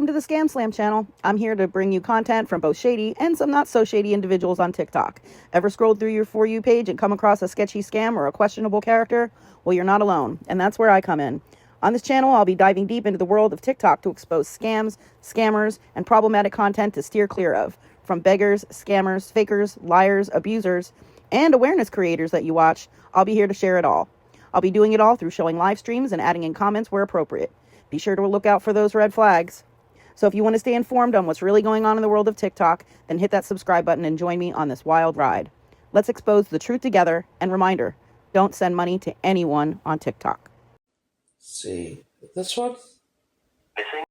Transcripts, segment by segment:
to the ScamSlam channel. I'm here to bring you content from both shady and some not so shady individuals on TikTok. Ever scrolled through your For You page and come across a sketchy scam or a questionable character? Well, you're not alone, and that's where I come in. On this channel, I'll be diving deep into the world of TikTok to expose scams, scammers, and problematic content to steer clear of. From beggars, scammers, fakers, liars, abusers, and awareness creators that you watch, I'll be here to share it all. I'll be doing it all through showing live streams and adding in comments where appropriate. Be sure to look out for those red flags. So if you want to stay informed on what's really going on in the world of TikTok, then hit that subscribe button and join me on this wild ride. Let's expose the truth together, and reminder, don't send money to anyone on TikTok. See, this one? Missing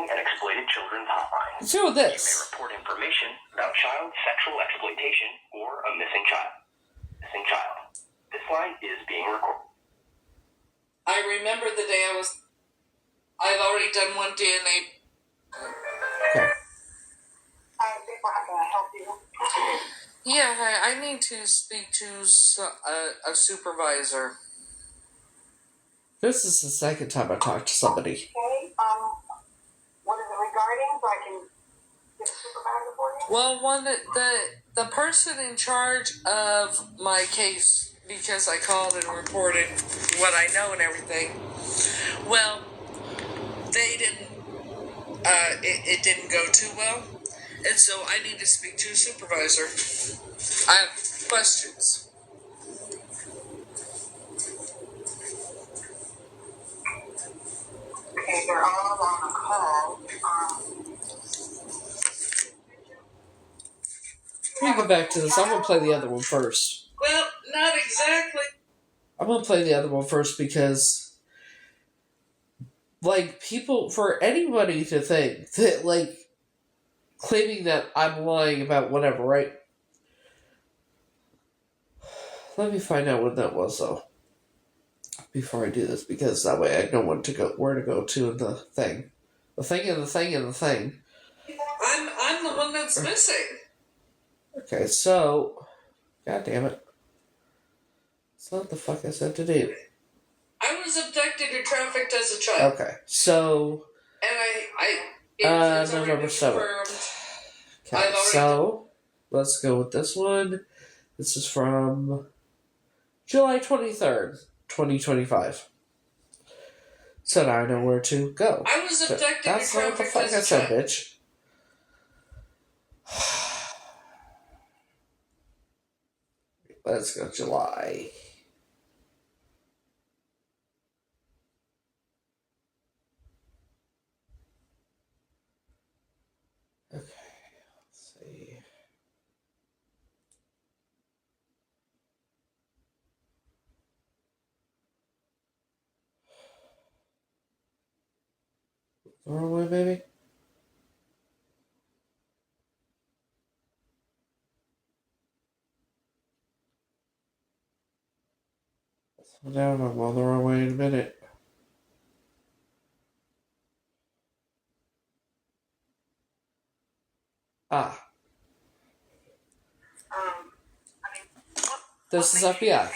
and exploited children's hotline. Let's go with this. You may report information about child sexual exploitation or a missing child. Missing child. This line is being recorded. I remember the day I've already done one DNA. Okay. How can I help you? Yeah, I need to speak to a supervisor. This is the second time I talked to somebody. Okay, what is it regarding so I can get a supervisor for you? Well, the person in charge of my case, because I called and reported what I know and everything, well, they didn't, it didn't go too well, and so I need to speak to a supervisor. I have questions. Okay, they're all on a call. Let me go back to this. I'm going to play the other one first. Well, not exactly. I'm going to play the other one first because, like, people, for anybody to think that, like, claiming that I'm lying about whatever, right? Let me find out when that was, though, before I do this, because that way I know where to go to in the thing. The thing and the thing and the thing. I'm the one that's missing. Okay, so, god damn it. It's not the fuck I said to do. I was abducted or trafficked as a child. Okay, so, And it's November 7th. Okay, so, let's go with this one. This is from July 23rd, 2025. So now I know where to go. I was abducted or That's not what the trafficked fuck as I a said, child. bitch. Let's go July. Okay, let's see. The wrong way, baby? Slow down, I'm on the wrong way in a minute. Ah. This is FBI.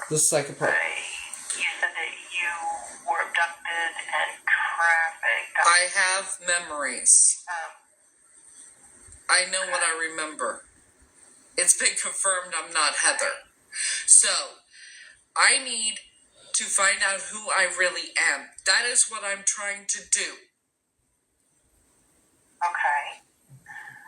This is psychopath. You said that you were abducted and trafficked. I have memories. I know what I remember. It's been confirmed I'm not Heather. So, I need to find out who I really am. That is what I'm trying to do. Okay.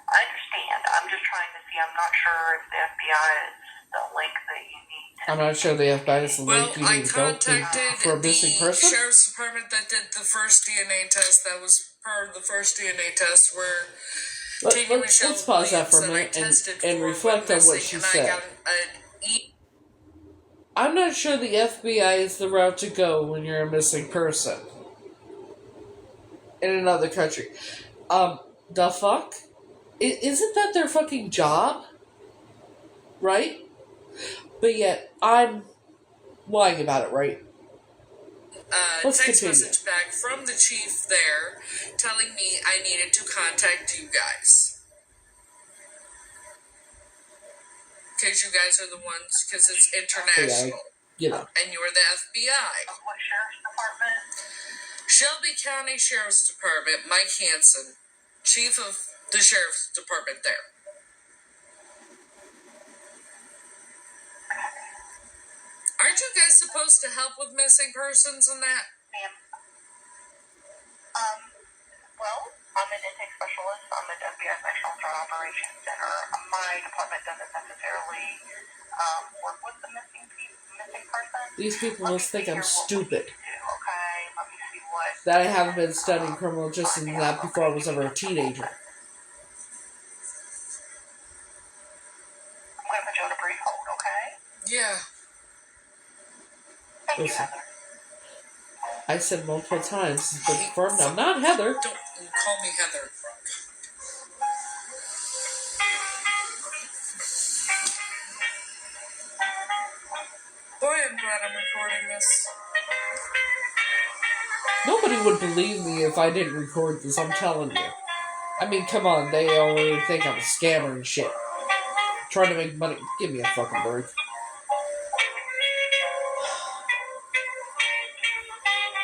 I understand. I'm just trying to see. I'm not sure if the FBI is the link that you need. I'm not sure the FBI is the Well, link you I need to go to contacted for a missing the person. sheriff's department that did the first DNA test. That was part of the first DNA test where Let's pause that for a minute and reflect on what she said. I'm not sure the FBI is the route to go when you're a missing person in another country. The fuck? Isn't that their fucking job? Right? But yet, I'm lying about it, right? Let's text continue. message back from the chief there telling me I needed to contact you guys. Because you guys are the ones, because it's international. You know. And you're the FBI. What sheriff's department? Shelby County Sheriff's Department, Mike Hansen, Chief of the Sheriff's Department there. Aren't you guys supposed to help with missing persons and that? Ma'am. Well, I'm an intake specialist. I'm at FBI Special Operations Center. My department doesn't necessarily work with the missing person. These people must think I'm stupid. Okay, let me see what... That I haven't been studying criminal justice and that before I was ever a teenager. I'm going to put you on a brief hold, okay? Yeah. Thank you, Listen. Heather. I said multiple times, it's been confirmed, I'm not Heather. Don't call me Heather. Boy, I'm glad I'm recording this. Nobody would believe me if I didn't record this, I'm telling you. I mean, come on, they already think I'm a scammer and shit. Trying to make money. Give me a fucking break.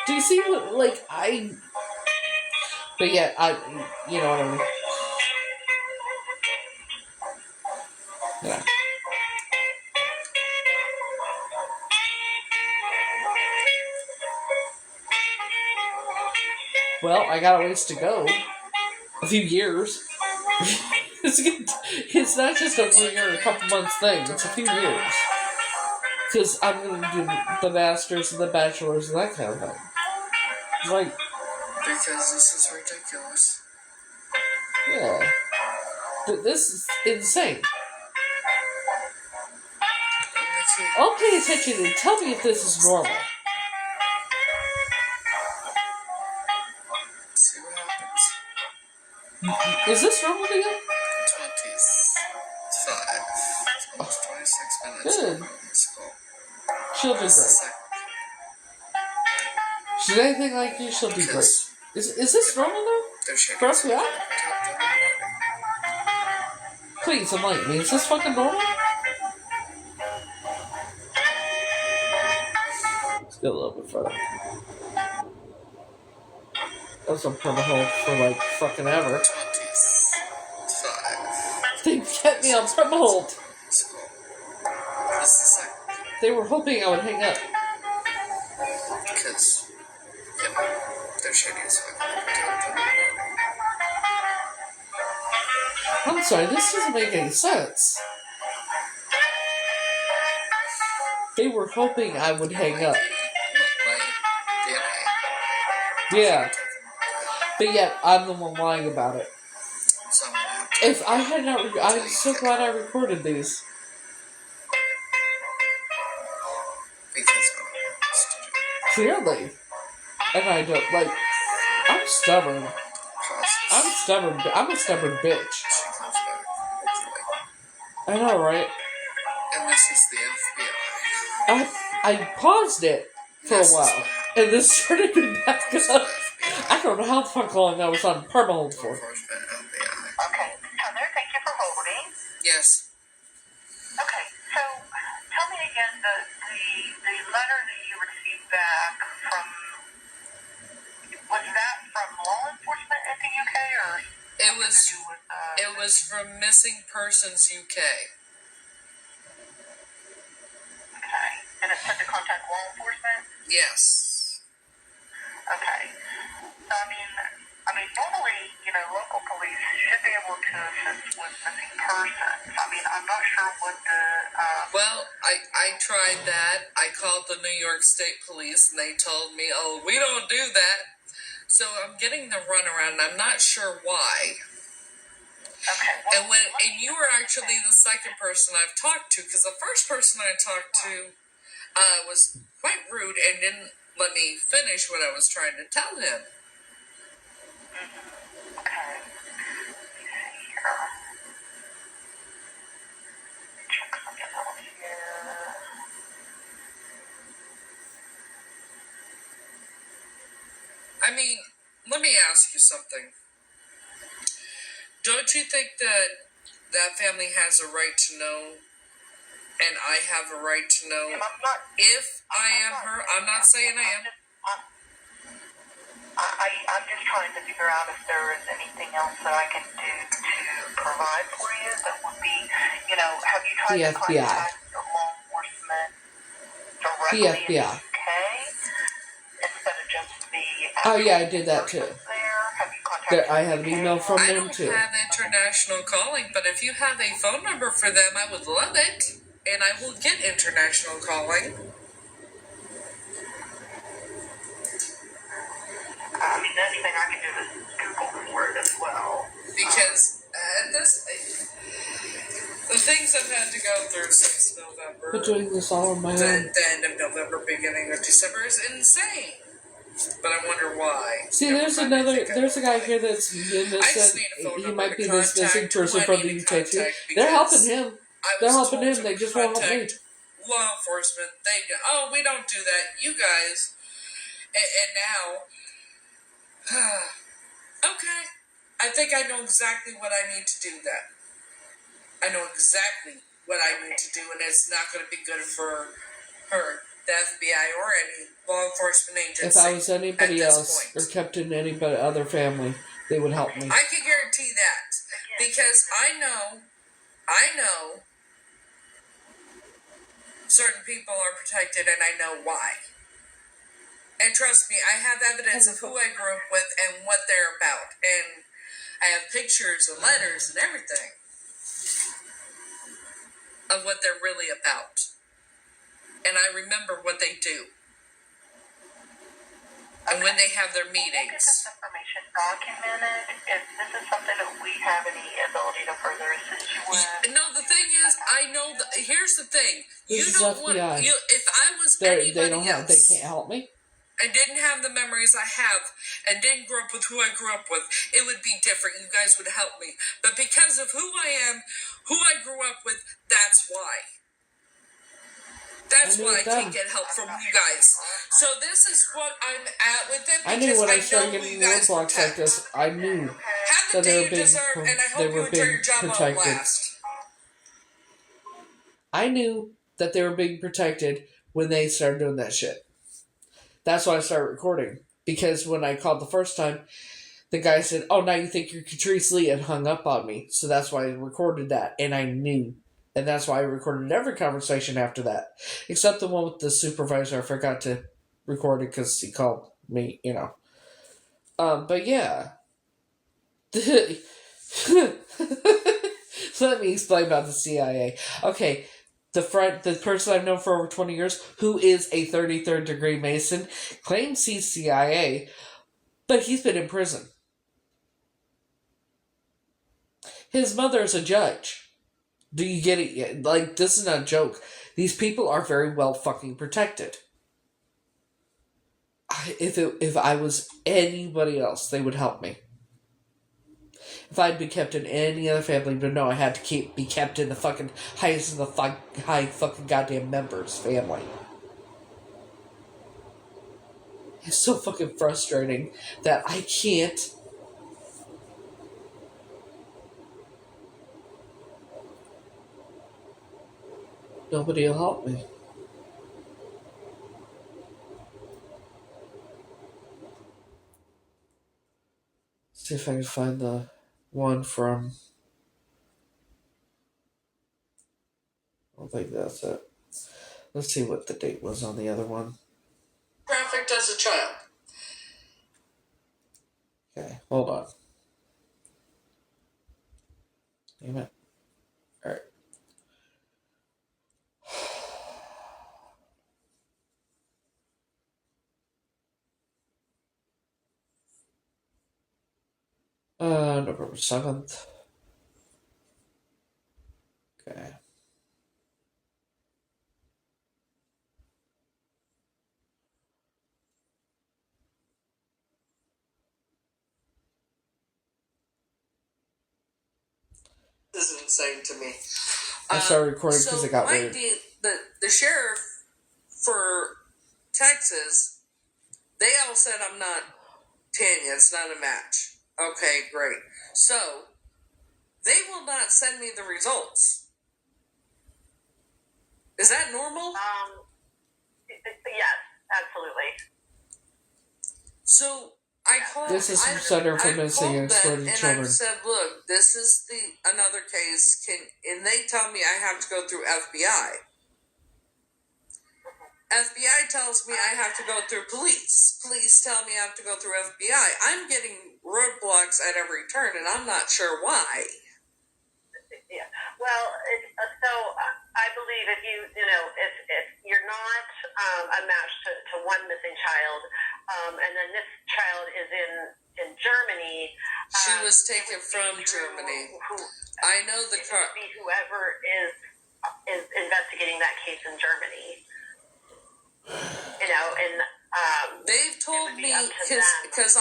Do you see what, like, But yeah, you know what I mean. Yeah. Well, I got a ways to go. A few years. It's not just a year or a couple months thing. It's a few years. Because I'm going to do the masters and the bachelors and that kind of thing. Like, because this is ridiculous. Yeah. This is insane. I'll pay attention and tell me if this is normal. See what happens. Is this normal to you? 25. Almost 26 minutes. Good. She'll do great. She's anything like you, she'll be great. Is this normal though? For us, yeah? Please, enlighten me. Is this fucking normal? Let's go a little bit further. I was on perma-hold for like fucking ever. 25. They kept me on perma-hold. They were hoping I would hang up. Because, you know, they're shady as fuck. I'm sorry, this doesn't make any sense. They were hoping I would hang up. Yeah. But yet, I'm the one lying about it. If I had not... I'm so glad I recorded these. Clearly. And I don't, like... I'm stubborn. I'm a stubborn bitch. I know, right? And this is the FBI. I paused it for a while. And this started to back up. I don't know how the fuck long I was on perma-hold for. Okay, Heather, thank you for holding. Yes. Okay, so tell me again the letter that you received back from, was that from law enforcement in the UK or It was from Missing Persons UK. Okay, and it said to contact law enforcement? Yes. Okay. So, I mean, normally, you know, local police should be able to assist with missing persons. I mean, I'm not sure what the, Well, I tried that. I called the New York State Police, and they told me, oh, we don't do that. So I'm getting the runaround, and I'm not sure why. okay. Well, And you were actually the second person I've talked to, because the first person I talked to was quite rude and didn't let me finish what I was trying to tell him. okay. Here. Check something out here. I mean, let me ask you something. Don't you think that that family has a right to know, and I have a right to know I'm not, if I am her? I'm not saying I am. I'm just trying to figure out if there is anything else that I can do to provide for you that would be, have you tried The to FBI. contact law enforcement The directly in the FBI. UK instead of just the Oh, yeah, I actual did that too. there? Have you contacted I have an email from I them don't too. have international calling, but if you have a phone number for them, I would love it. And I will get international calling. I mean, the only thing I can do is Google for it as well. Because the things I've had to go through since November, But doing this all on my own. the end of November, beginning of December is insane. But I wonder why. See, there's a guy here that's been missing. He might be this missing person from the UK too. They're helping him. They're helping him. They just won't help me. Law enforcement, we don't do that. You guys, and now, okay. I think I know exactly what I need to do then. I know exactly what I need to do, and it's not going to be good for her, the FBI, or any law enforcement agency. If I was anybody else or kept in anybody other family, they would help me. I can guarantee that because I know certain people are protected, and I know why. And trust me, I have evidence of who I grew up with and what they're about, and I have pictures and letters and everything of what they're really about. And I remember what they do. And when they have their meetings. We'll get this information documented. If this is something that we have any ability to further assist you with. No, the thing is, I know. Here's the thing. This You don't want. If I was they anybody else, they can't help me. I didn't have the memories I have and didn't grow up with who I grew up with, it would be different. You guys would help me. But because of who I am, who I grew up with, that's why. That's why I can't get help from you guys. So this is what I'm at with it. I knew when I started getting roadblocks like this, I knew that they were being protected. I knew that they were being protected when they started doing that shit. That's why I started recording. Because when I called the first time, the guy said, "Oh, now you think you're KATRICE Lee," and hung up on me. So that's why I recorded that. And I knew. And that's why I recorded every conversation after that. Except the one with the supervisor. I forgot to record it because he called me, But yeah. So let me explain about the CIA. Okay. The person I've known for over 20 years, who is a 33rd degree Mason, claims he's CIA, but he's been in prison. His mother is a judge. Do you get it? Like, this is not a joke. These people are very well fucking protected. If I was anybody else, they would help me. If I'd been kept in any other family, but no, I had to be kept in the fucking highest of the high fucking goddamn members family. It's so fucking frustrating that I can't. Nobody will help me. See if I can find the one from. I don't think that's it. Let's see what the date was on the other one. Trafficked as a child. Okay, hold on. Damn it. Alright. November 7th. Okay. This is insane to me. I started recording because it got weird. The sheriff for Texas, they all said I'm not Tanya. It's not a match. Okay, great. So, they will not send me the results. Is that normal? Yes, absolutely. So, I I called. This is from Center for Missing and Exploited Children. And I said, "Look, this is another case. And they tell me I have to go through FBI. FBI tells me I have to go through police. Police tell me I have to go through FBI. I'm getting roadblocks at every turn, and I'm not sure why." Yeah. Well, so I believe if if you're not a match to one missing child, and then this child is in Germany. She was taken from Germany. I know the car. Be whoever is investigating that case in Germany. And they've told me because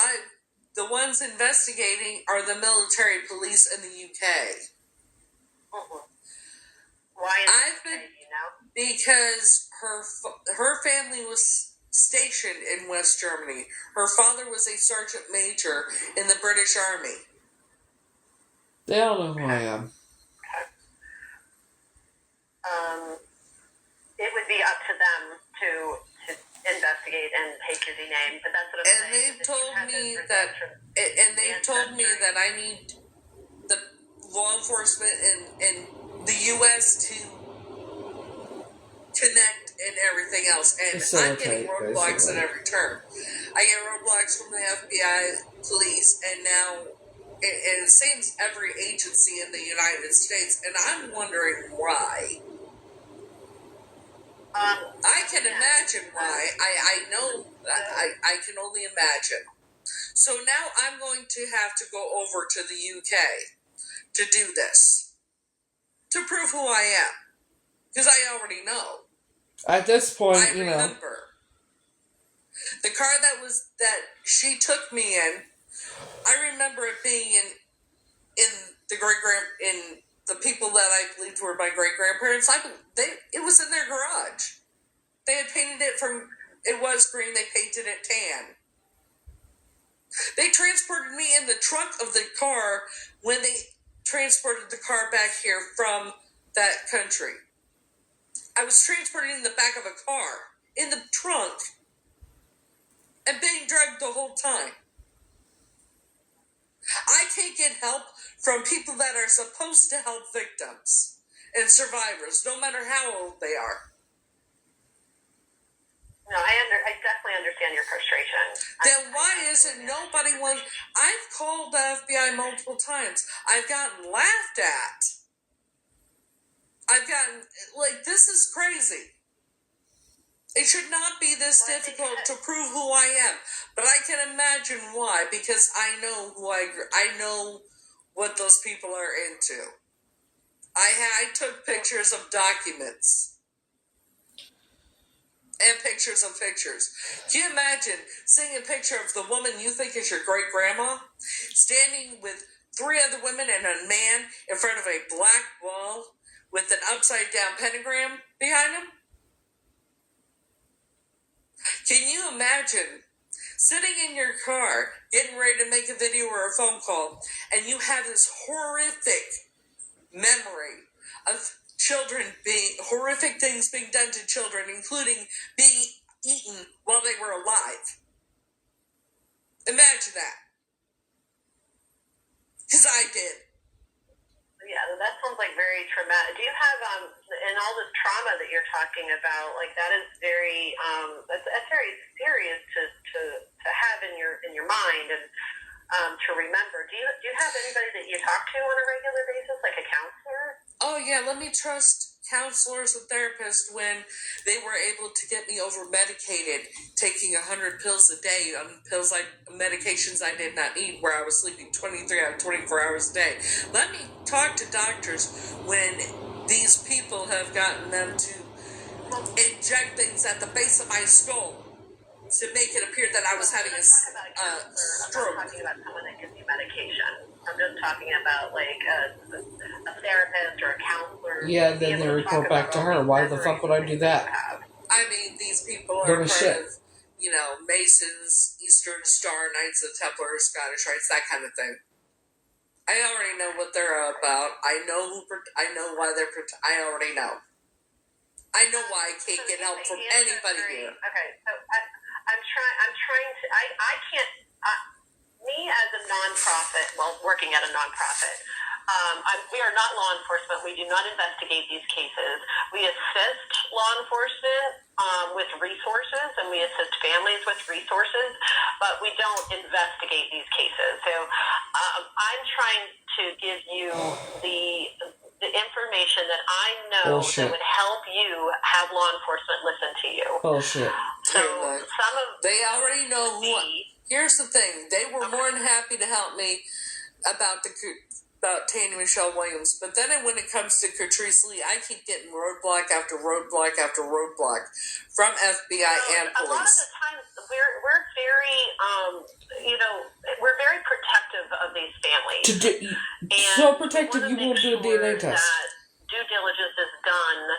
the ones investigating are the military police in the UK. Why? Because her family was stationed in West Germany. Her father was a sergeant major in the British Army. They don't know who I am. It would be up to them to investigate and take his name, but that's what I'm saying. And they've told me that I need the law enforcement in the U.S. to connect and everything else. And I'm getting roadblocks at every turn. I get roadblocks from the FBI, police, and now it seems every agency in the United States. And I'm wondering why. I can imagine why. I know. I can only imagine. So now I'm going to have to go over to the UK to do this. To prove who I am. Because I already know. At this point, I remember. The car that she took me in, I remember it being in the people that I believed were my great-grandparents. It was in their garage. They had painted it it was green, they painted it tan. They transported me in the trunk of the car when they transported the car back here from that country. I was transported in the back of a car, in the trunk, and being drugged the whole time. I can't get help from people that are supposed to help victims and survivors, no matter how old they are. No, I definitely understand your frustration. Then why isn't nobody I've called the FBI multiple times. I've gotten laughed at. I've gotten, this is crazy. It should not be this difficult to prove who I am. But I can imagine why, because I know I know what those people are into. I took pictures of documents. And pictures of pictures. Can you imagine seeing a picture of the woman you think is your great-grandma standing with 3 other women and a man in front of a black wall with an upside-down pentagram behind him? Can you imagine sitting in your car, getting ready to make a video or a phone call, and you have this horrific memory of horrific things being done to children, including being eaten while they were alive? Imagine that. Because I did. Yeah, that sounds like very traumatic. Do you have, in all this trauma that you're talking about, that is very, that's very serious to have in your mind and to remember. Do you have anybody that you talk to on a regular basis, like a counselor? Oh yeah, let me trust counselors and therapists when they were able to get me over medicated, taking 100 pills a day on medications I did not need, where I was sleeping 23 out of 24 hours a day. Let me talk to doctors when these people have gotten them to inject things at the base of my skull to make it appear that I was having a stroke. I'm not talking about someone that gives you medication. I'm just talking about a therapist or a counselor. Yeah, then they report back to her. Why the fuck would I do that? I mean, these people are part of, Masons, Eastern Star, Knights of the Templar, Scottish Rites, that kind of thing. I already know what they're about. I know why they're. I already know. I know why I can't get help from anybody here. Okay, so I'm trying to. I can't. me as a nonprofit, well, working at a nonprofit, we are not law enforcement. We do not investigate these cases. We assist law enforcement with resources, and we assist families with resources, but we don't investigate these cases. So I'm trying to give you the information that I know that would help you have law enforcement listen to you. Bullshit. So some of they already know who. Here's the thing: they were more than happy to help me about Tanny Michelle Williams, but then when it comes to KATRICE Lee, I keep getting roadblock after roadblock after roadblock from FBI and police. A lot of the times, we're very, we're very protective of these families. So protective you won't do a DNA test. Due diligence is done.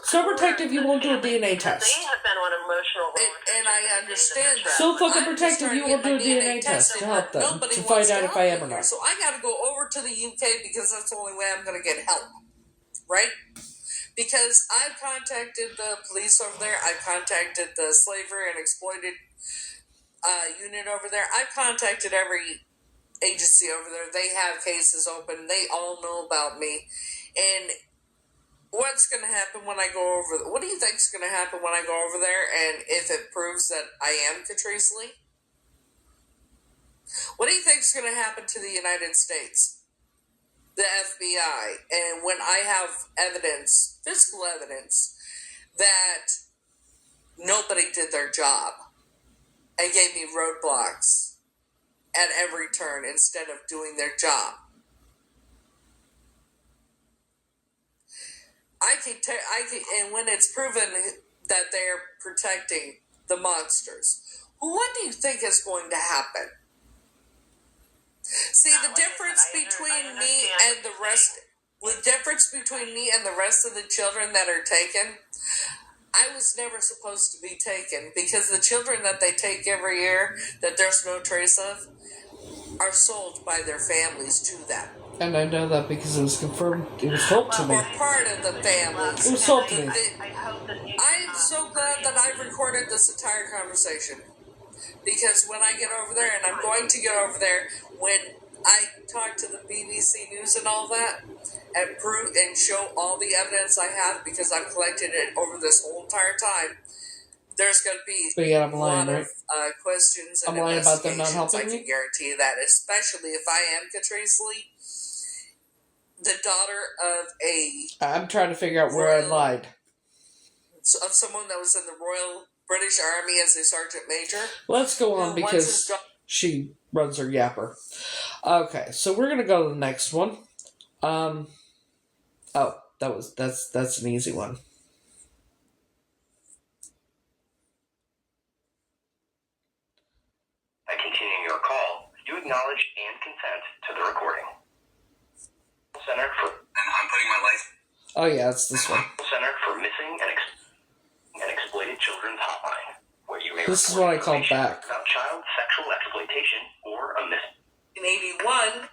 So protective you won't do a DNA test. They have been on emotional and I understand that. So fucking protective you won't do a DNA test to help them, to find out if I am or not. So I gotta go over to the UK because that's the only way I'm gonna get help. Right? Because I've contacted the police over there, I've contacted the slavery and exploited unit over there, I've contacted every agency over there. They have cases open, they all know about me. And what's going to happen when I go over? What do you think is going to happen when I go over there? And if it proves that I am KATRICE Lee, what do you think is going to happen to the United States, the FBI, and when I have evidence, physical evidence, that nobody did their job and gave me roadblocks at every turn instead of doing their job? And when it's proven that they're protecting the monsters, what do you think is going to happen? See, the difference between me and the rest of the children that are taken, I was never supposed to be taken, because the children that they take every year that there's no trace of are sold by their families to them. And I know that because it was confirmed. It was told to me. Or part of the families. It was told to me. I'm so glad that I recorded this entire conversation. Because when I get over there, and I'm going to get over there, when I talk to the BBC News and all that, and prove and show all the evidence I have, because I've collected it over this whole entire time, there's going to be I'm lying, a lot of questions and I'm lying about them not helping I can me? guarantee you that, especially if I am KATRICE Lee, the daughter of I'm trying to figure out where I lied. Of someone that was in the Royal British Army as a sergeant major. Let's go on because she runs her yapper. Okay, so we're gonna go to the next one. That's an easy one. By continuing your call, you acknowledge and consent to the recording. Center for... I'm putting my life... Oh yeah, it's this one. Center for Missing and Exploited Children's Hotline, where you may This is what I call back. About child sexual exploitation or a miss. In 81...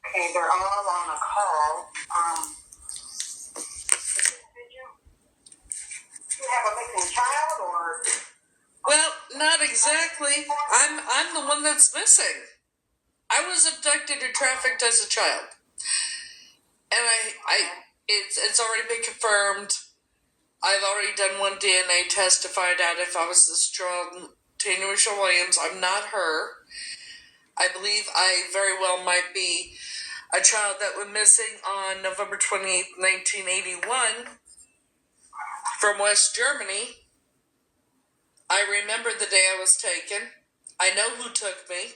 Okay, they're all on a call. Did you have a missing child, or? Well, not exactly. I'm the one that's missing. I was abducted or trafficked as a child, and it's already been confirmed. I've already done one DNA test to find out if I was this child, Tanny Michelle Williams. I'm not her. I believe I very well might be a child that went missing on November 28th, 1981, from West Germany. I remember the day I was taken. I know who took me.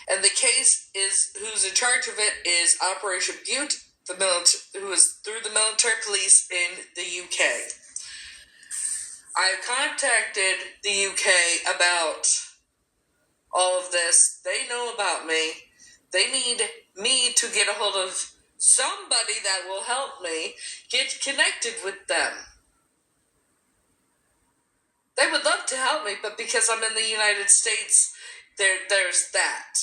And the case is, who's in charge of it is Operation Butte, who is through the military police in the UK. I've contacted the UK about all of this. They know about me. They need me to get a hold of somebody that will help me get connected with them. They would love to help me, but because I'm in the United States, there's that.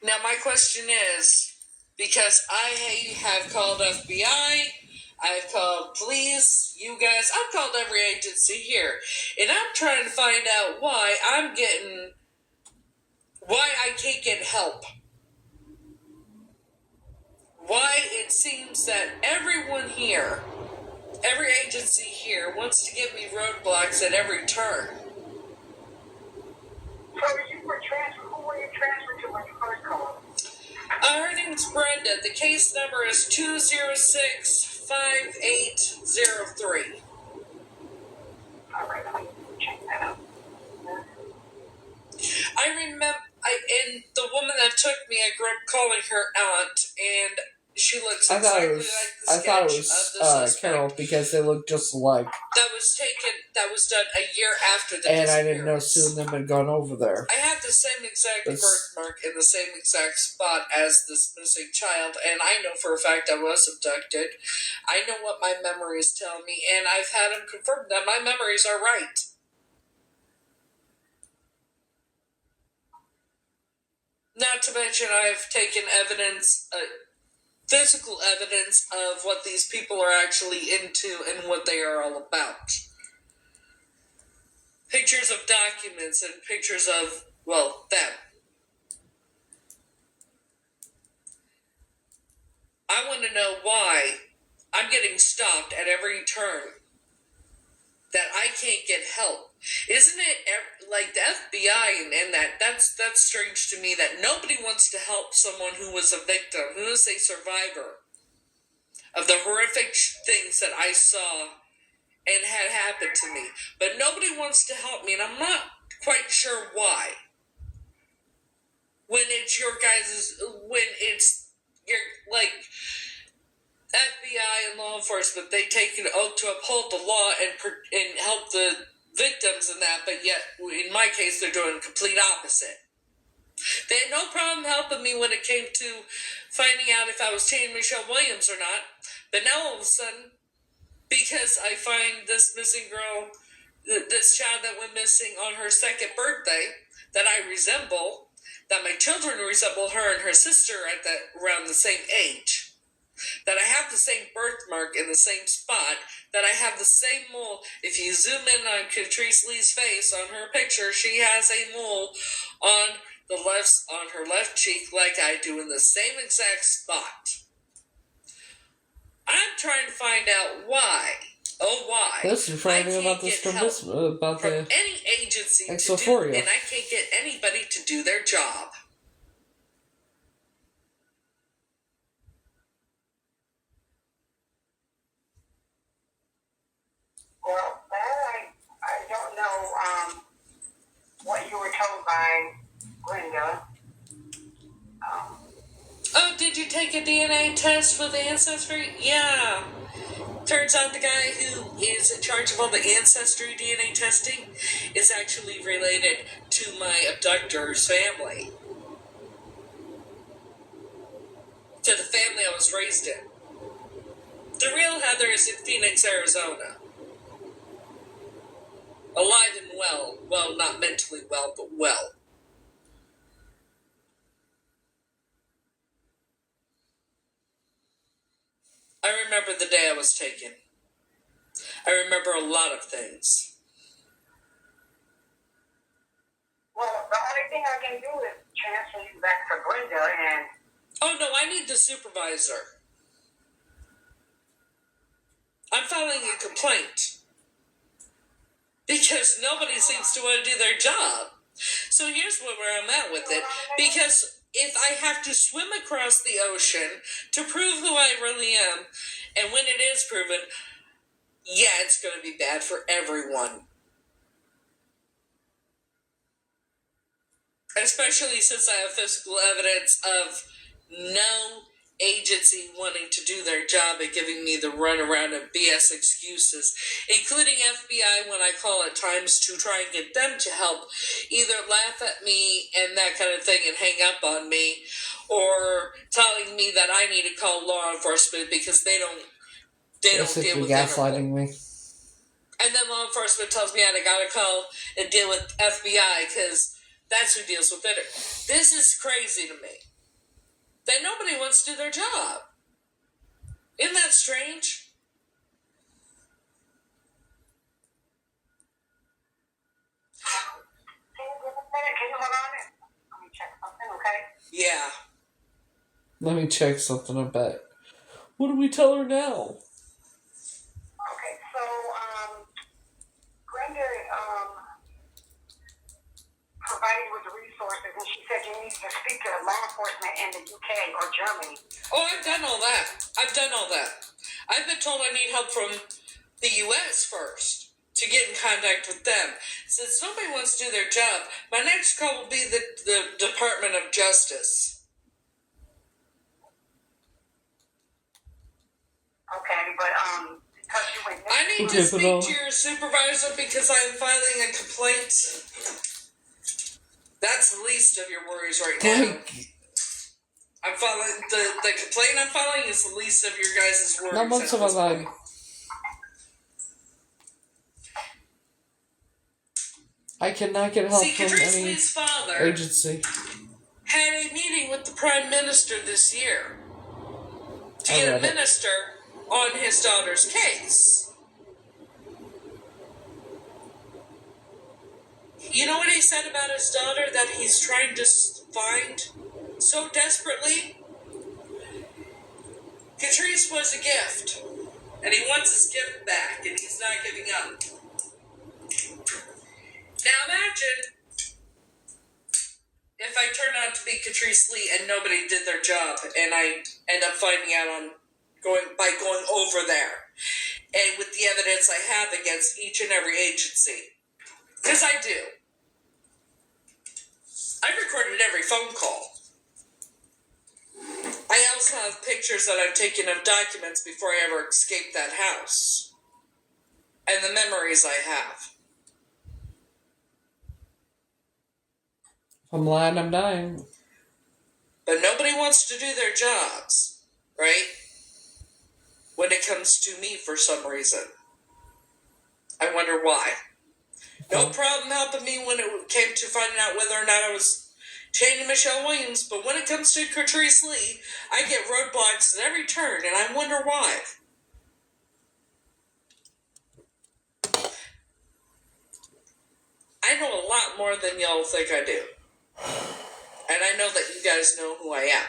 Now, my question is, because I have called FBI, I've called police, you guys, I've called every agency here, and I'm trying to find out why I can't get help. Why it seems that everyone here, every agency here, wants to give me roadblocks at every turn. So you were transferred, who were you transferred to when you first called? Her name's Brenda. The case number is 206-5803. All right, let me check that out. I remember, and the woman that took me, I grew up calling her aunt, and she looks exactly like the sketch thought it of was the suspect. Carol, because they look just alike. That was done a year after the And disappearance. I didn't know Sue and them had gone over there. I have the same exact birthmark in the same exact spot as this missing child, and I know for a fact I was abducted. I know what my memories tell me, and I've had them confirm that my memories are right. Not to mention, I've taken evidence, physical evidence of what these people are actually into and what they are all about. Pictures of documents and pictures of, well, them. I want to know why I'm getting stopped at every turn, that I can't get help. Isn't it like the FBI and that's strange to me that nobody wants to help someone who was a victim, who is a survivor of the horrific things that I saw and had happened to me. But nobody wants to help me, and I'm not quite sure why. When it's your FBI and law enforcement, they take an oath to uphold the law and help the victims and that, but yet, in my case, they're doing the complete opposite. They had no problem helping me when it came to finding out if I was Tanya Michelle Williams or not, but now all of a sudden, because I find this missing girl, this child that went missing on her second birthday, that I resemble, that my children resemble her and her sister around the same age, that I have the same birthmark in the same spot, that I have the same mole. If you zoom in on KATRICE Lee's face on her picture, she has a mole on her left cheek like I do in the same exact spot. I'm trying to find out why. Oh, why? Listen, finding about this from any agency to do, and I can't get anybody to do their job. Well, that I don't know what you were told by Brenda. Oh, did you take a DNA test with Ancestry? Yeah. Turns out the guy who is in charge of all the Ancestry DNA testing is actually related to my abductor's family. To the family I was raised in. The real Heather is in Phoenix, Arizona. Alive and well. Well, not mentally well, but well. I remember the day I was taken. I remember a lot of things. Well, the only thing I can do is transfer you back to Brenda and... Oh, no, I need the supervisor. I'm filing a complaint. Because nobody seems to want to do their job. So here's where I'm at with it. Because if I have to swim across the ocean to prove who I really am, and when it is proven, yeah, it's going to be bad for everyone. Especially since I have physical evidence of no agency wanting to do their job and giving me the runaround of BS excuses, including FBI when I call at times to try and get them to help either laugh at me and that kind of thing and hang up on me, or telling me that I need to call law enforcement because they don't deal with gaslighting me. And then law enforcement tells me I gotta call and deal with FBI because that's who deals with it. This is crazy to me. that nobody wants to do their job. Isn't that strange? Can you hold on? Let me check something, okay? Yeah. Let me check something, I bet. What do we tell her now? Okay, so, Brenda, provided with the resources, and she said you need to speak to law enforcement in the UK or Germany. Oh, I've done all that. I've been told I need help from the U.S. first to get in contact with them. Since nobody wants to do their job, my next call will be the Department of Justice. Okay, but, because you went I need Okay, to speak but, to your supervisor because I am filing a complaint. That's the least of your worries right now. I'm filing the complaint I'm filing is the least of your guys' worries. Not much of a lie. I cannot get help from KATRICE any Lee's father agency. had a meeting with the Prime Minister this year to I get a read it. minister on his daughter's case. You know what he said about his daughter that he's trying to find so desperately? KATRICE was a gift, and he wants his gift back, and he's not giving up. Now imagine if I turn out to be KATRICE Lee and nobody did their job, and I end up finding out by going over there, and with the evidence I have against each and every agency, because I do. I've recorded every phone call. I also have pictures that I've taken of documents before I ever escaped that house, and the memories I have. If I'm lying, I'm dying. But nobody wants to do their jobs, right? When it comes to me for some reason. I wonder why. No problem helping me when it came to finding out whether or not I was chaining Michelle Williams, but when it comes to KATRICE Lee, I get roadblocks at every turn, and I wonder why. I know a lot more than y'all think I do. And I know that you guys know who I am.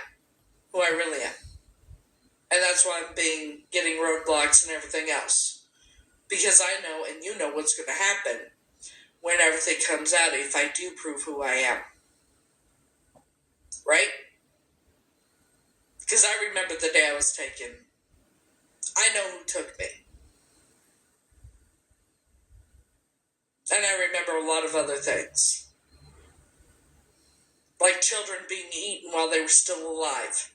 Who I really am. And that's why I'm getting roadblocks and everything else. Because I know and you know what's going to happen when everything comes out if I do prove who I am. Right? Because I remember the day I was taken. I know who took me. And I remember a lot of other things. Like children being eaten while they were still alive.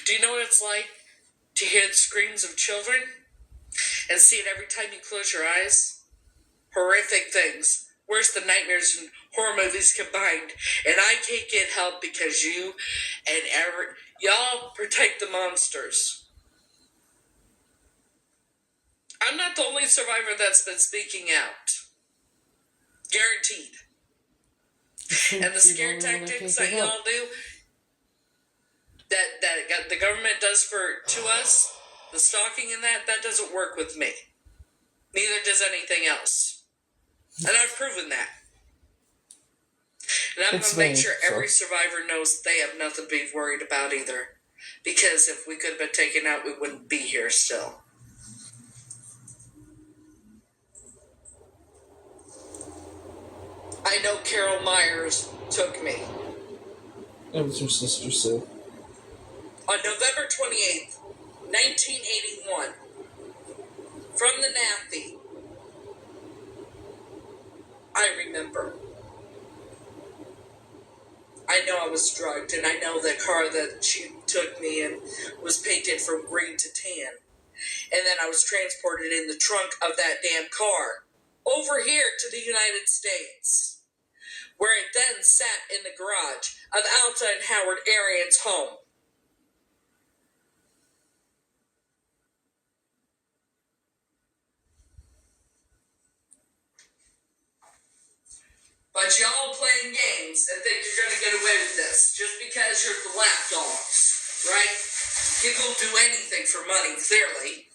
Do you know what it's like to hear the screams of children and see it every time you close your eyes? Horrific things. Worse than nightmares and horror movies combined. And I can't get help because you and y'all protect the monsters. I'm not the only survivor that's been speaking out. Guaranteed. And the scare tactics that y'all do, that the government does to us, the stalking and that doesn't work with me. Neither does anything else. And I've proven that. And I'm going to make sure every survivor knows that they have nothing to be worried about either. Because if we could have been taken out, we wouldn't be here still. I know Carol Myers took me. It was her sister, Sue. On November 28th, 1981, from the NAFI, I remember. I know I was drugged, and I know the car that she took me in was painted from green to tan. And then I was transported in the trunk of that damn car over here to the United States, where it then sat in the garage of Alta and Howard Arian's home. By But y'all playing games and think you're going to get away with this just because you're the lapdogs, right? People do anything for money, clearly,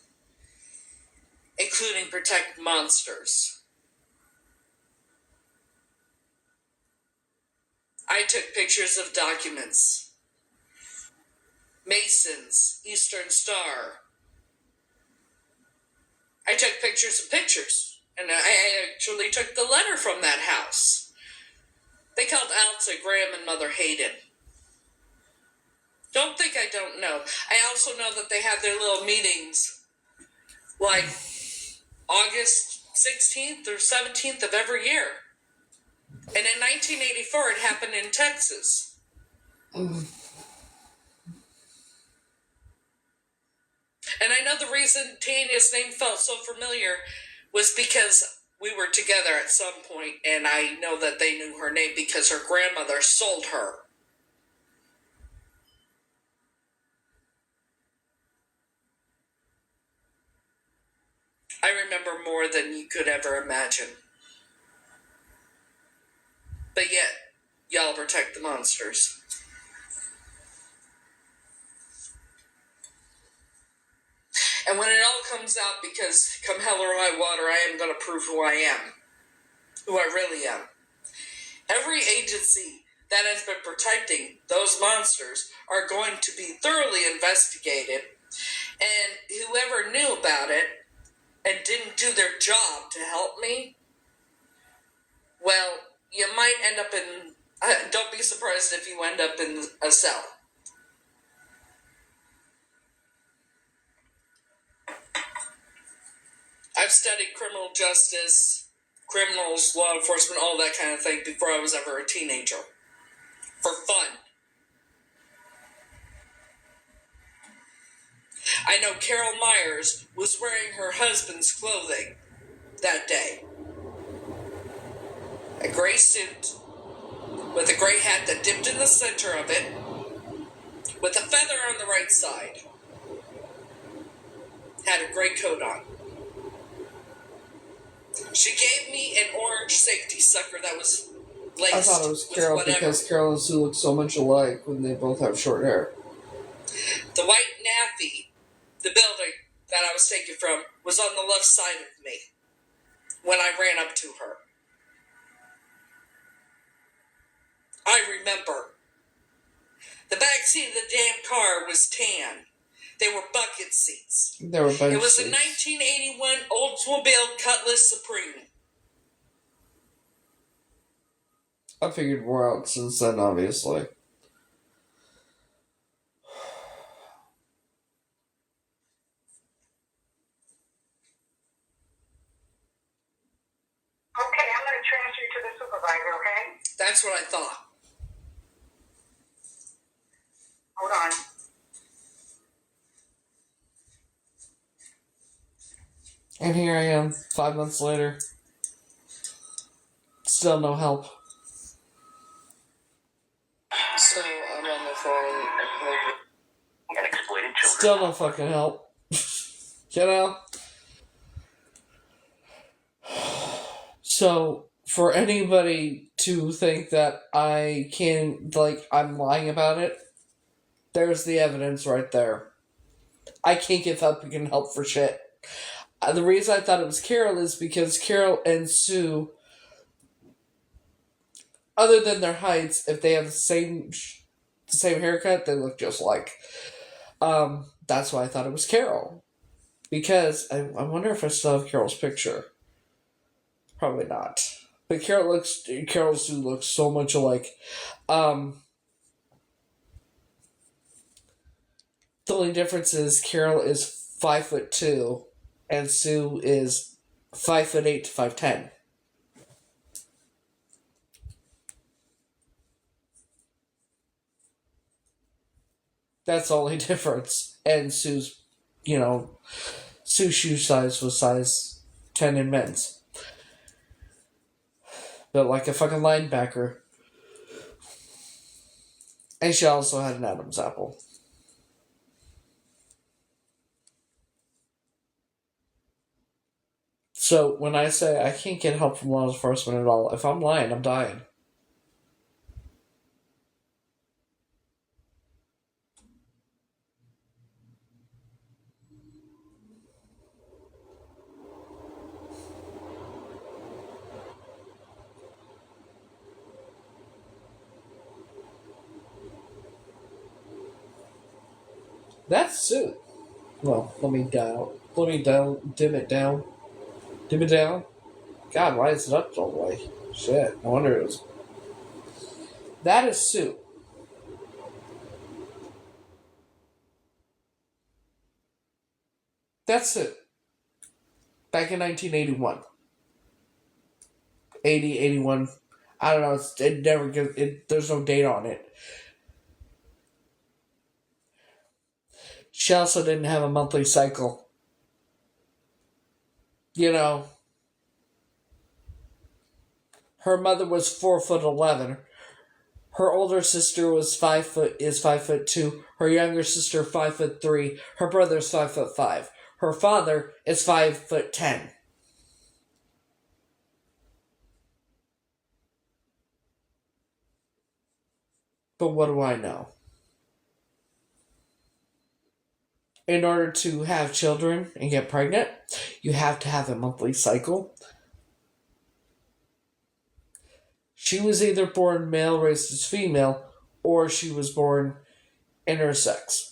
including protect monsters. I took pictures of documents. Masons, Eastern Star. I took pictures of pictures. And I actually took the letter from that house. They called Alta, Graham, and Mother Hayden. Don't think I don't know. I also know that they had their little meetings like August 16th or 17th of every year. And in 1984, it happened in Texas. And I know the reason Tanya's name felt so familiar was because we were together at some point, and I know that they knew her name because her grandmother sold her. I remember more than you could ever imagine. But yet, y'all protect the monsters. And when it all comes out, because come hell or high water, I am going to prove who I am. Who I really am. Every agency that has been protecting those monsters are going to be thoroughly investigated. And whoever knew about it and didn't do their job to help me, well, you might end up in... don't be surprised if you end up in a cell. I've studied criminal justice, criminals, law enforcement, all that kind of thing before I was ever a teenager. For fun. I know Carol Myers was wearing her husband's clothing that day. A gray suit with a gray hat that dipped in the center of it, with a feather on the right side. Had a gray coat on. She gave me an orange safety sucker that was laced. I thought it was Carol because Carol and Sue look so much alike when they both have short hair. The white nappy, the building that I was taken from, was on the left side of me when I ran up to her. I remember. The back seat of the damn car was tan. They were bucket seats. They were bucket It was seats. a 1981 Oldsmobile Cutlass Supreme. I figured more out since then, obviously. Okay, I'm going to transfer you to the supervisor, okay? That's what I thought. Hold on. And here I am, 5 months later. Still no help. So I'm on the phone And exploited children. Still no fucking help. You know? So, for anybody to think that I'm lying about it, there's the evidence right there. I can't give fucking help for shit. The reason I thought it was Carol is because Carol and Sue, other than their heights, if they have the same haircut, they look just like. That's why I thought it was Carol. Because I wonder if I still have Carol's picture. Probably not. But Carol and Sue look so much alike. The only difference is Carol is 5'2", and Sue is 5'8" to 5'10". That's the only difference. And Sue's shoe size was size 10 in men's. But like a fucking linebacker. And she also had an Adam's apple. So when I say I can't get help from law enforcement at all, if I'm lying, I'm dying. That's Sue. Well, let me dim it down. Dim it down. God, why is it up all the way? Shit, I wonder it was. That is Sue. That's it. Back in 1981. 80, 81. I don't know. It never gives. There's no date on it. She also didn't have a monthly cycle. You know, her mother was 4'11". Her older sister was 5'2". Her younger sister 5'3". Her brother's 5'5". Her father is 5'10". But what do I know? In order to have children and get pregnant, you have to have a monthly cycle. She was either born male, raised as female, or she was born intersex.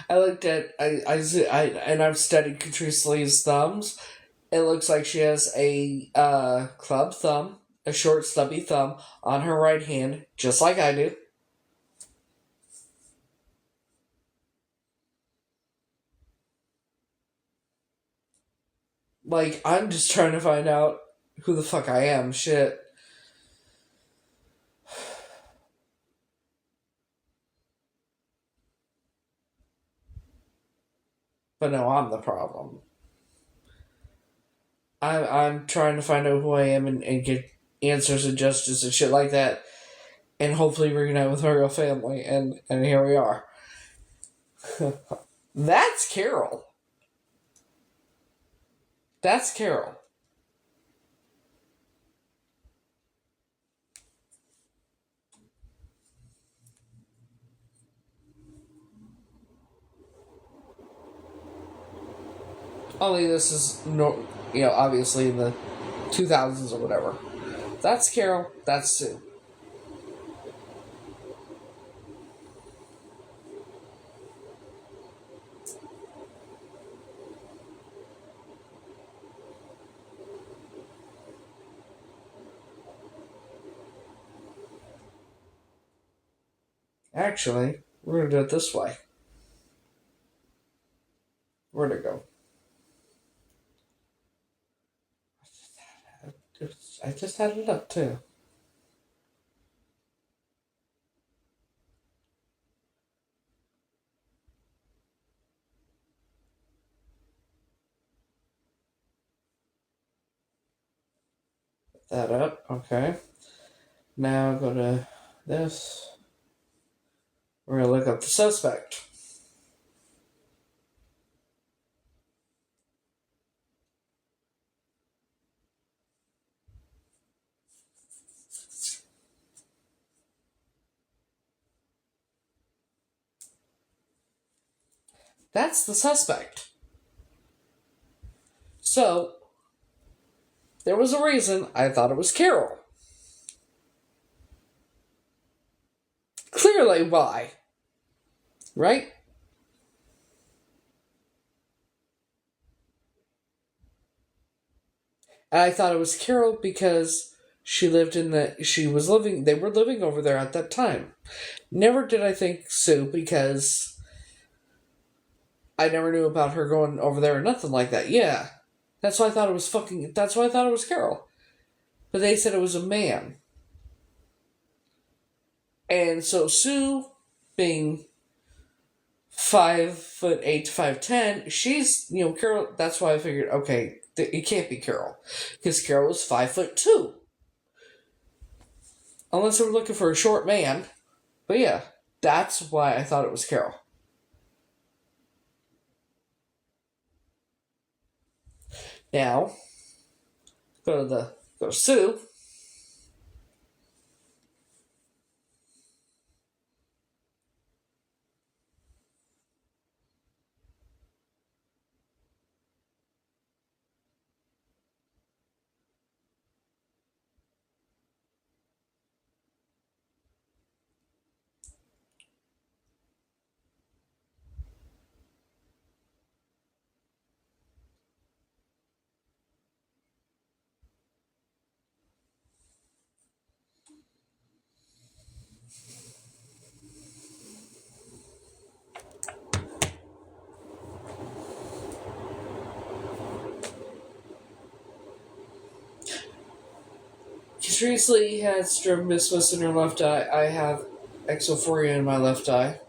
I looked at and I've studied KATRICE Lee's thumbs. It looks like she has a club thumb, a short stubby thumb on her right hand, just like I do. Like, I'm just trying to find out who the fuck I am. Shit. But no, I'm the problem. I'm trying to find out who I am and get answers and justice and shit like that. And hopefully reunite with my real family. And here we are. That's Carol. That's Carol. Only this is, obviously in the 2000s or whatever. That's Carol. That's Sue. Actually, we're going to do it this way. Where'd it go? I just had it up too. Put that up, okay. Now go to this. We're going to look up the suspect. That's the suspect. So, there was a reason I thought it was Carol. Clearly, why? Right? And I thought it was Carol because they were living over there at that time. Never did I think Sue because I never knew about her going over there or nothing like that. Yeah. That's why I thought it was Carol. But they said it was a man. And so Sue, being 5'8" to 5'10", she's, Carol, that's why I figured, okay, it can't be Carol. Because Carol was 5'2". Unless they were looking for a short man. But yeah, that's why I thought it was Carol. Now, go to Sue. KATRICE Lee had strabismus in her left eye. I have exophoria in my left eye.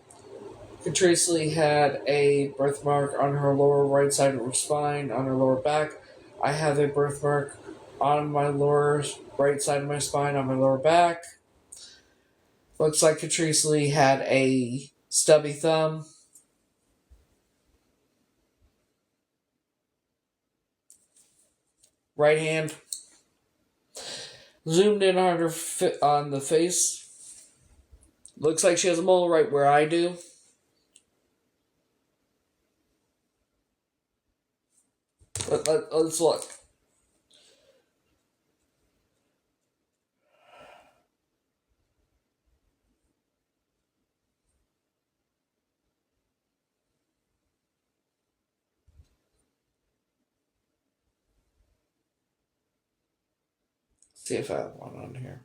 KATRICE Lee had a birthmark on her lower right side of her spine, on her lower back. I have a birthmark on my lower right side of my spine, on my lower back. Looks like KATRICE Lee had a stubby thumb. Right hand. Zoomed in on her on the face. Looks like she has a mole right where I do. Let's look. See if I have one on here.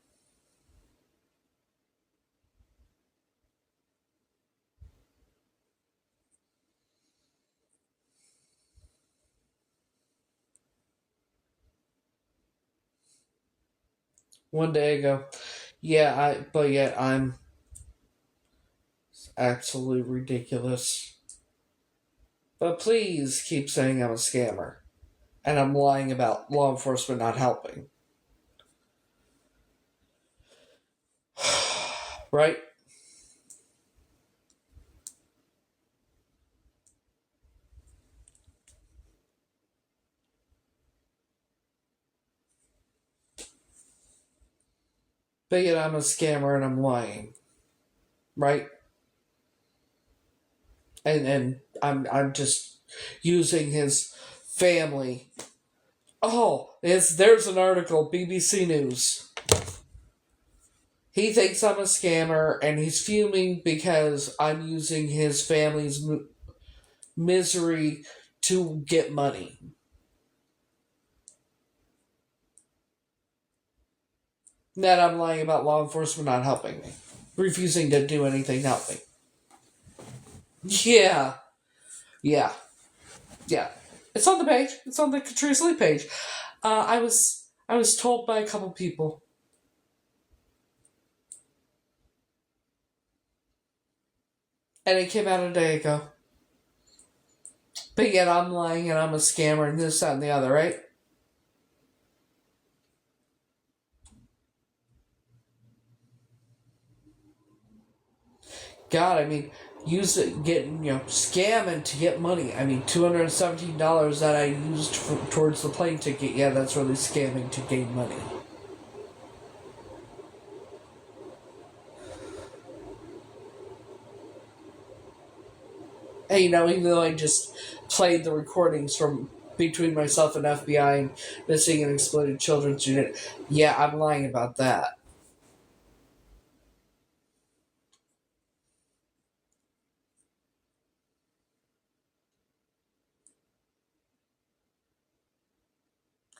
One day ago. Yeah, but yet I'm absolutely ridiculous. But please keep saying I'm a scammer. And I'm lying about law enforcement not helping. Right? But yet I'm a scammer and I'm lying. Right? And I'm just using his family. Oh, there's an article, BBC News. He thinks I'm a scammer and he's fuming because I'm using his family's misery to get money. That I'm lying about law enforcement not helping me. Refusing to do anything to help me. Yeah. It's on the page. It's on the KATRICE Lee page. I was told by a couple people. And it came out a day ago. But yet I'm lying and I'm a scammer and this, that, and the other, right? God, I mean, scamming to get money. I mean, $217 that I used towards the plane ticket. Yeah, that's really scamming to gain money. And, even though I just played the recordings from between myself and FBI and missing and exploited children's unit, yeah, I'm lying about that.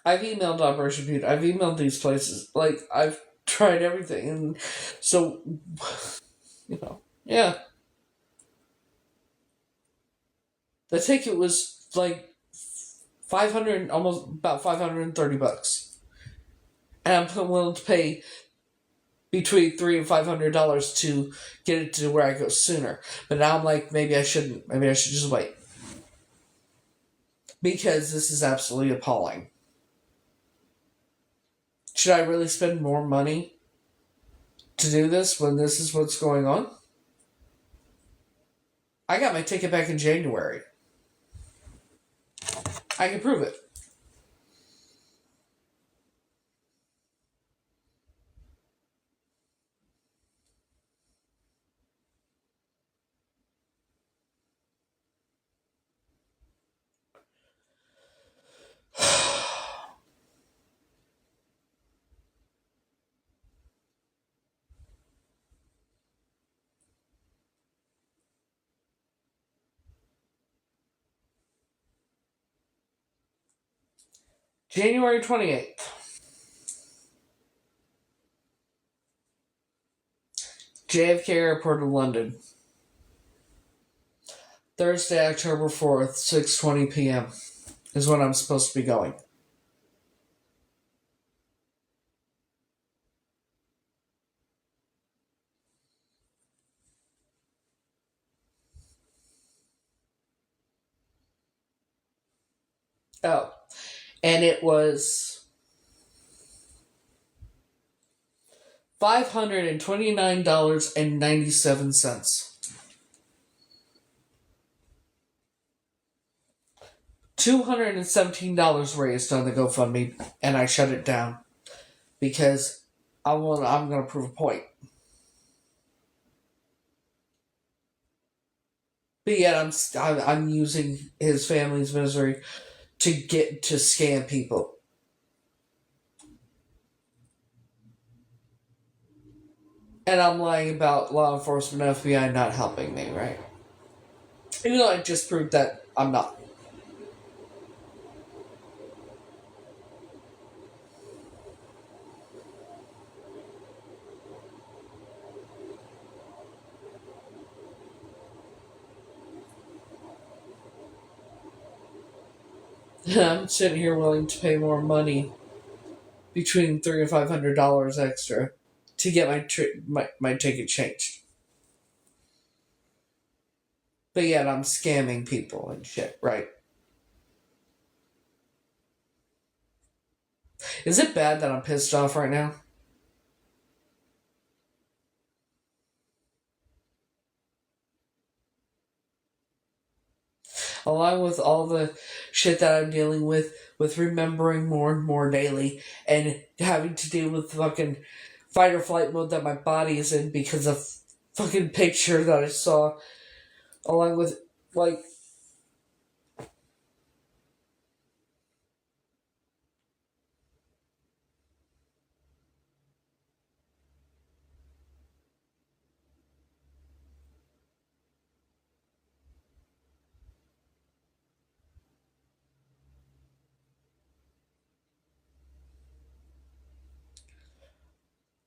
I've emailed Operation Butte. I've emailed these places. Like, I've tried everything. And so, yeah. The ticket was like almost about $530, and I'm willing to pay between $300 and $500 to get it to where I go sooner. But now I'm like, maybe I shouldn't. Maybe I should just wait, because this is absolutely appalling. Should I really spend more money to do this when this is what's going on? I got my ticket back in January. I can prove it. January 28th. JFK Airport of London. Thursday, October 4th, 6:20 p.m. is when I'm supposed to be going. Oh, and it was $529.97. $217 raised on the GoFundMe, and I shut it down because I'm going to prove a point. But yet I'm using his family's misery to scam people. And I'm lying about law enforcement, FBI not helping me, right? Even though I just proved that I'm not. I'm sitting here willing to pay more money, between $300 and $500 extra, to get my ticket changed. But yet I'm scamming people and shit, right? Is it bad that I'm pissed off right now? Along with all the shit that I'm dealing with remembering more and more daily, and having to deal with fucking fight or flight mode that my body is in because of fucking picture that I saw, along with, like,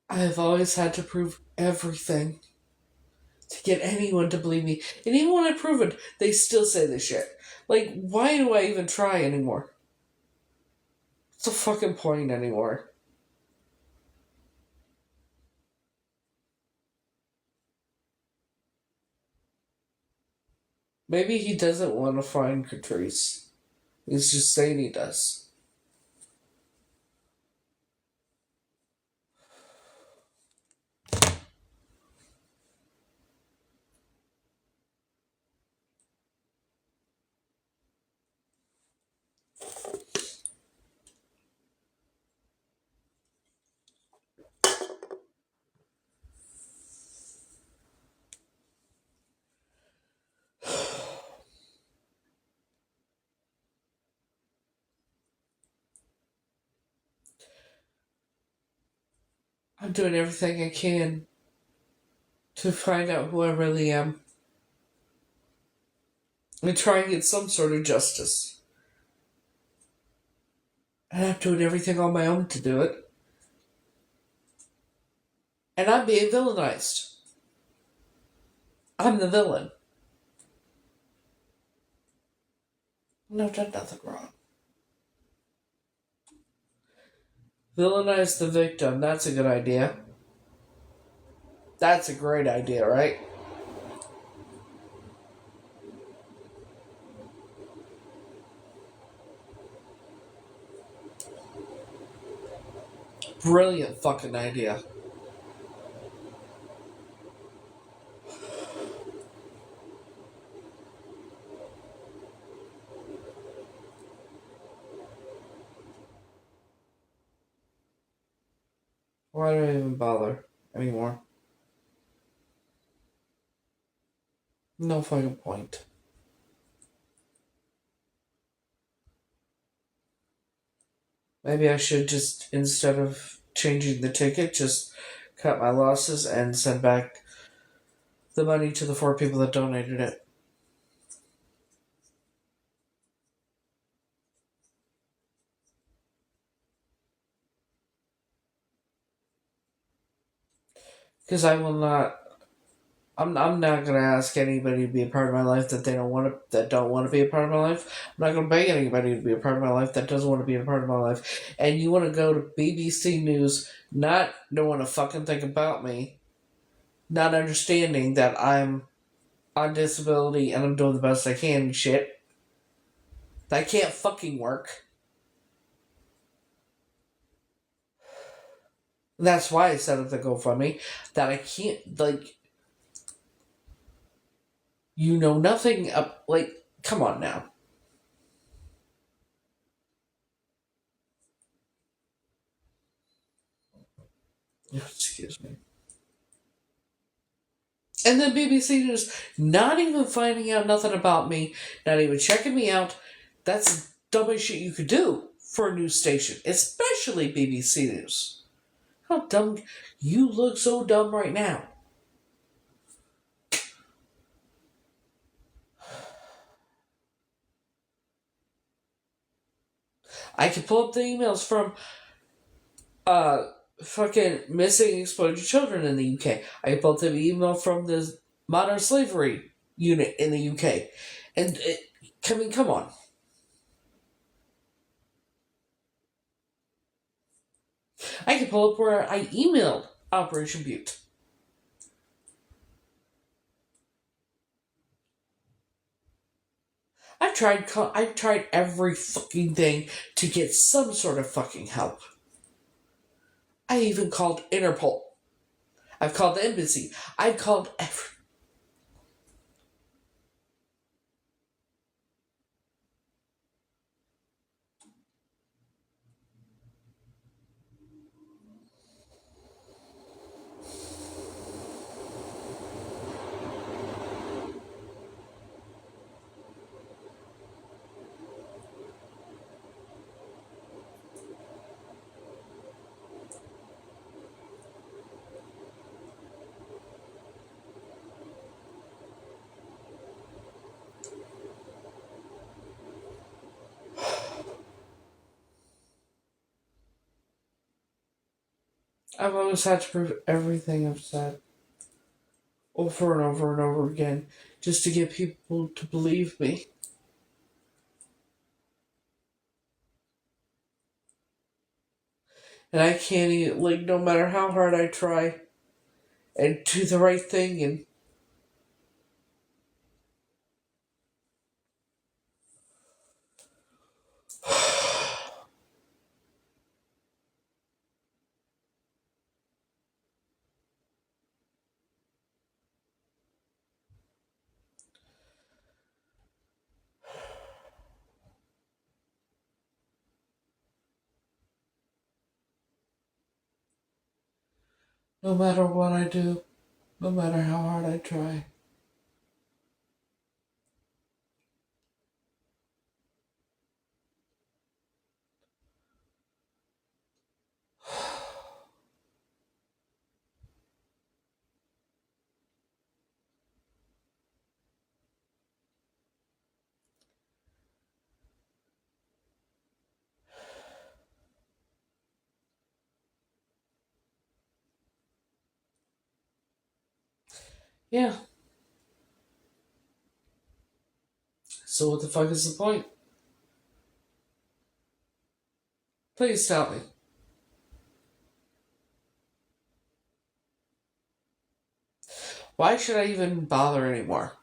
I've always had to prove everything to get anyone to believe me. And even when I prove it, they still say this shit. Like, why do I even try anymore? What's the fucking point anymore? Maybe he doesn't want to find KATRICE. He's just saying he does. I'm doing everything I can to find out who I really am. And try and get some sort of justice. And I'm doing everything on my own to do it. And I'm being villainized. I'm the villain. No, I've done nothing wrong. Villainize the victim. That's a good idea. That's a great idea, right? Brilliant fucking idea. Why do I even bother anymore? No fucking point. Maybe I should just, instead of changing the ticket, just cut my losses and send back the money to the 4 people that donated it. Because I will not. I'm not gonna ask anybody to be a part of my life that they don't want to, that don't want to be a part of my life. I'm not gonna beg anybody to be a part of my life that doesn't want to be a part of my life. And you want to go to BBC News, not knowing a fucking thing about me, not understanding that I'm on disability and I'm doing the best I can and shit. That can't fucking work. That's why I set up the GoFundMe. That I can't, like, you know nothing up, like, come on now. Excuse me. And then BBC News not even finding out nothing about me, not even checking me out. That's the dumbest shit you could do for a news station, especially BBC News. How dumb. You look so dumb right now. I can pull up the emails from fucking missing exploited children in the UK. I can pull up the email from the modern slavery unit in the UK. And, come on. I can pull up where I emailed Operation Butte. I've tried every fucking thing to get some sort of fucking help. I even called Interpol. I've called the embassy. I've called every. I've always had to prove everything I've said over and over and over again just to get people to believe me. And I can't even, like, no matter how hard I try and do the right thing and no matter what I do, no matter how hard I try. Yeah. So what the fuck is the point? Please tell me. Why should I even bother anymore?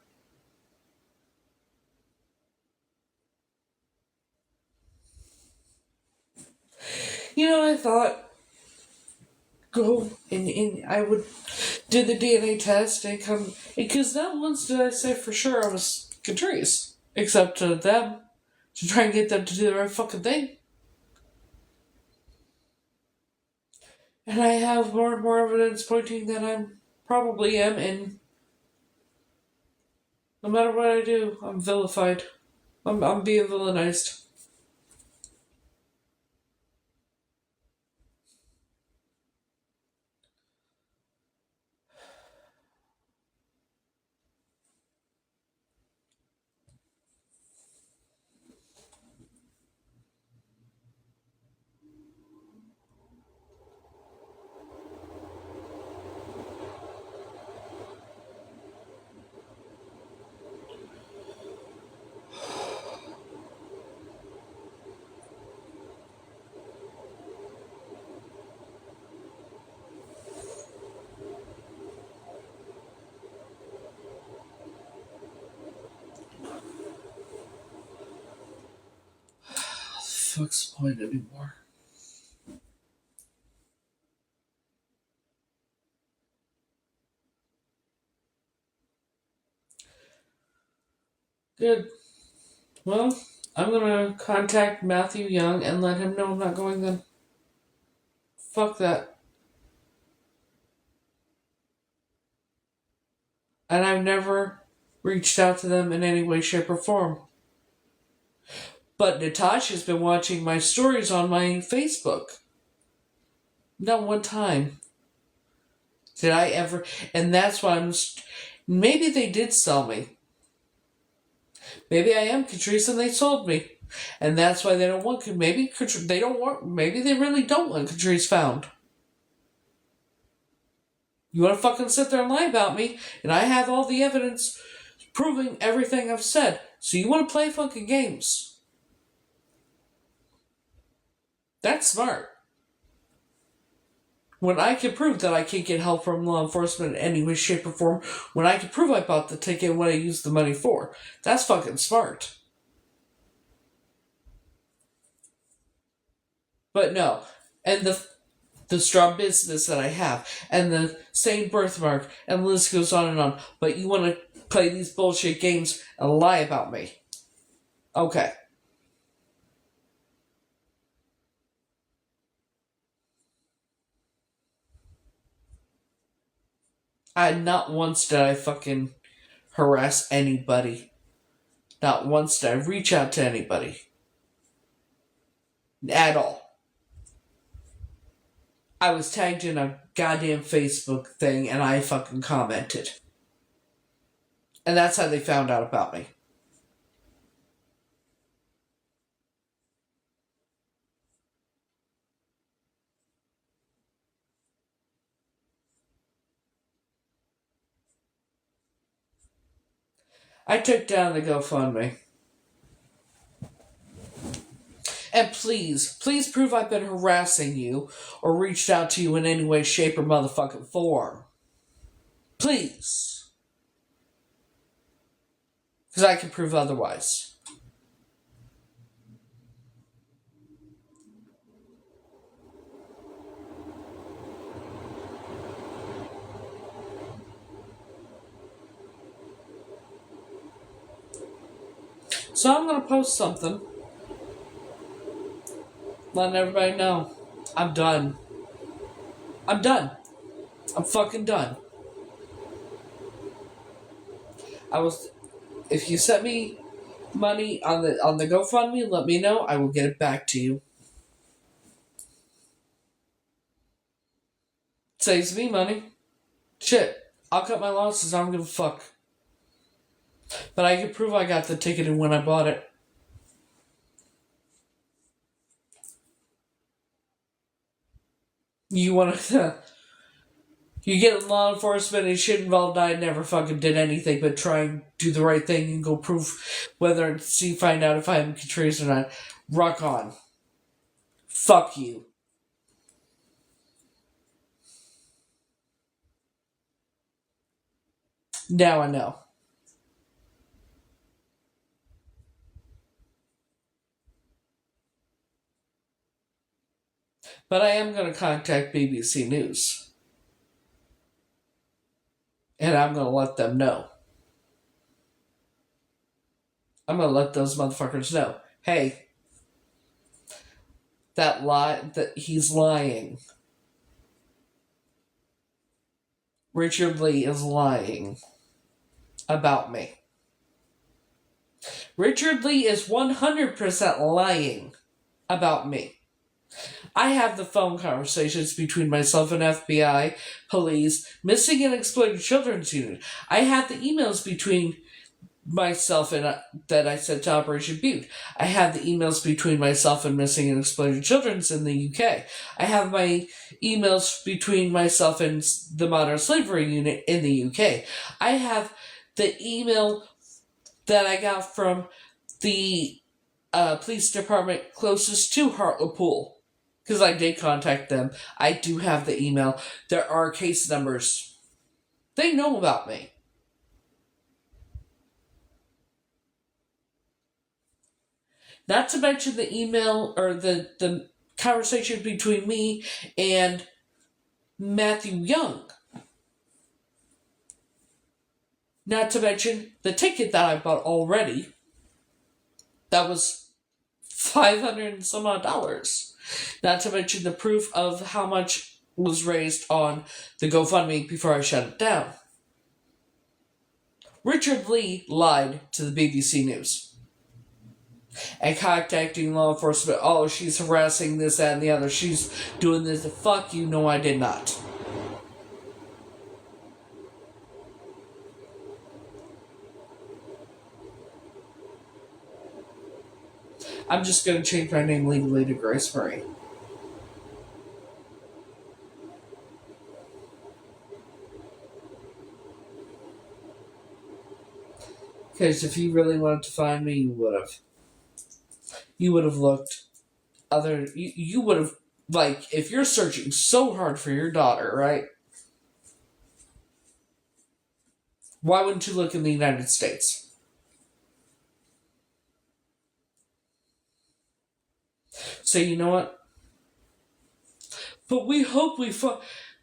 I thought go and I would do the DNA test and come, because not once did I say for sure I was KATRICE, except to them, to try and get them to do the right fucking thing. And I have more and more evidence pointing that I probably am, and no matter what I do, I'm vilified. I'm being villainized. Fuck's the point anymore? Good. Well, I'm gonna contact Matthew Young and let him know I'm not going then. Fuck that. And I've never reached out to them in any way, shape, or form. But Natasha's been watching my stories on my Facebook. Not one time did I ever, and that's why maybe they did sell me. Maybe I am KATRICE and they sold me. And that's why they don't want, maybe they really don't want KATRICE found. You want to fucking sit there and lie about me, and I have all the evidence proving everything I've said. So you want to play fucking games. That's smart. When I can prove that I can't get help from law enforcement in any way, shape, or form, when I can prove I bought the ticket and what I used the money for, that's fucking smart. But no, and the strong business that I have, and the same birthmark, and the list goes on and on, but you want to play these bullshit games and lie about me. Okay. Not once did I fucking harass anybody. Not once did I reach out to anybody. At all. I was tagged in a goddamn Facebook thing and I fucking commented. And that's how they found out about me. I took down the GoFundMe. And please prove I've been harassing you or reached out to you in any way, shape, or motherfucking form. Please. Because I can prove otherwise. So I'm going to post something. Letting everybody know. I'm done. I'm done. I'm fucking done. If you sent me money on the GoFundMe, let me know. I will get it back to you. Saves me money. Shit. I'll cut my losses. I don't give a fuck. But I can prove I got the ticket and when I bought it. You want to... You get law enforcement and shit involved, I never fucking did anything but try and do the right thing and go prove find out if I'm KATRICE or not. Rock on. Fuck you. Now I know. But I am going to contact BBC News. And I'm going to let them know. I'm going to let those motherfuckers know. Hey, that he's lying. Richard Lee is lying about me. Richard Lee is 100% lying about me. I have the phone conversations between myself and FBI, police, missing and exploited children's unit. I have the emails between myself and that I sent to Operation Butte. I have the emails between myself and missing and exploited children's in the UK. I have my emails between myself and the modern slavery unit in the UK. I have the email that I got from the police department closest to Hartlepool. Because I did contact them. I do have the email. There are case numbers. They know about me. Not to mention the email or the conversation between me and Matthew Young. Not to mention the ticket that I bought already. That was $500 and some odd dollars. Not to mention the proof of how much was raised on the GoFundMe before I shut it down. Richard Lee lied to the BBC News. And contacting law enforcement, oh, she's harassing this, that, and the other. She's doing this. Fuck you, no, I did not. I'm just going to change my name legally to Grace Marie. Because if you really wanted to find me, you would have. You would have looked other... You would have... Like, if you're searching so hard for your daughter, right? Why wouldn't you look in the United States? So you know what? But we hope we...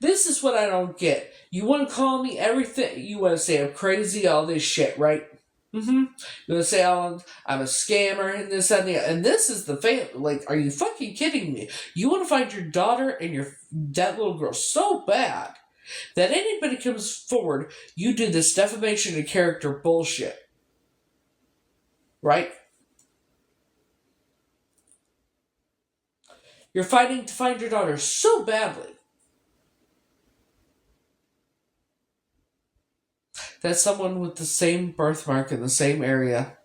This is what I don't get. You want to call me everything... You want to say I'm crazy, all this shit, right? Mm-hmm. You want to say I'm a scammer and this and that. And this is the... Like, are you fucking kidding me? You want to find your daughter and that little girl so bad that anybody comes forward, you do this defamation of character bullshit. Right? You're fighting to find your daughter so badly that someone with the same birthmark in the same area,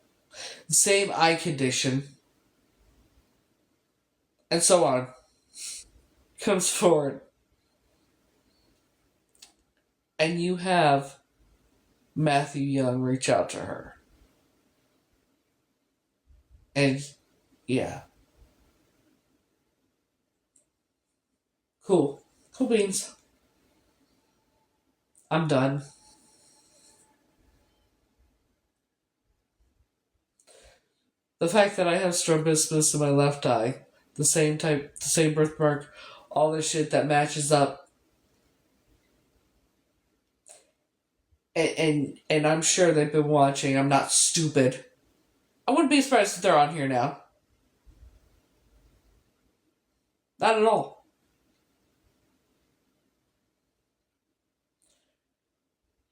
the same eye condition, and so on, comes forward. And you have Matthew Young reach out to her. And, yeah. Cool. Cool beans. I'm done. The fact that I have strabismus in my left eye, the same birthmark, all this shit that matches up. And I'm sure they've been watching. I'm not stupid. I wouldn't be surprised if they're on here now. Not at all.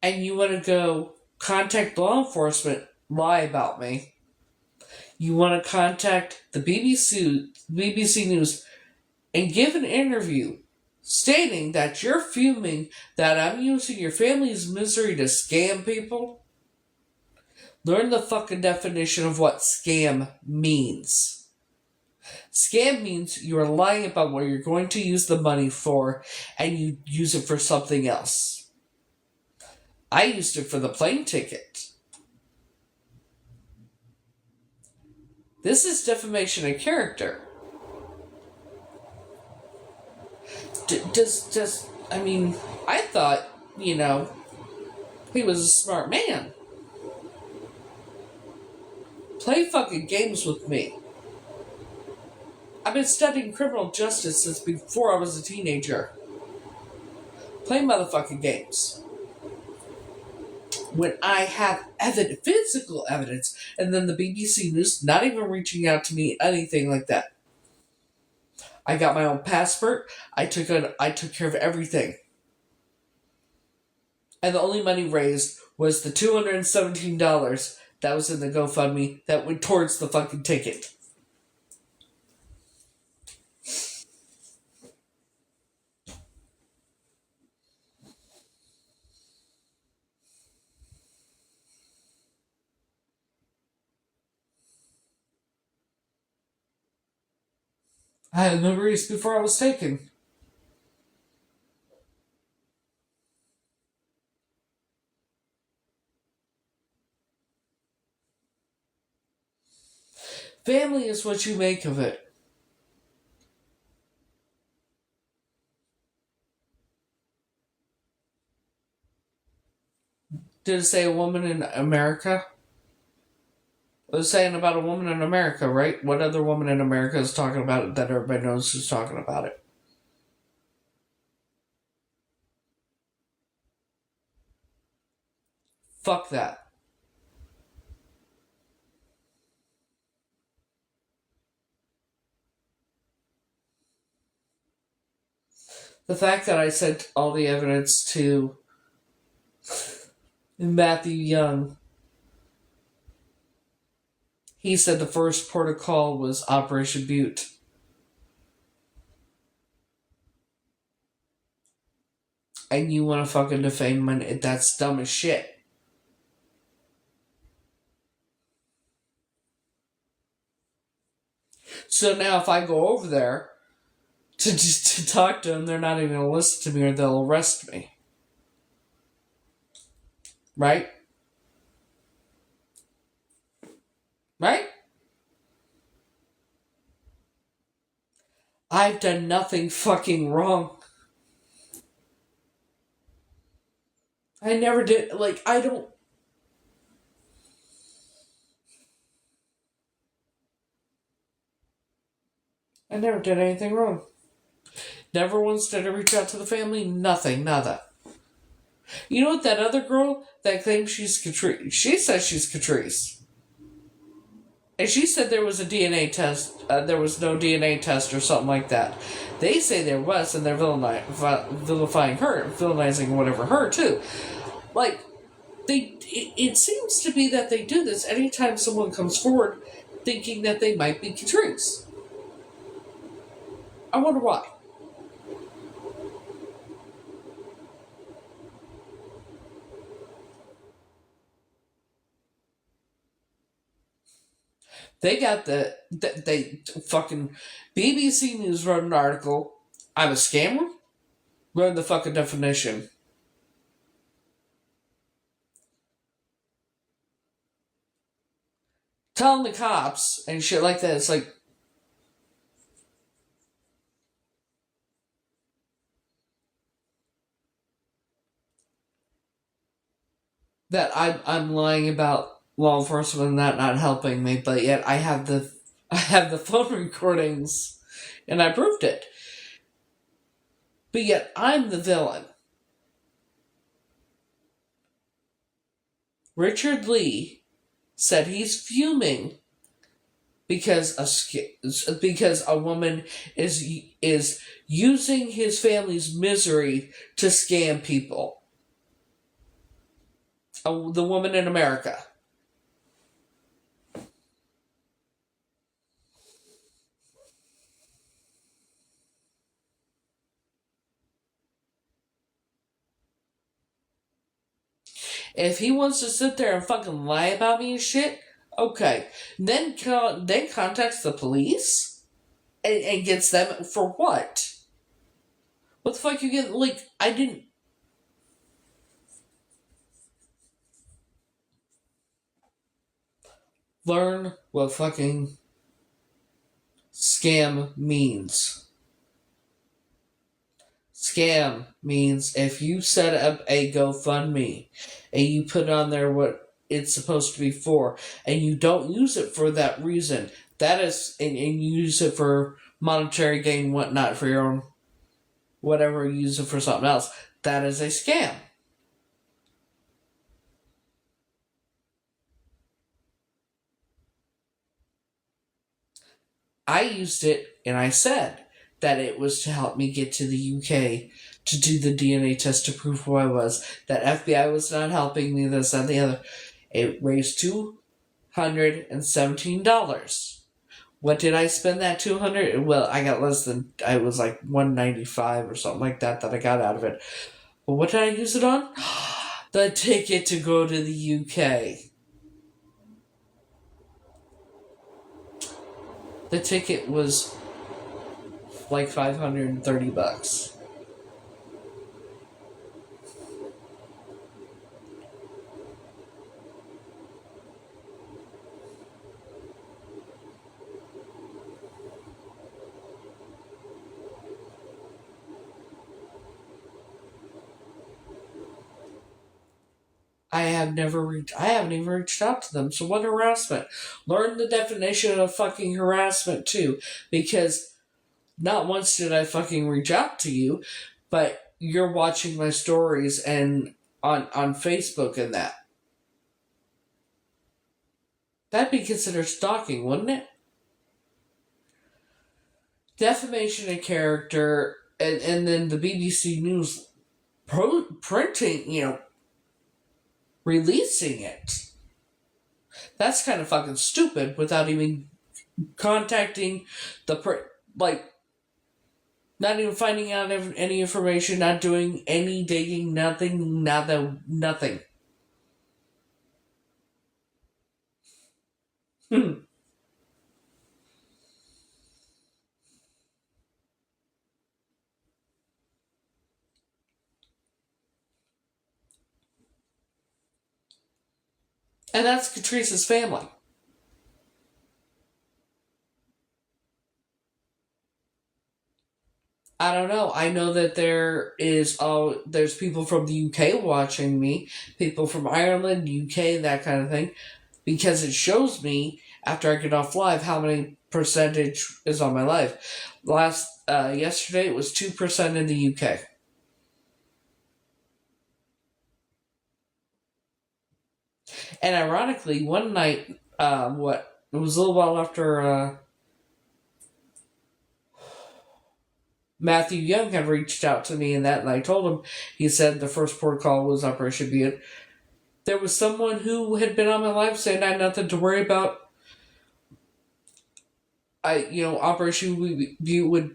And you want to go contact law enforcement, lie about me. You want to contact the BBC News and give an interview stating that you're fuming that I'm using your family's misery to scam people. Learn the fucking definition of what scam means. Scam means you are lying about what you're going to use the money for and you use it for something else. I used it for the plane ticket. This is defamation of character. I thought, he was a smart man. Play fucking games with me. I've been studying criminal justice since before I was a teenager. Play motherfucking games. When I have physical evidence, and then the BBC News not even reaching out to me, anything like that. I got my own passport. I took care of everything. And the only money raised was the $217 that was in the GoFundMe that went towards the fucking ticket. I had memories before I was taken. Family is what you make of it. Did it say a woman in America? It was saying about a woman in America, right? What other woman in America is talking about it that everybody knows who's talking about it? Fuck that. The fact that I sent all the evidence to Matthew Young, he said the first port of call was Operation Butte. And you want to fucking defame me? That's dumb as shit. So now if I go over there to talk to them, they're not even going to listen to me or they'll arrest me. Right? Right? I've done nothing fucking wrong. I never did, I never did anything wrong. Never once did I reach out to the family. Nothing. Nada. You know what? That other girl that claims she's KATRICE, she says she's KATRICE. And she said there was a DNA test. There was no DNA test or something like that. They say there was, and they're vilifying her, villainizing whatever her too. It seems to be that they do this anytime someone comes forward thinking that they might be KATRICE. I wonder why. They got they fucking BBC News wrote an article. I'm a scammer. Wrote the fucking definition. Telling the cops and shit like that. It's like, that I'm lying about law enforcement and that not helping me, but yet I have the phone recordings and I proved it. But yet I'm the villain. Richard Lee said he's fuming because a woman is using his family's misery to scam people. The woman in America. If he wants to sit there and fucking lie about me and shit, okay. Then contacts the police and gets them for what? What the fuck you get? I didn't. Learn what fucking scam means. Scam means if you set up a GoFundMe and you put on there what it's supposed to be for, and you don't use it for that reason, that is, and you use it for monetary gain, whatnot, for your own, whatever, you use it for something else, that is a scam. I used it, and I said that it was to help me get to the UK to do the DNA test to prove who I was. That FBI was not helping me, this, and the other. It raised $217. What did I spend that $200? Well, I got less than, I was like $195 or something like that I got out of it. But what did I use it on? The ticket to go to the UK. The ticket was like $530. I haven't even reached out to them. So what harassment? Learn the definition of fucking harassment too, because not once did I fucking reach out to you, but you're watching my stories and on Facebook and that. That'd be considered stalking, wouldn't it? Defamation of character, and then the BBC News printing, releasing it. That's kind of fucking stupid without even contacting the not even finding out any information, not doing any digging, nothing. And that's KATRICE's family. I don't know. I know that there's people from the UK watching me, people from Ireland, UK, that kind of thing, because it shows me after I get off live how many percentage is on my live. Yesterday it was 2% in the UK. And ironically, one night, it was a little while after Matthew Young had reached out to me and I told him, he said the first port of call was Operation Butte. There was someone who had been on my live saying I had nothing to worry about. Operation Butte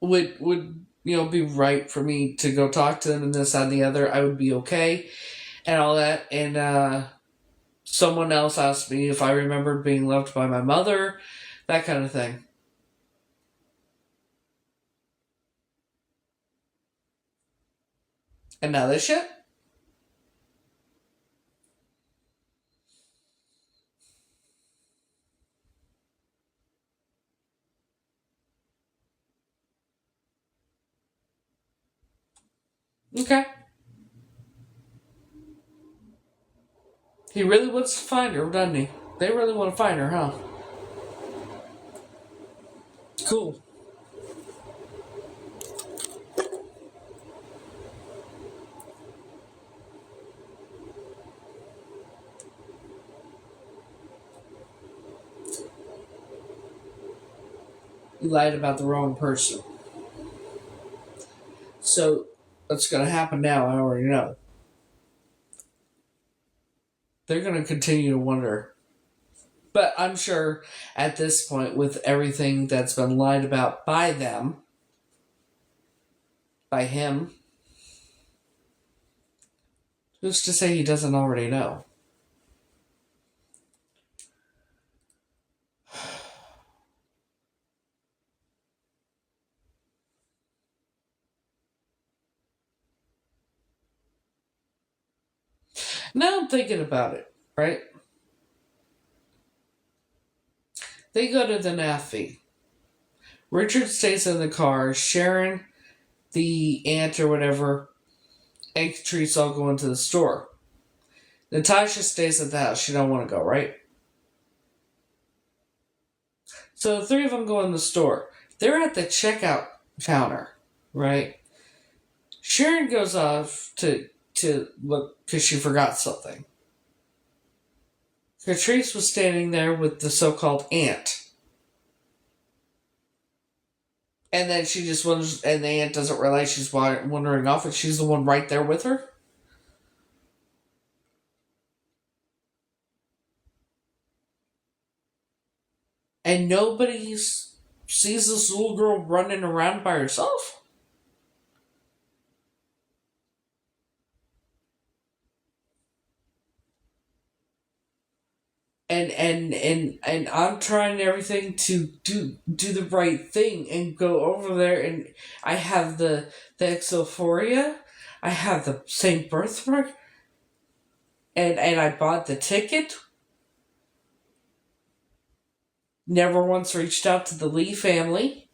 would be right for me to go talk to them and this, that, and the other. I would be okay and all that. And someone else asked me if I remembered being loved by my mother, that kind of thing. And now this shit? Okay. He really wants to find her, doesn't he? They really want to find her, huh? Cool. You lied about the wrong person. So, what's going to happen now, I already know. They're going to continue to wonder. But I'm sure at this point, with everything that's been lied about by them, by him, who's to say he doesn't already know? Now I'm thinking about it, right? They go to the NAFI, Richard stays in the car. Sharon, the aunt or whatever, and KATRICE all go into the store. Natasha stays at the house. She don't want to go, right? So the three of them go in the store. They're at the checkout counter, right? Sharon goes off to look because she forgot something. KATRICE was standing there with the so-called aunt. And then she just wonders, and the aunt doesn't realize she's wandering off, and she's the one right there with her. And nobody sees this little girl running around by herself. And I'm trying everything to do the right thing and go over there, and I have the exophoria, I have the same birthmark, and I bought the ticket. Never once reached out to the Lee family,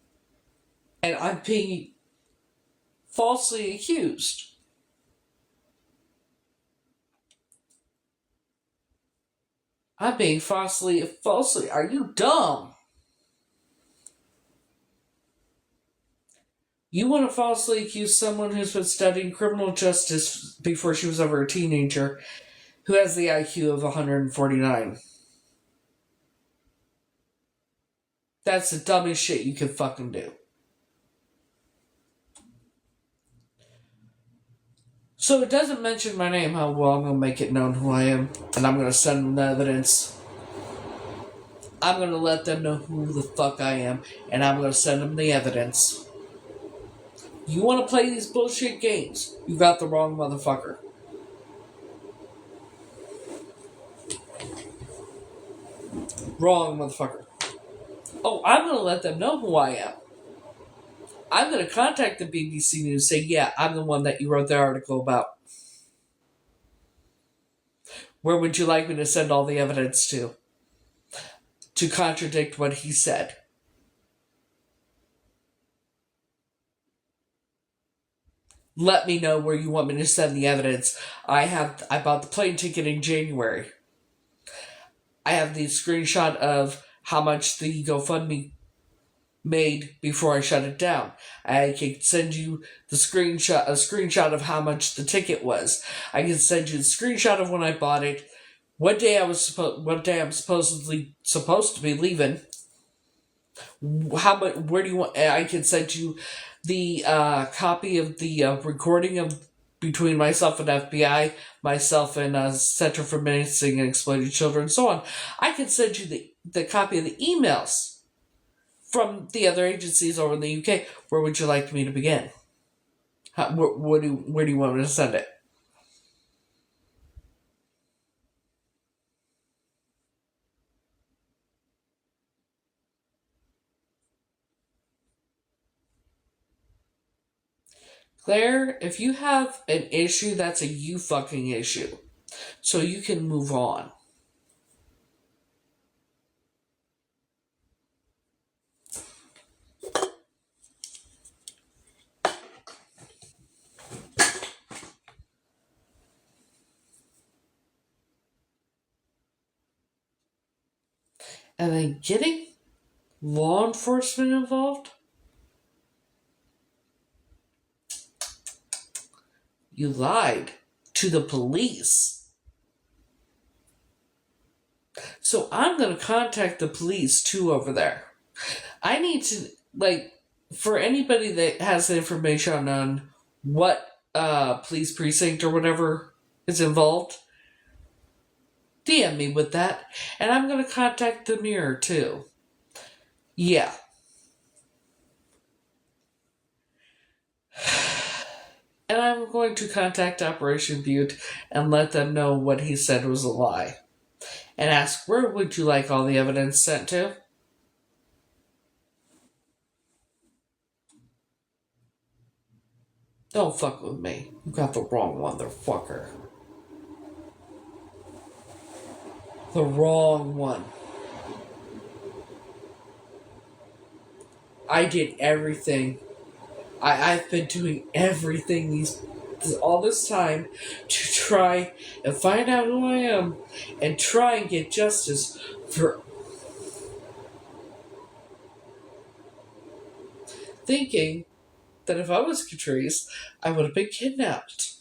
and I'm being falsely accused. I'm being falsely. Are you dumb? You want to falsely accuse someone who's been studying criminal justice before she was ever a teenager, who has the IQ of 149. That's the dumbest shit you can fucking do. So it doesn't mention my name. How well I'm going to make it known who I am. And I'm going to send them the evidence. I'm going to let them know who the fuck I am. And I'm going to send them the evidence. You want to play these bullshit games? You got the wrong motherfucker. Wrong motherfucker. Oh, I'm going to let them know who I am. I'm going to contact the BBC News and say, yeah, I'm the one that you wrote the article about. Where would you like me to send all the evidence to contradict what he said? Let me know where you want me to send the evidence. I bought the plane ticket in January. I have the screenshot of how much the GoFundMe made before I shut it down. I can send you a screenshot of how much the ticket was. I can send you the screenshot of when I bought it, what day I'm supposedly supposed to be leaving. Where do you want? I can send you the copy of the recording of between myself and FBI, myself and Center for Missing and Exploited Children, and so on. I can send you the copy of the emails from the other agencies over in the UK. Where would you like me to begin? Where do you want me to send it? Claire, if you have an issue, that's a you fucking issue. So you can move on. And then getting law enforcement involved? You lied to the police. So I'm going to contact the police too over there. I need to, for anybody that has information on what police precinct or whatever is involved, DM me with that. And I'm going to contact the Mirror too. Yeah. And I'm going to contact Operation Butte and let them know what he said was a lie. And ask, where would you like all the evidence sent to? Don't fuck with me. You got the wrong motherfucker. The wrong one. I did everything. I've been doing everything all this time to try and find out who I am and try and get justice for thinking that if I was KATRICE, I would have been kidnapped.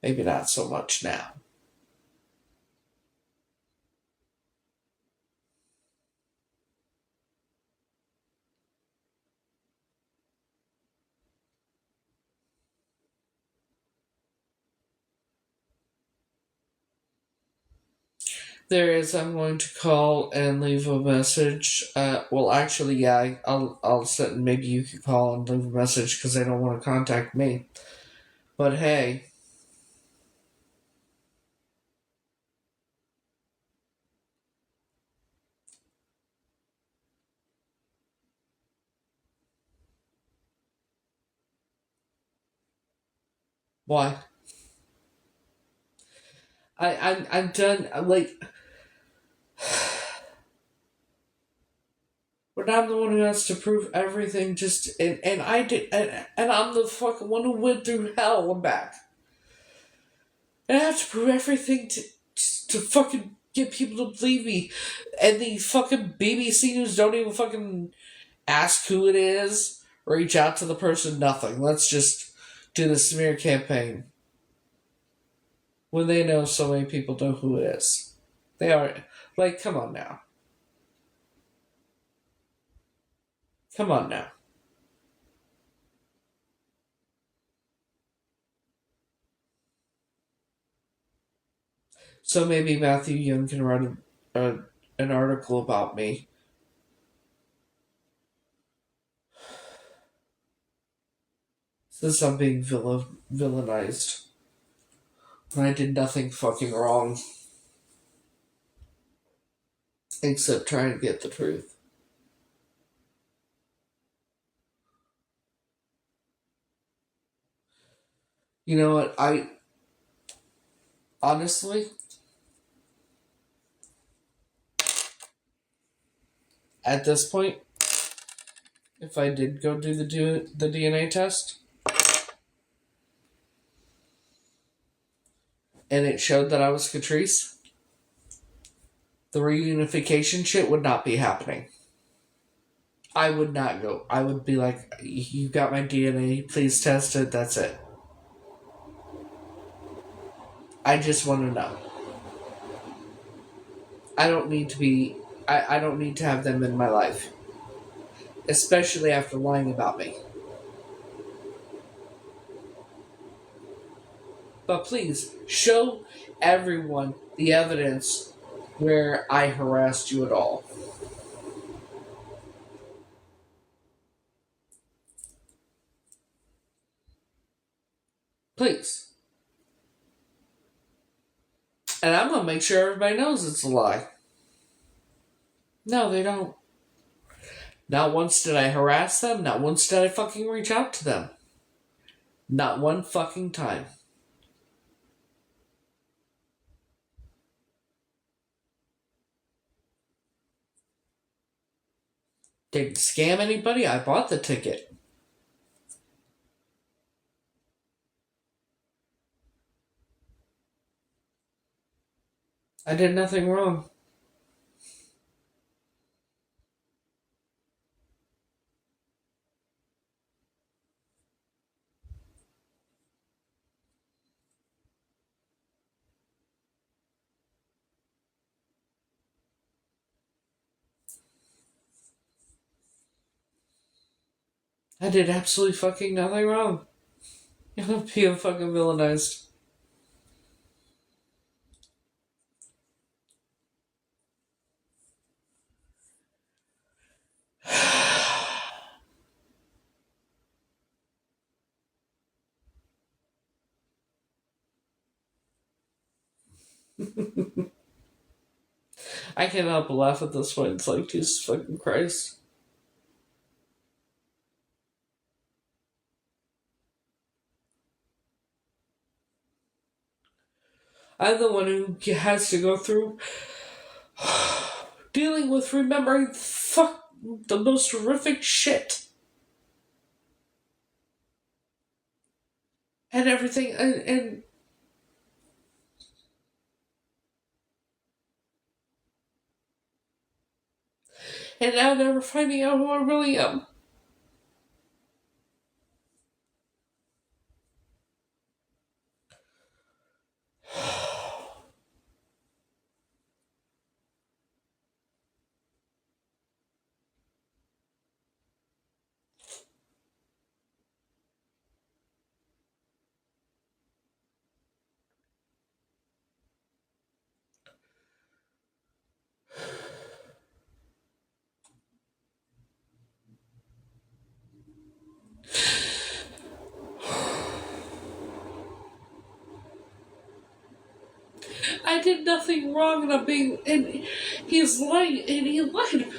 Maybe not so much now. There is. I'm going to call and leave a message. Well, actually, yeah, I'll set. Maybe you could call and leave a message because they don't want to contact me. But hey, why? I'm done. I'm like, but I'm the one who has to prove everything. And I did, and I'm the fucking one who went through hell and back. And I have to prove everything to fucking get people to believe me. And the fucking BBC News don't even fucking ask who it is, reach out to the person, nothing. Let's just do the smear campaign. When they know so many people know who it is. They are, like, come on now. Come on now. So maybe Matthew Young can write an article about me. Since I'm being villainized. When I did nothing fucking wrong. Except trying to get the truth. You know what? Honestly, at this point, if I did go do the DNA test, and it showed that I was KATRICE, the reunification shit would not be happening. I would not go. I would be like, you got my DNA, please test it, that's it. I just want to know. I don't need to have them in my life. Especially after lying about me. But please, show everyone the evidence where I harassed you at all. Please. And I'm going to make sure everybody knows it's a lie. No, they don't. Not once did I harass them. Not once did I fucking reach out to them. Not one fucking time. Didn't scam anybody. I bought the ticket. I did nothing wrong. I did absolutely fucking nothing wrong. You're being fucking villainized. I can't help but laugh at this point. It's like, Jesus fucking Christ. I'm the one who has to go through dealing with remembering the most horrific shit. And everything, and now never finding out who I really am. I did nothing wrong, and I'm being, and he's lying, and he lied.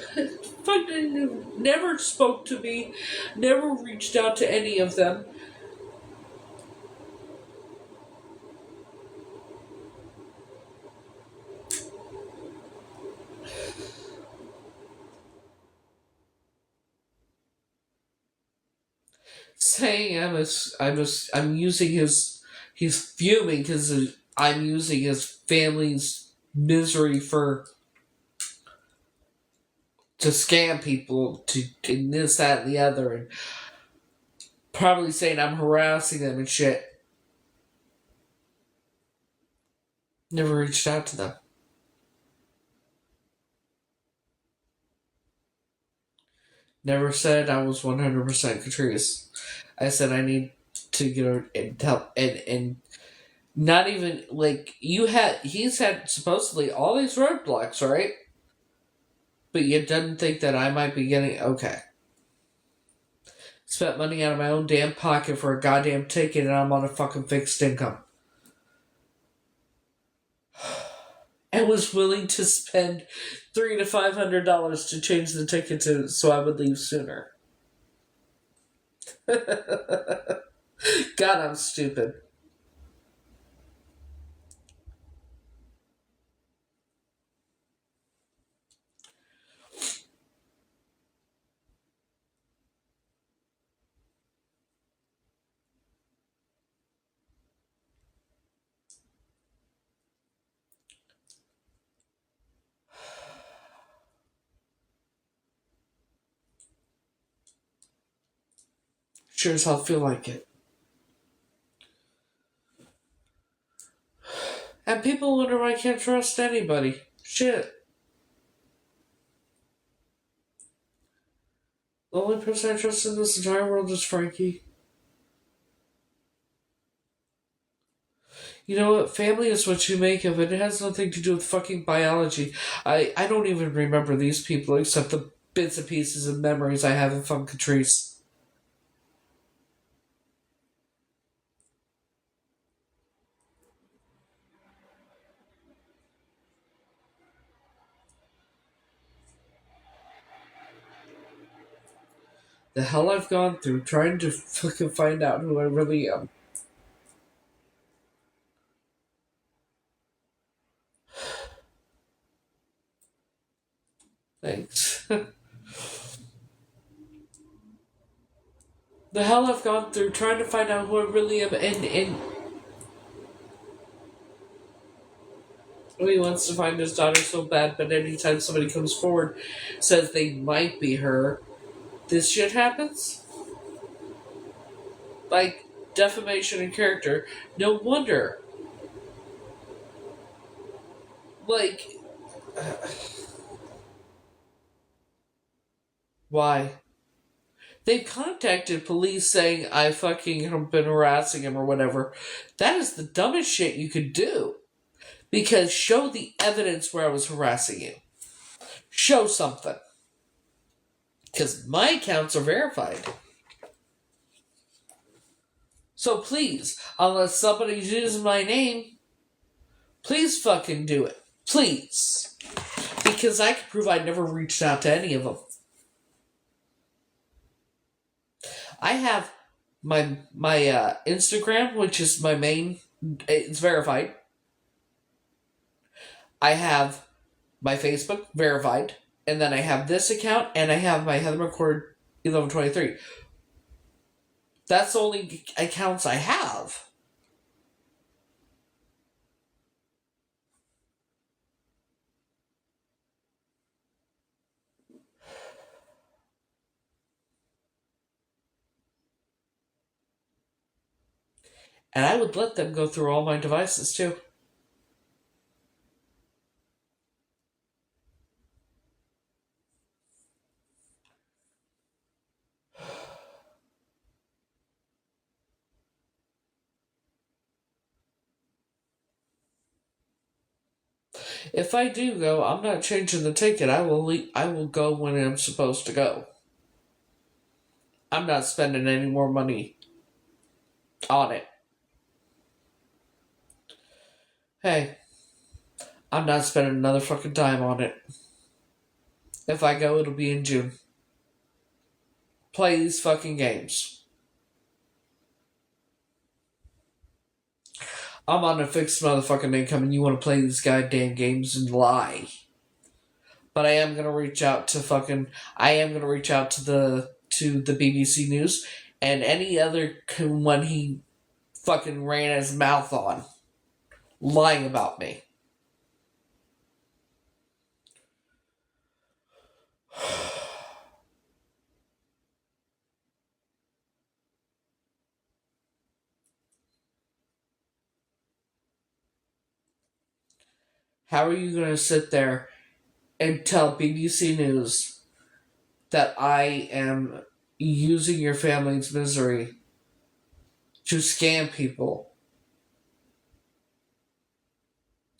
Fucking never spoke to me, never reached out to any of them. Saying I'm using his, he's fuming because I'm using his family's misery to scam people, to and this, that, and the other, and probably saying I'm harassing them and shit. Never reached out to them. Never said I was 100% KATRICE. I said I need to get her and help, and not even like he's had supposedly all these roadblocks, right? But you didn't think that I might be getting okay. Spent money out of my own damn pocket for a goddamn ticket, and I'm on a fucking fixed income. And was willing to spend $300 to $500 to change the ticket so I would leave sooner. God, I'm stupid. Sure as hell feel like it. And people wonder why I can't trust anybody. Shit. The only person I trust in this entire world is Frankie. You know what? Family is what you make of it. It has nothing to do with fucking biology. I don't even remember these people except the bits and pieces of memories I have from KATRICE. The hell I've gone through trying to fucking find out who I really am. Thanks. The hell I've gone through trying to find out who I really am, and he wants to find his daughter so bad, but anytime somebody comes forward, says they might be her, this shit happens? Like, defamation in character. No wonder. Like, why? They've contacted police saying I fucking have been harassing him or whatever. That is the dumbest shit you could do. Because show the evidence where I was harassing you. Show something. Because my accounts are verified. So please, unless somebody uses my name, please fucking do it. Please. Because I can prove I never reached out to any of them. I have my Instagram, which is my main, it's verified. I have my Facebook verified, And then I have this account, and I have my Heather McCord 1123. That's the only accounts I have. And I would let them go through all my devices, too. If I do go, I'm not changing the ticket. I will go when I'm supposed to go. I'm not spending any more money on it. Hey, I'm not spending another fucking dime on it. If I go, it'll be in June. Play these fucking games. I'm on a fixed motherfucking income and you want to play these goddamn games and lie. But I am gonna reach out to the BBC News and any other one he fucking ran his mouth on, lying about me. How are you gonna sit there and tell BBC News that I am using your family's misery to scam people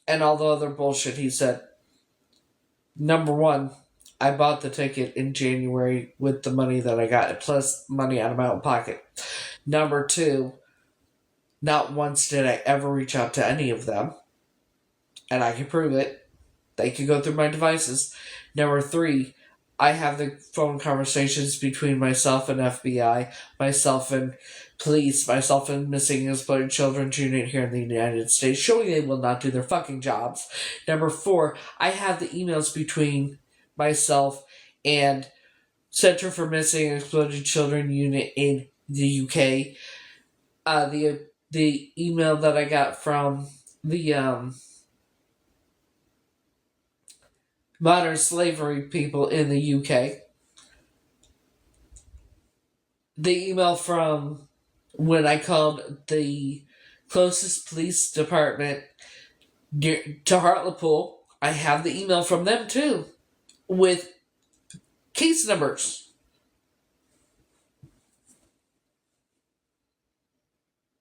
and all the other bullshit he said? Number one, I bought the ticket in January with the money that I got, plus money out of my own pocket. Number two, not once did I ever reach out to any of them, and I can prove it. They can go through my devices. Number three, I have the phone conversations between myself and FBI, myself and police, myself and Missing and Exploited Children's Unit here in the United States, showing they will not do their fucking jobs. Number four, I have the emails between myself and Center for Missing and Exploited Children Unit in the UK. The email that I got from the modern slavery people in the UK. The email from when I called the closest police department to Hartlepool. I have the email from them too, with case numbers.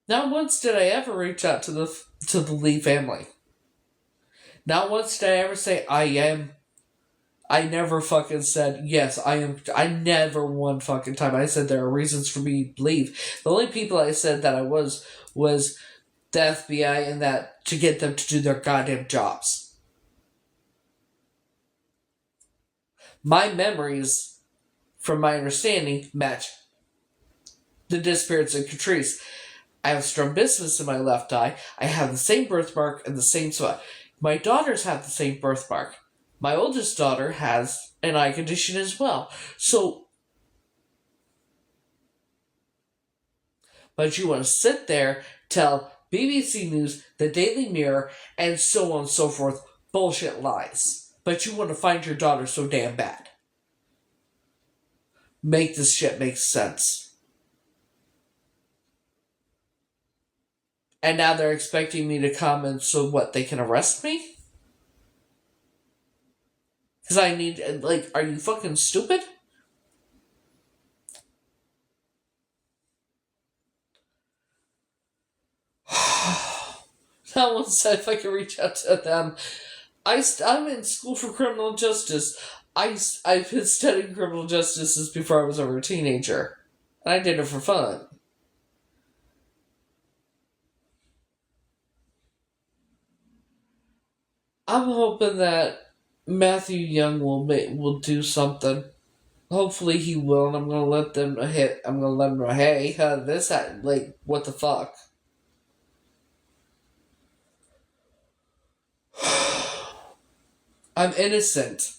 Not once did I ever reach out to the Lee family. Not once did I ever say I am. I never fucking said, yes, I am. I never one fucking time. I said there are reasons for me to leave. The only people I said that I was the FBI and that to get them to do their goddamn jobs. My memories, from my understanding, match the disappearance of KATRICE. I have strabismus in my left eye. I have the same birthmark and the same spot. My daughters have the same birthmark. My oldest daughter has an eye condition as well. So, but you want to sit there, tell BBC News, the Daily Mirror, and so on and so forth, bullshit lies. But you want to find your daughter so damn bad. Make this shit make sense. And now they're expecting me to come and so what, they can arrest me? Because I need, like, are you fucking stupid? Not one said if I can reach out to them. I'm in school for criminal justice. I've been studying criminal justice since before I was ever a teenager. And I did it for fun. I'm hoping that Matthew Young will do something. Hopefully he will, and I'm gonna let them know, hey, this happened, like, what the fuck? I'm innocent.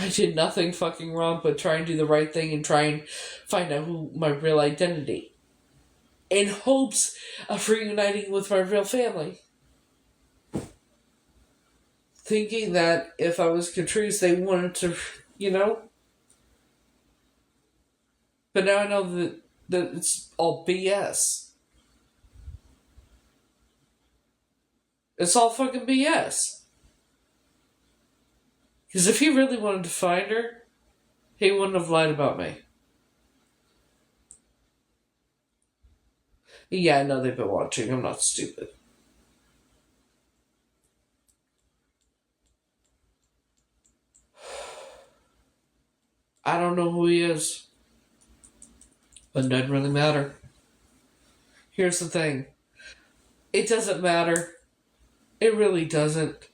I did nothing fucking wrong but try and do the right thing and try and find out who my real identity. In hopes of reuniting with my real family. Thinking that if I was KATRICE, they wanted to, But now I know that it's all BS. It's all fucking BS. Because if he really wanted to find her, he wouldn't have lied about me. Yeah, I know they've been watching. I'm not stupid. I don't know who he is. But it doesn't really matter. Here's the thing. It doesn't matter. It really doesn't.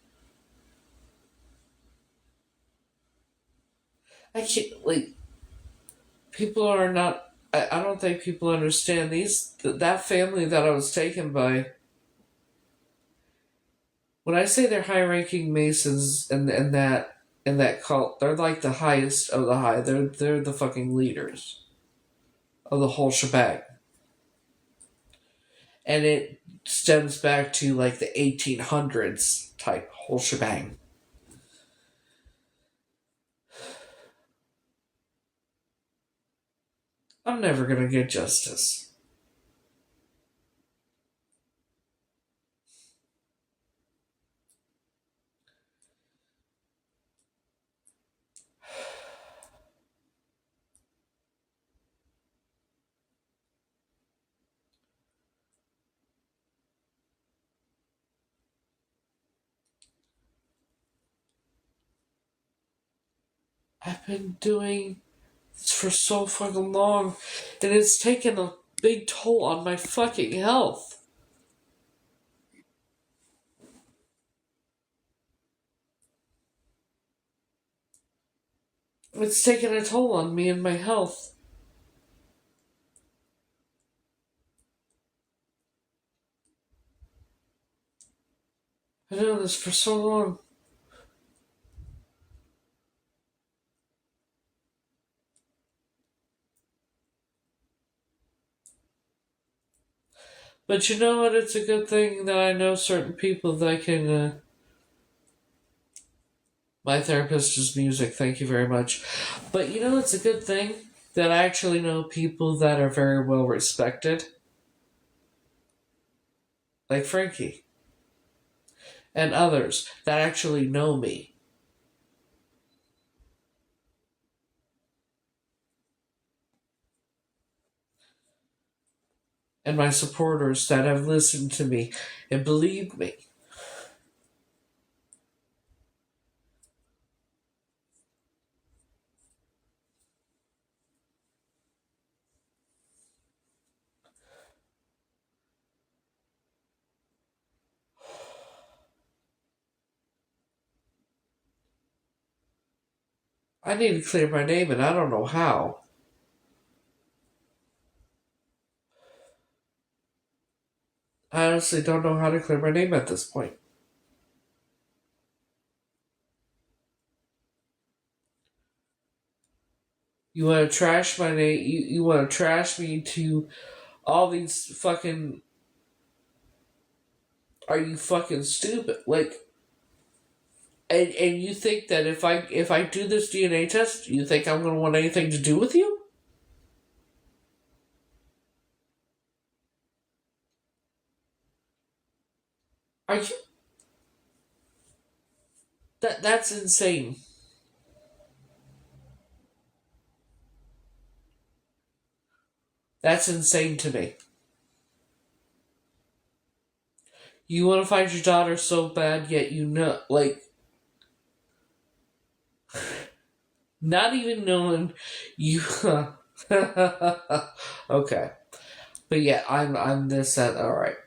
I can't, people are not, I don't think people understand that family that I was taken by. When I say they're high-ranking Masons in that cult, they're like the highest of the high. They're the fucking leaders of the whole shebang. And it stems back to like the 1800s type whole shebang. I'm never gonna get justice. I've been doing this for so fucking long, and it's taken a big toll on my fucking health. It's taken a toll on me and my health. I've been doing this for so long. But you know what? It's a good thing that I know certain people that I can. My therapist is music, thank you very much. But you know, it's a good thing that I actually know people that are very well respected. Like Frankie. And others that actually know me. And my supporters that have listened to me and believed me. I need to clear my name, and I don't know how. I honestly don't know how to clear my name at this point. You want to trash my name? You want to trash me to all these fucking... Are you fucking stupid? And you think that if I do this DNA test, you think I'm going to want anything to do with you? Are you... That's insane. That's insane to me. You want to find your daughter so bad, yet not even knowing you... Okay. But yeah, I'm this, that, alright.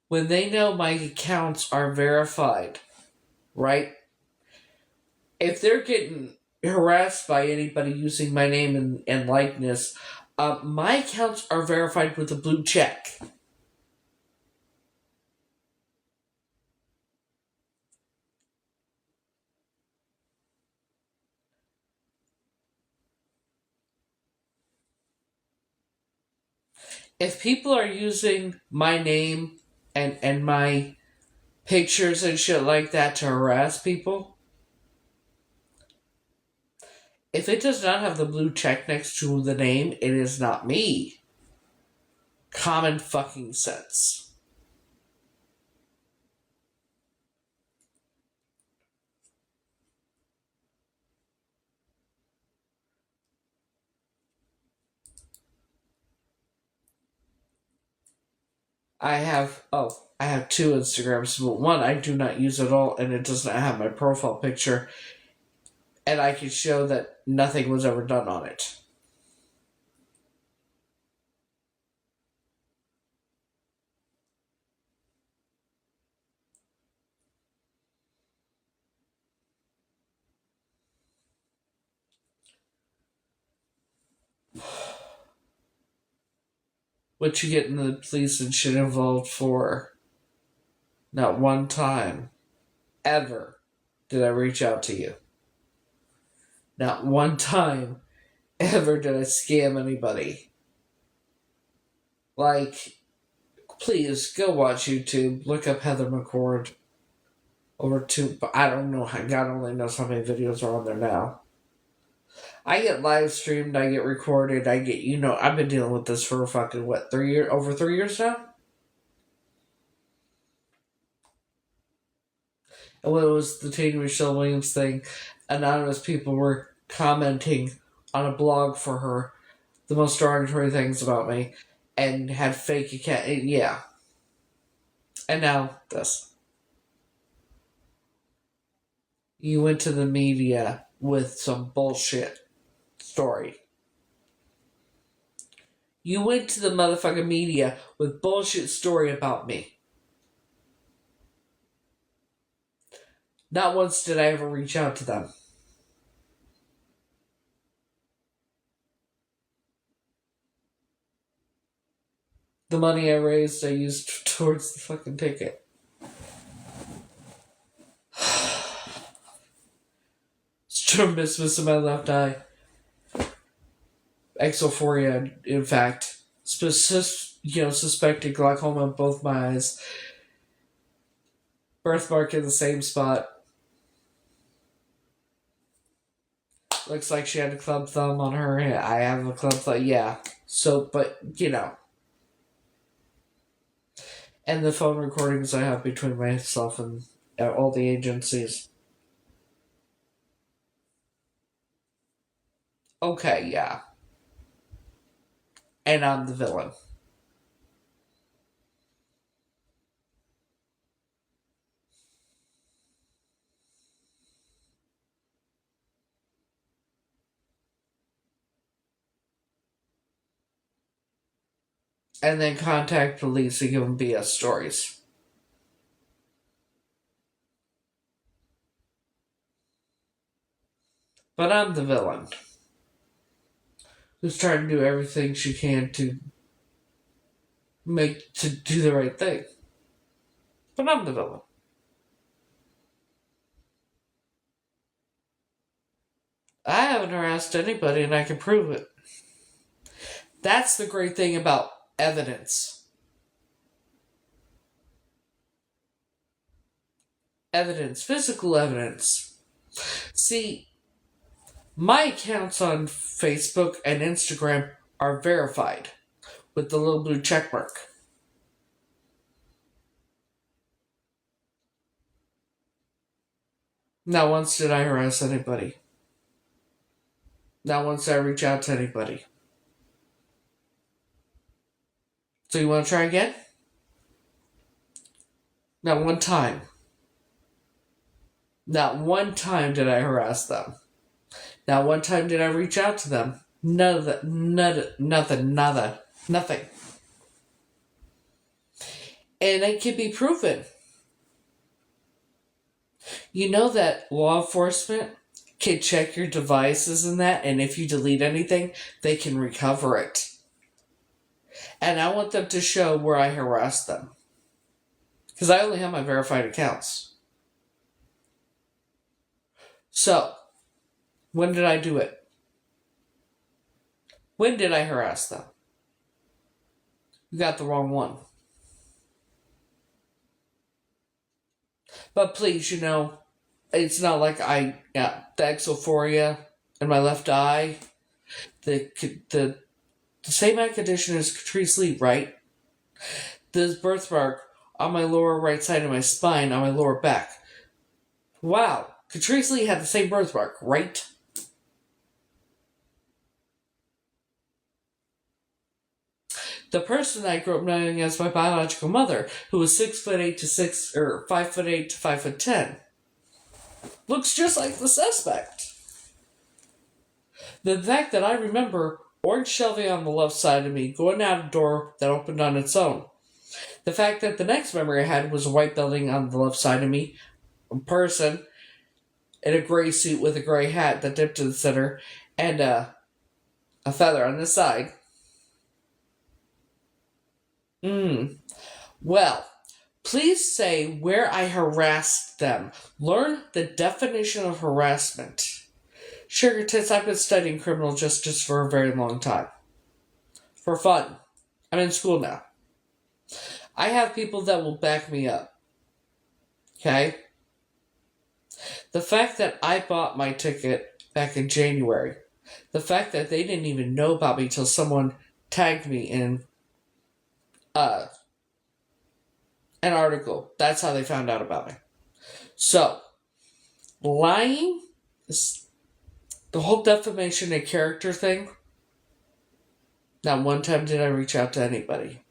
When they know my accounts are verified, right? If they're getting harassed by anybody using my name and likeness, my accounts are verified with a blue check. if people are using my name and my pictures and shit like that to harass people, if it does not have the blue check next to the name, it is not me. Common fucking sense. I have two Instagrams, but one I do not use at all, and it does not have my profile picture, and I can show that nothing was ever done on it. What you getting the police and shit involved for? Not one time, ever, did I reach out to you. Not one time, ever did I scam anybody. Like, please, go watch YouTube, look up Heather McCord. But I don't know, God only knows how many videos are on there now. I get live streamed, I get recorded, I've been dealing with this for fucking, over 3 years now? And when it was the Tina Michelle Williams thing, anonymous people were commenting on a blog for her the most derogatory things about me and had fake account. Yeah. And now this. You went to the media with some bullshit story. You went to the motherfucking media with bullshit story about me. Not once did I ever reach out to them. The money I raised, I used towards the fucking ticket. Strabismus in my left eye. Exophoria, in fact. Suspected glaucoma in both my eyes. Birthmark in the same spot. Looks like she had a club thumb on her. I have a club thumb, yeah. So, but, And the phone recordings I have between myself and all the agencies. Okay, yeah. And I'm the villain. And then contact police and give them BS stories. But I'm the villain. Who's trying to do everything she can to do the right thing. But I'm the villain. I haven't harassed anybody and I can prove it. That's the great thing about evidence. Evidence, physical evidence. See, my accounts on Facebook and Instagram are verified with the little blue check mark. Not once did I harass anybody. Not once did I reach out to anybody. So you want to try again? Not one time. Not one time did I harass them. Not one time did I reach out to them. None of that. Nothing. And it can be proven. You know that law enforcement can check your devices and that, and if you delete anything, they can recover it. And I want them to show where I harassed them. Because I only have my verified accounts. So, when did I do it? When did I harass them? you got the wrong one. But please, it's not like the exophoria in my left eye. The same eye condition as KATRICE Lee, right? This birthmark on my lower right side of my spine, on my lower back. Wow, KATRICE Lee had the same birthmark, right? The person I grew up knowing as my biological mother, who was 6'8" to 5'8" to 5'10", looks just like the suspect. The fact that I remember orange shelving on the left side of me, going out a door that opened on its own. The fact that the next memory I had was a white building on the left side of me, a person in a gray suit with a gray hat that dipped to the center, and a feather on the side. Well, please say where I harassed them. Learn the definition of harassment. Sugar tits, I've been studying criminal justice for a very long time. For fun. I'm in school now. I have people that will back me up. Okay? The fact that I bought my ticket back in January, the fact that they didn't even know about me till someone tagged me in an article. That's how they found out about me. So, lying is the whole defamation of character thing. Not one time did I reach out to anybody.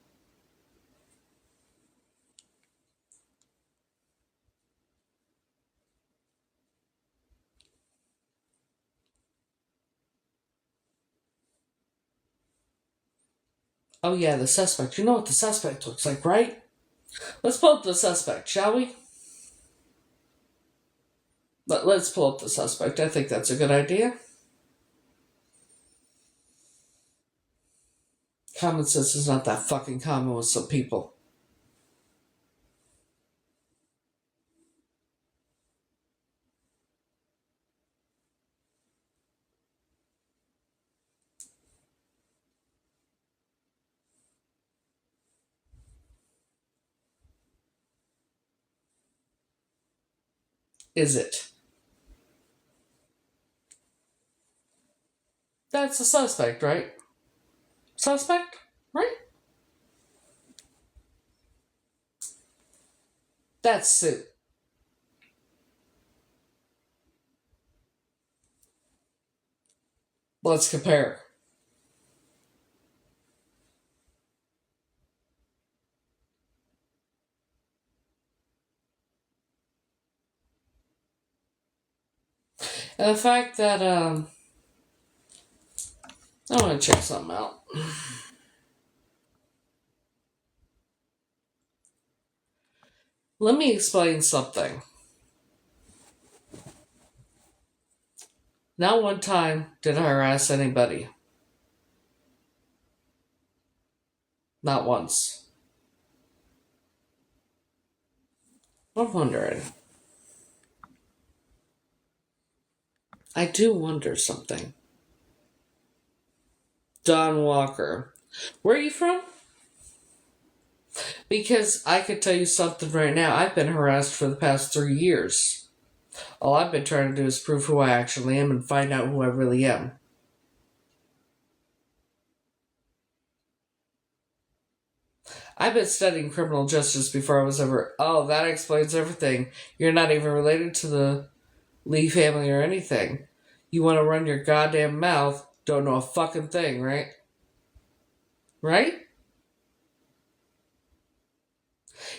Oh yeah, the suspect. You know what the suspect looks like, right? Let's pull up the suspect, shall we? Let's pull up the suspect. I think that's a good idea. Common sense is not that fucking common with some people. Is it? That's a suspect, right? Suspect? Right? That's it. Let's compare. And the fact that, I want to check something out. Let me explain something. Not one time did I harass anybody. Not once. I'm wondering. I do wonder something. Don Walker. Where are you from? Because I could tell you something right now. I've been harassed for the past 3 years. All I've been trying to do is prove who I actually am and find out who I really am. I've been studying criminal justice before I was ever... Oh, that explains everything. You're not even related to the Lee family or anything. You want to run your goddamn mouth, don't know a fucking thing, right? Right?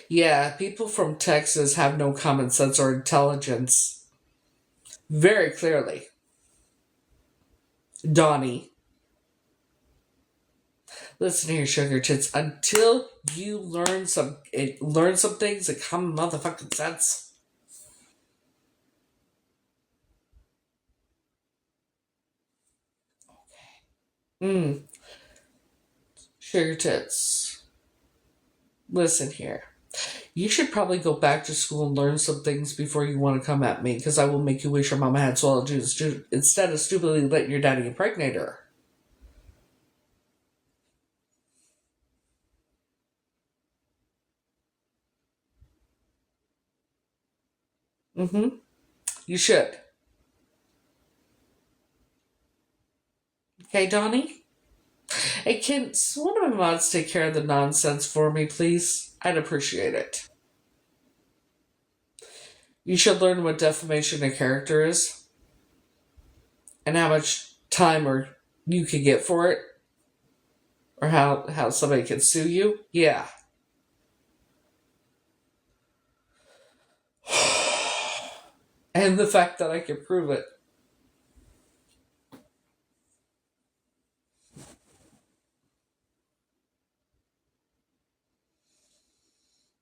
Yeah, people from Texas have no common sense or intelligence. Very clearly. Donnie. Listen here, sugar tits. Until you learn some things that common motherfucking sense. Sugar tits. Listen here. You should probably go back to school and learn some things before you want to come at me, because I will make you wish your mama had swallowed juice instead of stupidly letting your daddy impregnate her. Mm-hmm. You should. Okay, Donnie? Hey, can one of my mods take care of the nonsense for me, please? I'd appreciate it. You should learn what defamation of character is and how much time or you can get for it, or how somebody can sue you. Yeah. And the fact that I can prove it.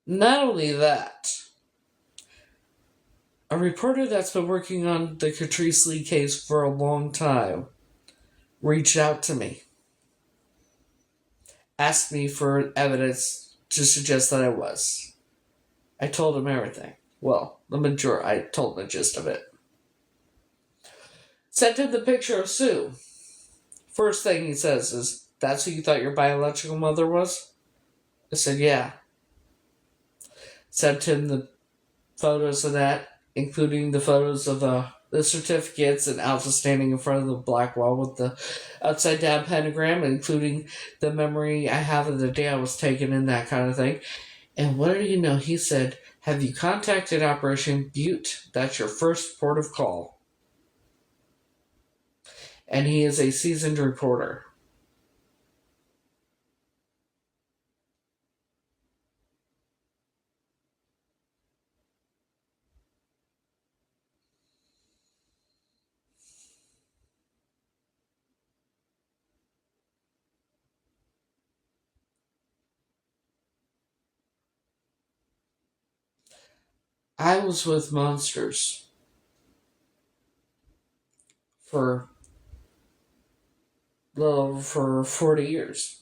Not only that, a reporter that's been working on the KATRICE Lee case for a long time reached out to me, asked me for evidence to suggest that I was. I told him everything. Well, I told him the gist of it. Sent him the picture of Sue. First thing he says is, "That's who you thought your biological mother was?" I said, "Yeah." Sent him the photos of that, including the photos of the certificates and Alpha standing in front of the black wall with the upside down pentagram, including the memory I have of the day I was taken and that kind of thing. And what do you know? He said, "Have you contacted Operation Butte? That's your first port of call." And he is a seasoned reporter. I was with monsters for for 40 years.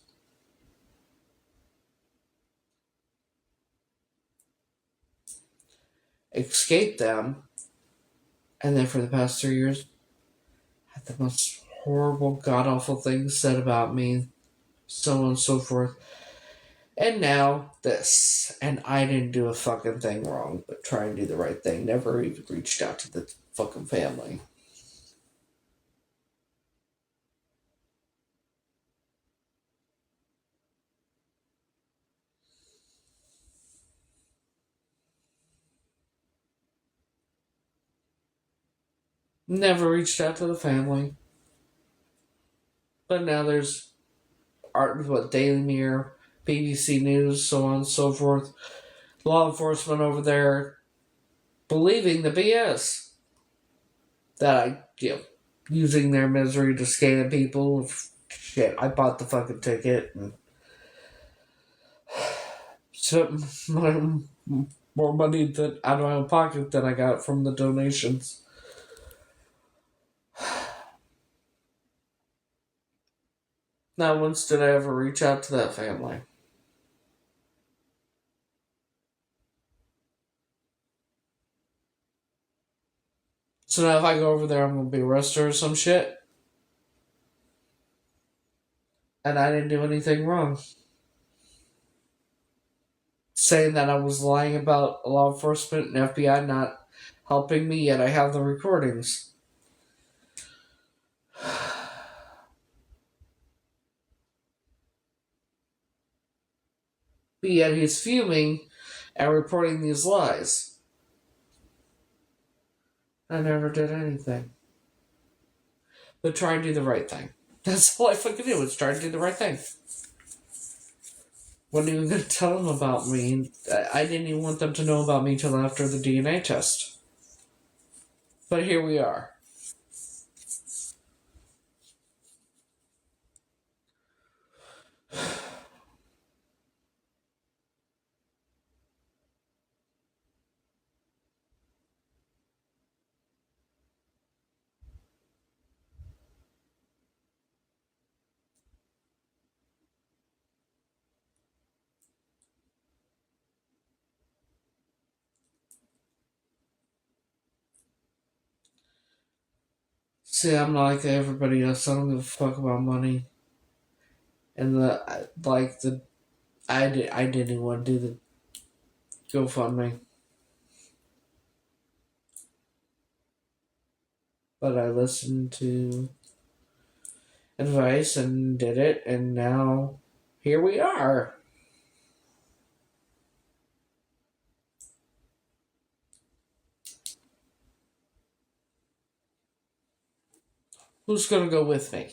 Escaped them, and then for the past 3 years, had the most horrible, god awful things said about me, so on and so forth. And now this. And I didn't do a fucking thing wrong, but try and do the right thing. Never even reached out to the fucking family. Never reached out to the family. But now there's Daily Mirror, BBC News, so on and so forth. Law enforcement over there believing the BS that using their misery to scam people. Shit, I bought the fucking ticket and took more money out of my own pocket than I got from the donations. Not once did I ever reach out to that family. So now if I go over there, I'm going to be arrested or some shit. And I didn't do anything wrong. Saying that I was lying about law enforcement and FBI not helping me, yet I have the recordings. But yet he's fuming and reporting these lies. I never did anything. But try and do the right thing. That's all I fucking do, is try to do the right thing. Wasn't even going to tell them about me. I didn't even want them to know about me till after the DNA test. But here we are. See, I'm not like everybody else. I don't give a fuck about money. And I didn't even want to do the GoFundMe. But I listened to advice and did it, and now here we are. Who's going to go with me?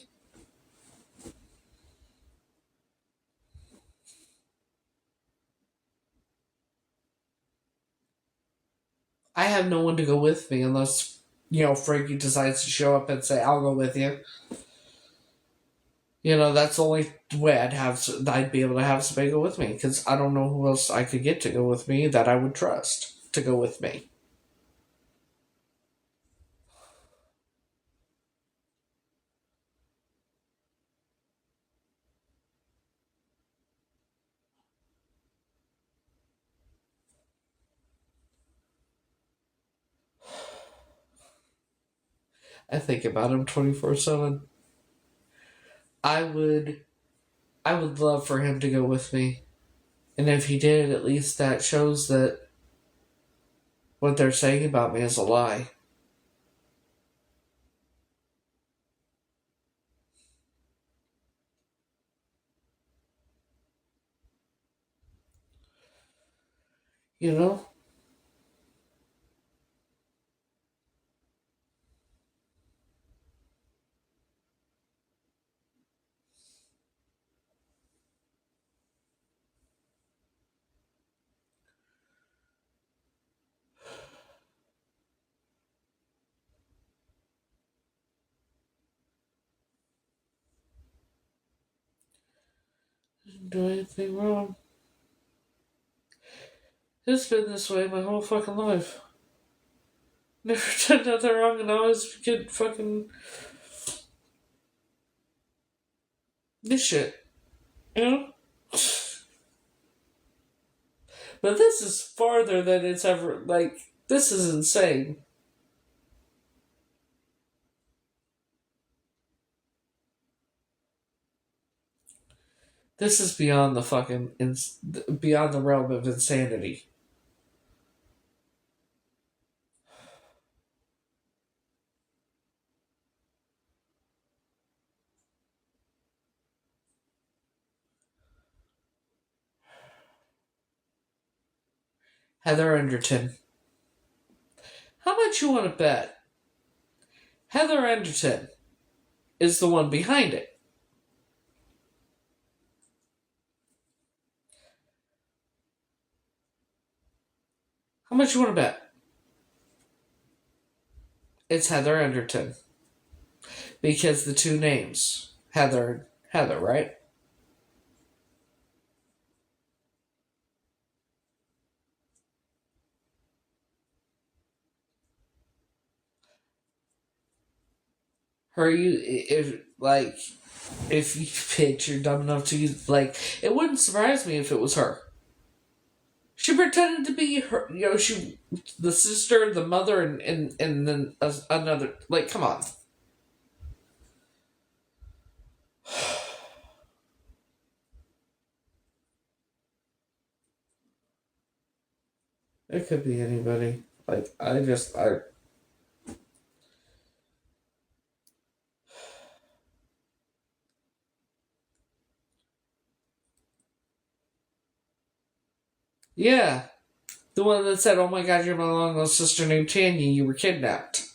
I have no one to go with me unless, Frankie decides to show up and say, I'll go with you. That's the only way I'd be able to have somebody go with me, because I don't know who else I could get to go with me that I would trust to go with me. I think about him 24/7. I would love for him to go with me. And if he did, at least that shows that what they're saying about me is a lie. You know? Didn't do anything wrong. It's been this way my whole fucking life. Never done nothing wrong and I always get fucking this shit. You know? But this is farther than it's ever, this is insane. This is beyond the beyond the realm of insanity. Heather Enderton. How much you want to bet Heather Enderton is the one behind it? How much you want to bet? It's Heather Enderton. Because the two names, Heather, right? If you bitch, you're dumb enough to use, it wouldn't surprise me if it was her. She pretended to be her, the sister, the mother, and then another, come on. It could be anybody. Yeah. The one that said, oh my god, you're my long lost sister named Tanya, you were kidnapped.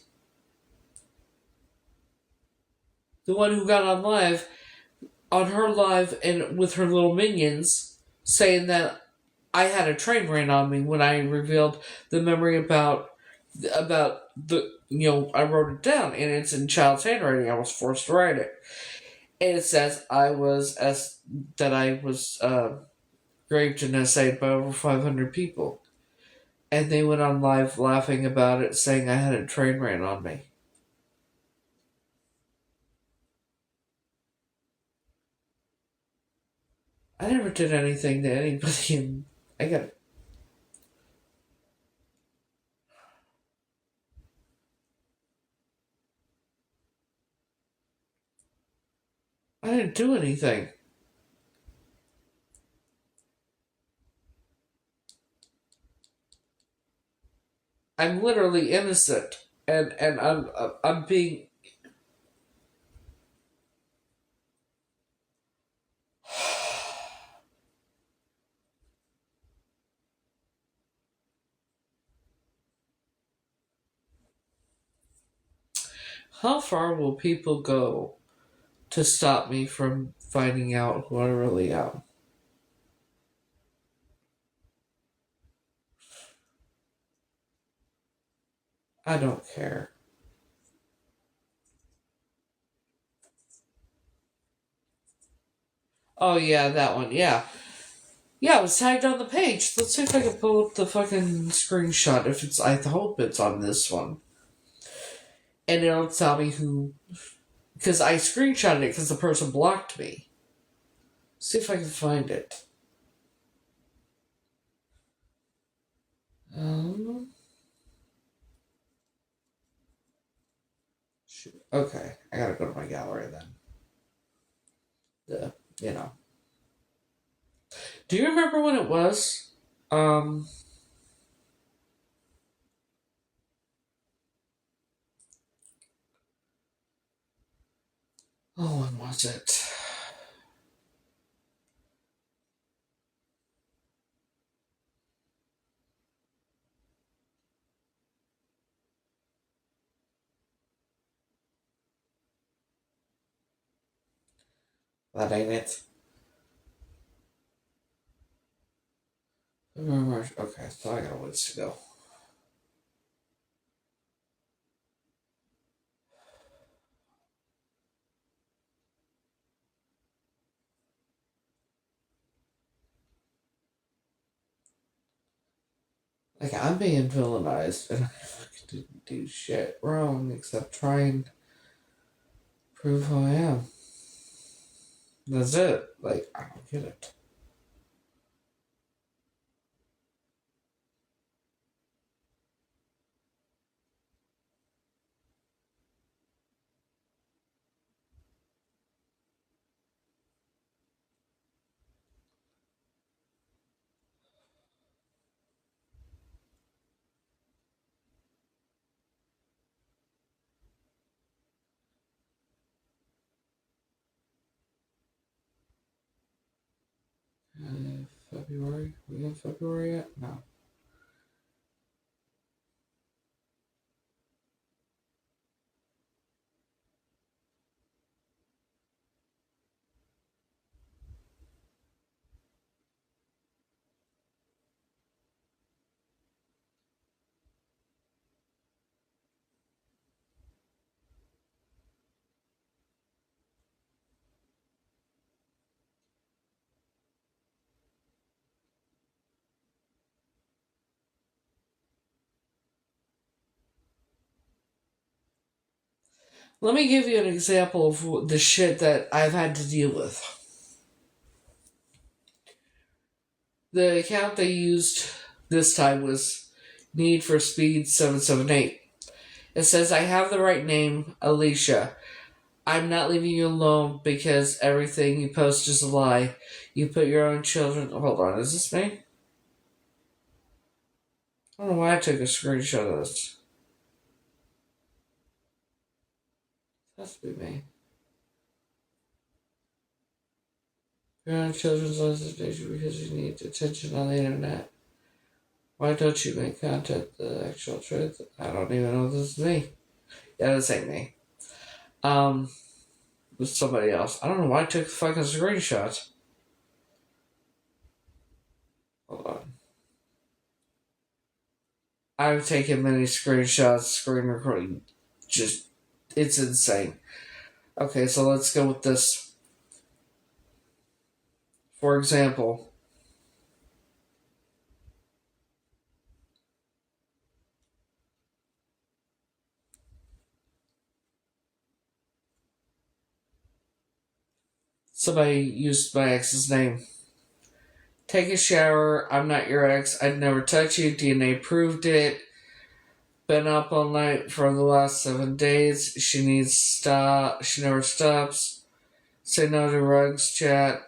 The one who got on her live, and with her little minions, saying that I had a train ran on me when I revealed the memory about the, I wrote it down, and it's in child's handwriting. I was forced to write it. And it says I was raped and essayed by over 500 people. And they went on live laughing about it, saying I had a train ran on me. I never did anything to anybody, and I didn't do anything. I'm literally innocent, and I'm being. How far will people go to stop me from finding out who I really am? I don't care. Oh yeah, that one. Yeah. Yeah, it was tagged on the page. Let's see if I can pull up the fucking screenshot. If it's, I hope it's on this one. And it'll tell me who, because I screenshotted it because the person blocked me. See if I can find it. Shoot. Okay, I gotta go to my gallery then. You know. Do you remember when it was? Oh, when was it? That ain't it. Okay, so I got a ways to go. Like, I'm being villainized, and I fucking didn't do shit wrong except try and prove who I am. That's it. Like, I don't get it. February? We in February yet? No. Let me give you an example of the shit that I've had to deal with. The account they used this time was Need for Speed 778. It says, I have the right name, Alicia. I'm not leaving you alone because everything you post is a lie. You put your own children... Hold on, is this me? I don't know why I took a screenshot of this. It has to be me. Your own children's solicitation because you need attention on the internet. Why don't you make content the actual truth? I don't even know if this is me. Yeah, this ain't me. With somebody else. I don't know why I took the fucking screenshot. Hold on. I've taken many screenshots, screen recording. Just, it's insane. Okay, so let's go with this. For example, somebody used my ex's name. Take a shower. I'm not your ex. I'd never touch you. DNA proved it. Been up all night for the last 7 days. She needs stop. She never stops. Say no to rugs. Chat.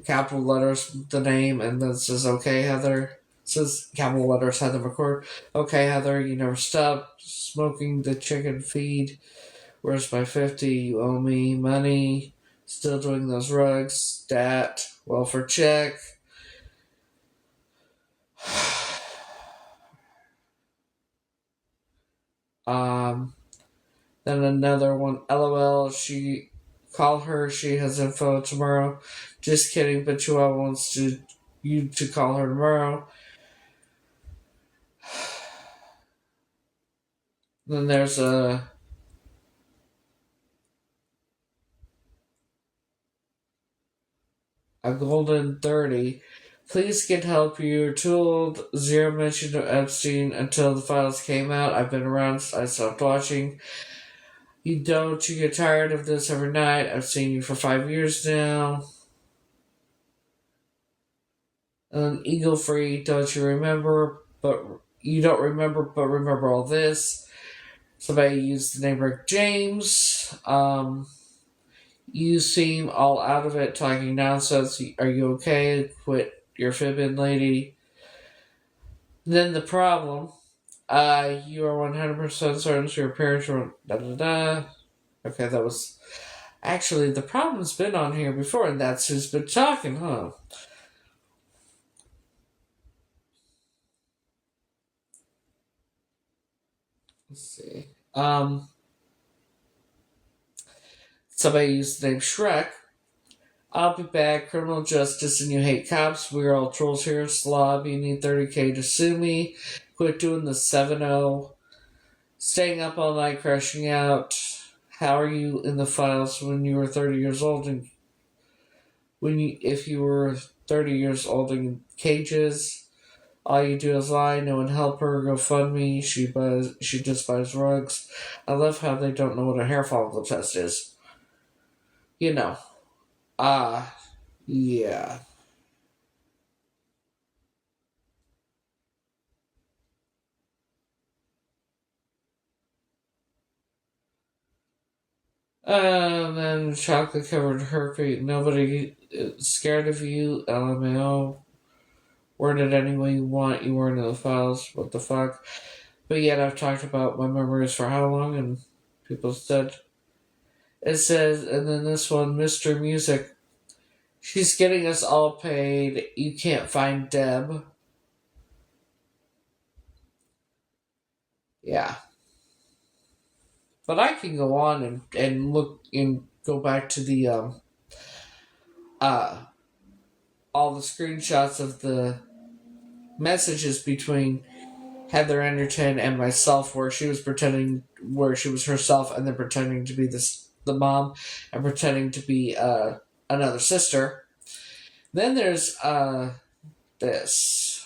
Capital letters. The name, and then says, "Okay, Heather." says capital letters Heather McCord. Okay, Heather, you never stopped smoking the chicken feed. Where's my 50? You owe me money. Still doing those rugs. Stat. Welfare check. Then another one. LOL. Call her. She has info tomorrow. Just kidding. But Joelle wants you to call her tomorrow. Then there's a golden 30. Please get help. You're too old. Zero mention of Epstein until the files came out. I've been around. I stopped watching. You get tired of this every night. I've seen you for 5 years now. Eagle Free, don't you remember? But you don't remember, but remember all this. Somebody used the name Rick James. You seem all out of it, talking nonsense. Are you okay? Quit your fibbing, lady. Then the problem. You are 100% certain your parents were da-da-da. Okay, that was... Actually, the problem's been on here before, and that's who's been talking, huh? Let's see. Somebody used the name Shrek. I'll be back. Criminal justice and you hate cops. We're all trolls here. Slob, you need 30K to sue me. Quit doing the 7-0. Staying up all night, crashing out. How are you in the files when you were 30 years old? And if you were 30 years old in cages, all you do is lie. No one help her. Go fund me. She just buys rugs. I love how they don't know what a hair follicle test is. You know. Yeah. Then chocolate covered herpes. Nobody is scared of you. LMAO. Word it any way you want. You weren't in the files. What the fuck? But yet I've talked about my memories for how long, and people said. It says, and then this one, Mr. Music. She's getting us all paid. You can't find Deb. Yeah. But I can go on and look and go back to the all the screenshots of the messages between Heather Enderton and myself where she was herself and then pretending to be the mom and pretending to be another sister. Then there's this.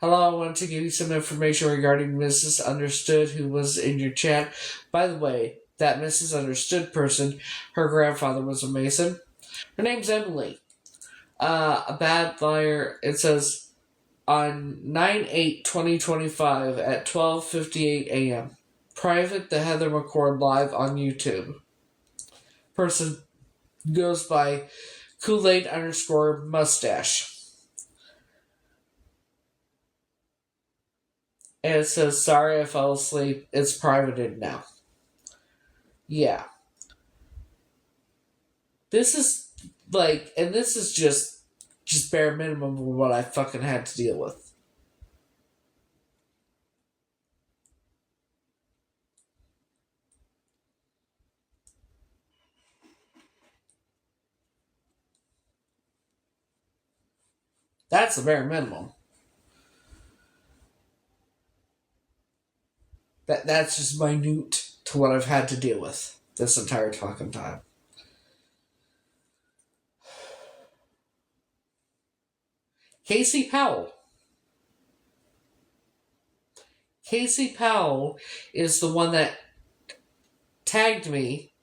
Hello, I wanted to give you some information regarding Mrs. Understood who was in your chat. By the way, that Mrs. Understood person, her grandfather was a Mason. Her name's Emily. A bad liar. It says on 9/8/2025 at 12:58 a.m. Private the Heather McCord live on YouTube. Person goes by Kool-Aid_mustache. And it says, sorry I fell asleep. It's privated now. Yeah. This is this is just bare minimum of what I fucking had to deal with. That's the bare minimum. That's just minute to what I've had to deal with this entire fucking time. Casey Powell. Casey Powell is the one that tagged me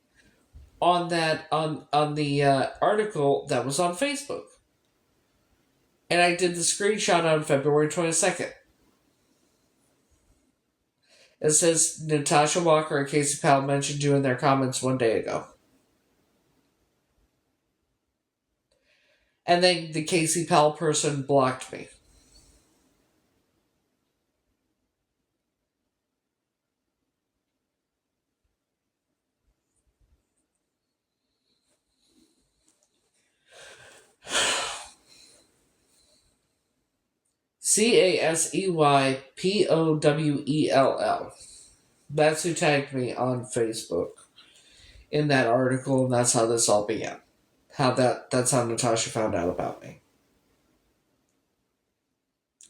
on that on the article that was on Facebook. And I did the screenshot on February 22nd. It says Natasha Walker and Casey Powell mentioned you in their comments 1 day ago. And then the Casey Powell person blocked me. CASEYPOWELL. That's who tagged me on Facebook in that article, and that's how this all began. That's how Natasha found out about me.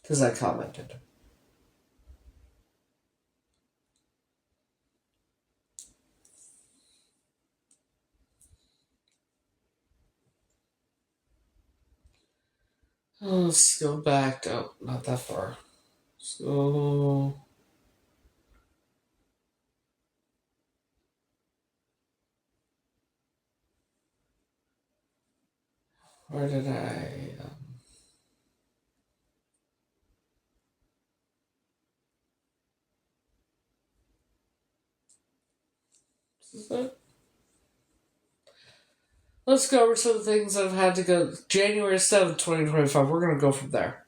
Because I commented. Let's go back. Oh, not that far. So, where did I? Is that? Let's go over some of the things I've had to go. January 7th, 2025. We're going to go from there.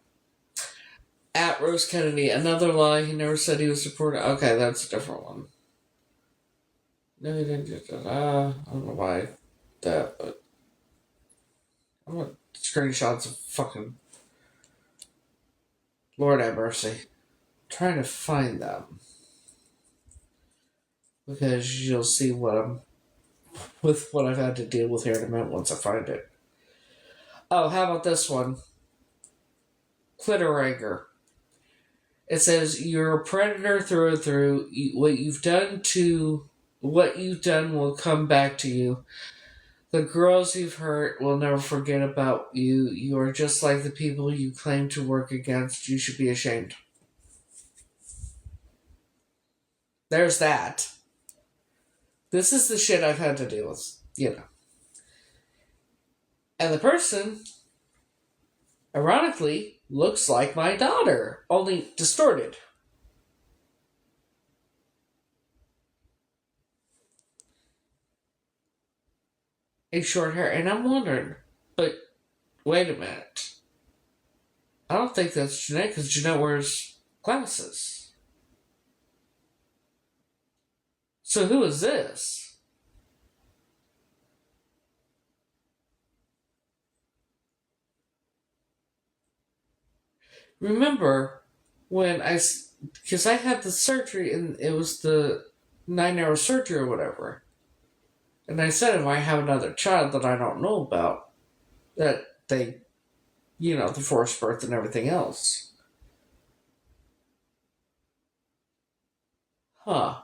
At Rose Kennedy, another lie. He never said he was deported. Okay, that's a different one. No, he didn't do that. I don't know why that, but I want screenshots of fucking Lord have mercy. I'm trying to find them because you'll see what I've had to deal with here in a minute once I find it. Oh, how about this one? Clitoranger. It says you're a predator through and through. What you've done will come back to you. The girls you've hurt will never forget about you. You are just like the people you claim to work against. You should be ashamed. There's that. This is the shit I've had to deal with, And the person, ironically, looks like my daughter, only distorted. A short hair, and I'm wondering, but wait a minute. I don't think that's Jeanette, because Jeanette wears glasses. So who is this? Remember when because I had the surgery and it was the 9-hour surgery or whatever. And I said if I have another child that I don't know about, that they, the forced birth and everything else. Huh.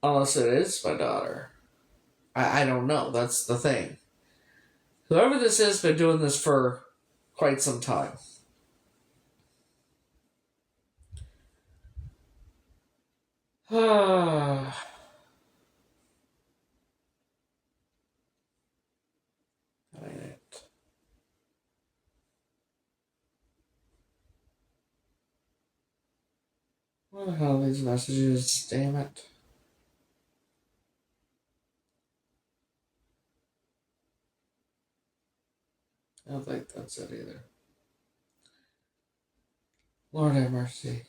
Unless it is my daughter. I don't know. That's the thing. Whoever this is been doing this for quite some time. That ain't it. What the hell are these messages? Damn it. I don't think that's it either. Lord have mercy.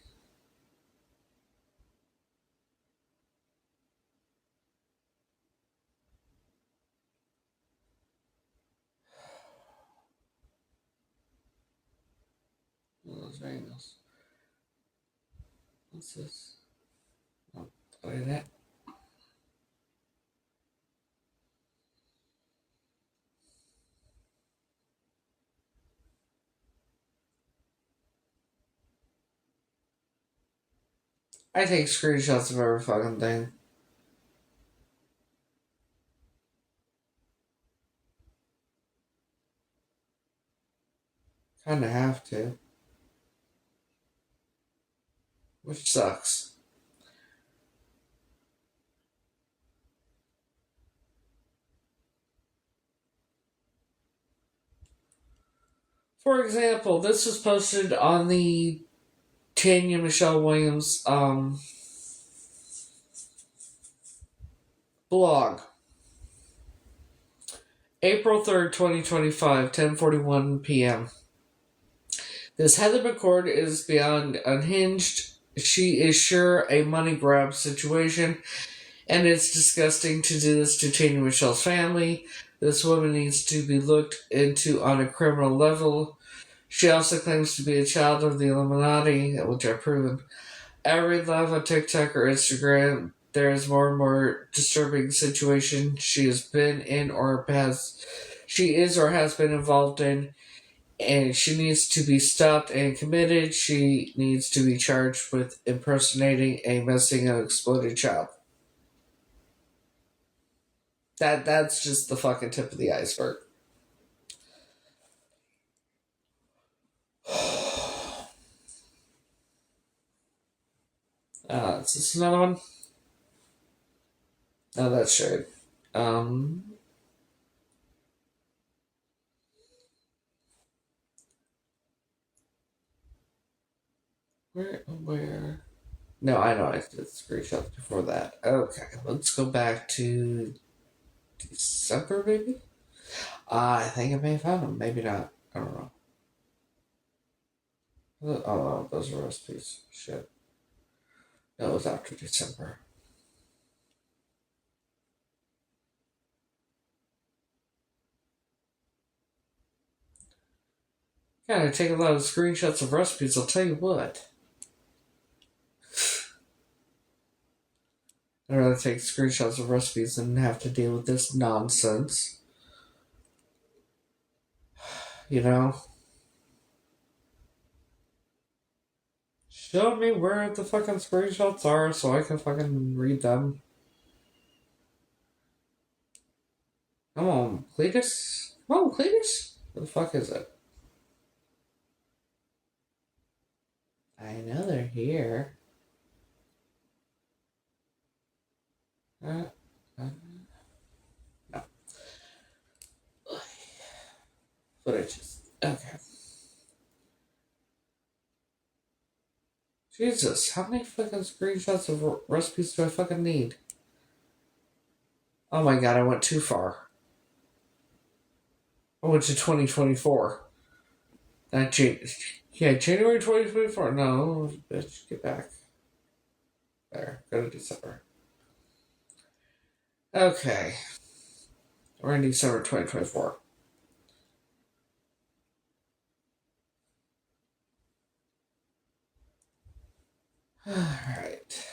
Those angles. What's this? Oh, look at that. I take screenshots of every fucking thing. Kinda have to. Which sucks. For example, this was posted on the Tanya Michelle Williams blog. April 3rd, 2025, 10:41 p.m. This Heather McCord is beyond unhinged. She is sure a money grab situation, and it's disgusting to do this to Tanya Michelle's family. This woman needs to be looked into on a criminal level. She also claims to be a child of the Illuminati, which I've proven. Every live on TikTok or Instagram, there is more and more disturbing situation she has been in she is or has been involved in, and she needs to be stopped and committed. She needs to be charged with impersonating a missing and exploded child. That's just the fucking tip of the iceberg. Is this another one? No, that's Shade. Where? No, I know I did screenshots before that. Okay, let's go back to December, maybe? I think I may have found them. Maybe not. I don't know. Oh, those are recipes. Shit. No, it was after December. Yeah, I take a lot of screenshots of recipes, I'll tell you what. I'd rather take screenshots of recipes than have to deal with this nonsense. You know? Show me where the fucking screenshots are so I can fucking read them. Come on, Cletus? Come on, Cletus? Where the fuck is it? I know they're here. No. Footages. Okay. Jesus, how many fucking screenshots of recipes do I fucking need? Oh my god, I went too far. I went to 2024. January 2024. No, bitch, get back. There, go to December. Okay. We're in December 2024. Alright.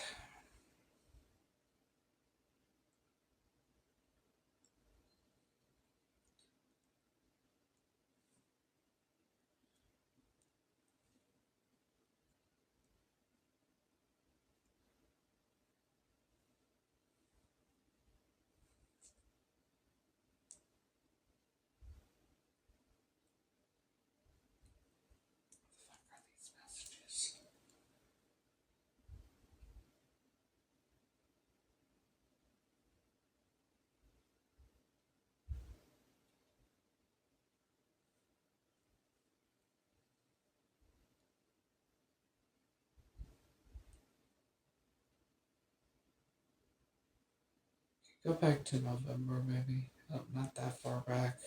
Go back to November, maybe. Oh, not that far back.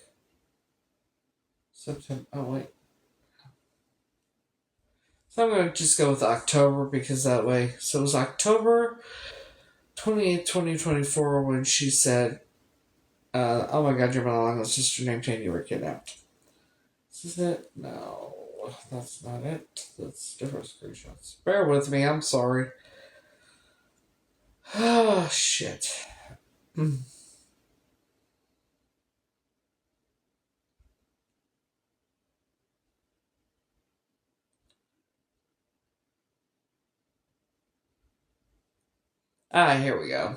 September. Oh, wait. So I'm going to just go with October because that way. So it was October 28th, 2024 when she said, oh my god, you're my long sister named Jane, you were kidnapped. Is it? No, that's not it. That's different screenshots. Bear with me, I'm sorry. Oh, shit. Here we go.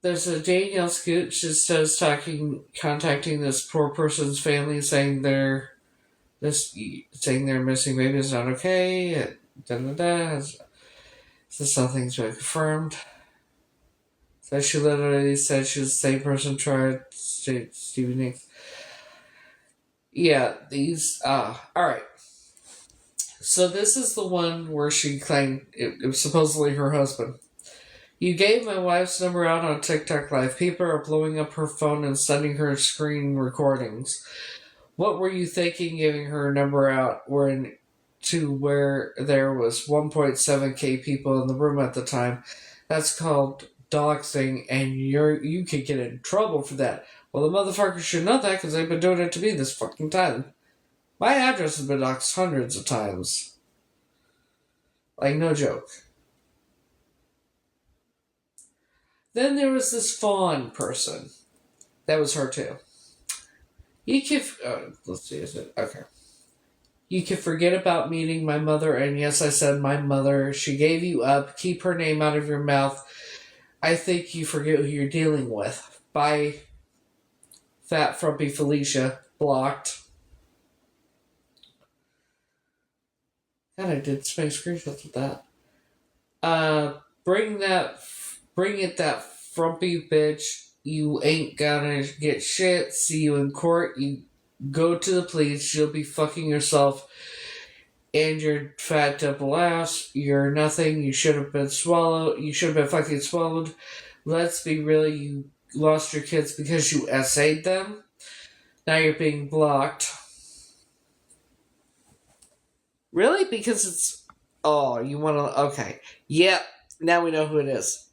There's a Danielle Scooch that says contacting this poor person's family saying their missing baby is not okay. So something's been confirmed. So she literally said she was the same person tried Stevie Nicks. Yeah, these alright. So this is the one where she claimed it was supposedly her husband. You gave my wife's number out on TikTok Live. People are blowing up her phone and sending her screen recordings. What were you thinking giving her number out where there was 1.7k people in the room at the time? That's called doxing, and you could get in trouble for that. Well, the motherfucker should know that because they've been doing it to me this fucking time. My address has been doxed hundreds of times. Like, no joke. Then there was this fawn person. That was her too. You can... let's see, is it? Okay. You can forget about meeting my mother, and yes, I said my mother. She gave you up. Keep her name out of your mouth. I think you forget who you're dealing with. Bye, Fat Frumpy Felicia. Blocked. God, I did make screenshots with that. Bring it, that frumpy bitch. You ain't gonna get shit. See you in court. You go to the police. She'll be fucking yourself and your fat double ass. You're nothing. You should have been swallowed. You should have been fucking swallowed. Let's be real. You lost your kids because you essayed them. Now you're being blocked. Really? Because it's... Oh, you want to... Okay. Yep. Now we know who it is.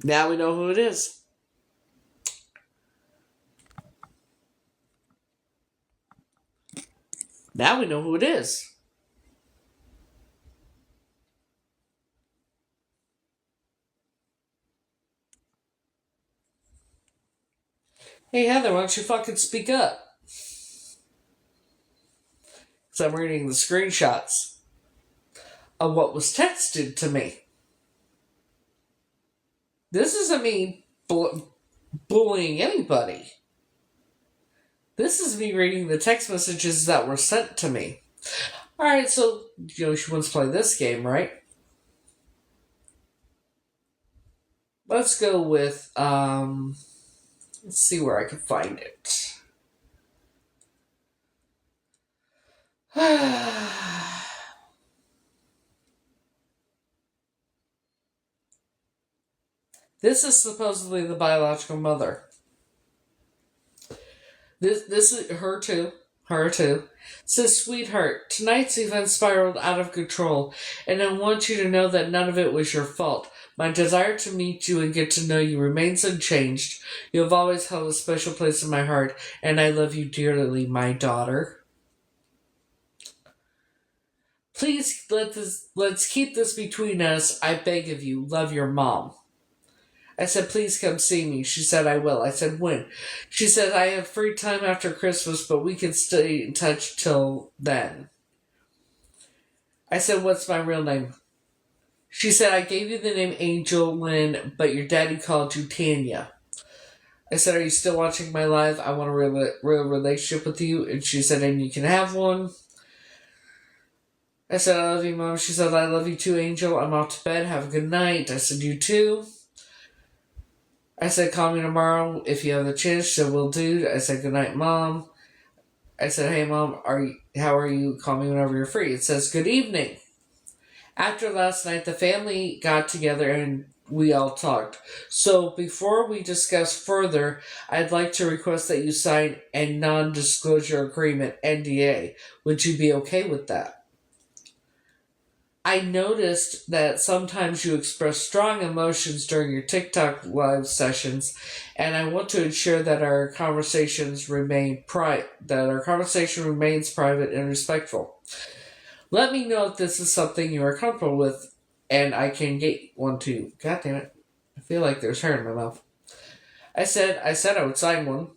Now we know who it is. Now we know who it is. Hey, Heather, why don't you fucking speak up? Because I'm reading the screenshots of what was texted to me. This isn't me bullying anybody. This is me reading the text messages that were sent to me. Alright, so, she wants to play this game, right? Let's go with, let's see where I can find it. This is supposedly the biological mother. This is her too. Her too. Says, sweetheart, tonight's event spiraled out of control, and I want you to know that none of it was your fault. My desire to meet you and get to know you remains unchanged. You have always held a special place in my heart, and I love you dearly, my daughter. Please, let's keep this between us. I beg of you. Love, your mom. I said, please come see me. She said, I will. I said, when? She said, I have free time after Christmas, but we can stay in touch till then. I said, what's my real name? She said, I gave you the name Angel Lynn, but your daddy called you Tanya. I said, are you still watching my live? I want a real relationship with you. And she said, and you can have one. I said, I love you, Mom. She said, I love you too, Angel. I'm off to bed. Have a good night. I said, you too. I said, call me tomorrow if you have the chance. She said, will do. I said, good night, Mom. I said, hey, Mom, how are you? Call me whenever you're free. It says, good evening. After last night, the family got together and we all talked. So before we discuss further, I'd like to request that you sign a non-disclosure agreement, NDA. Would you be okay with that? I noticed that sometimes you express strong emotions during your TikTok live sessions, and I want to ensure that our conversations remains private and respectful. Let me know if this is something you are comfortable with, and I can get one too. God damn it. I feel like there's hair in my mouth. I said I would sign one.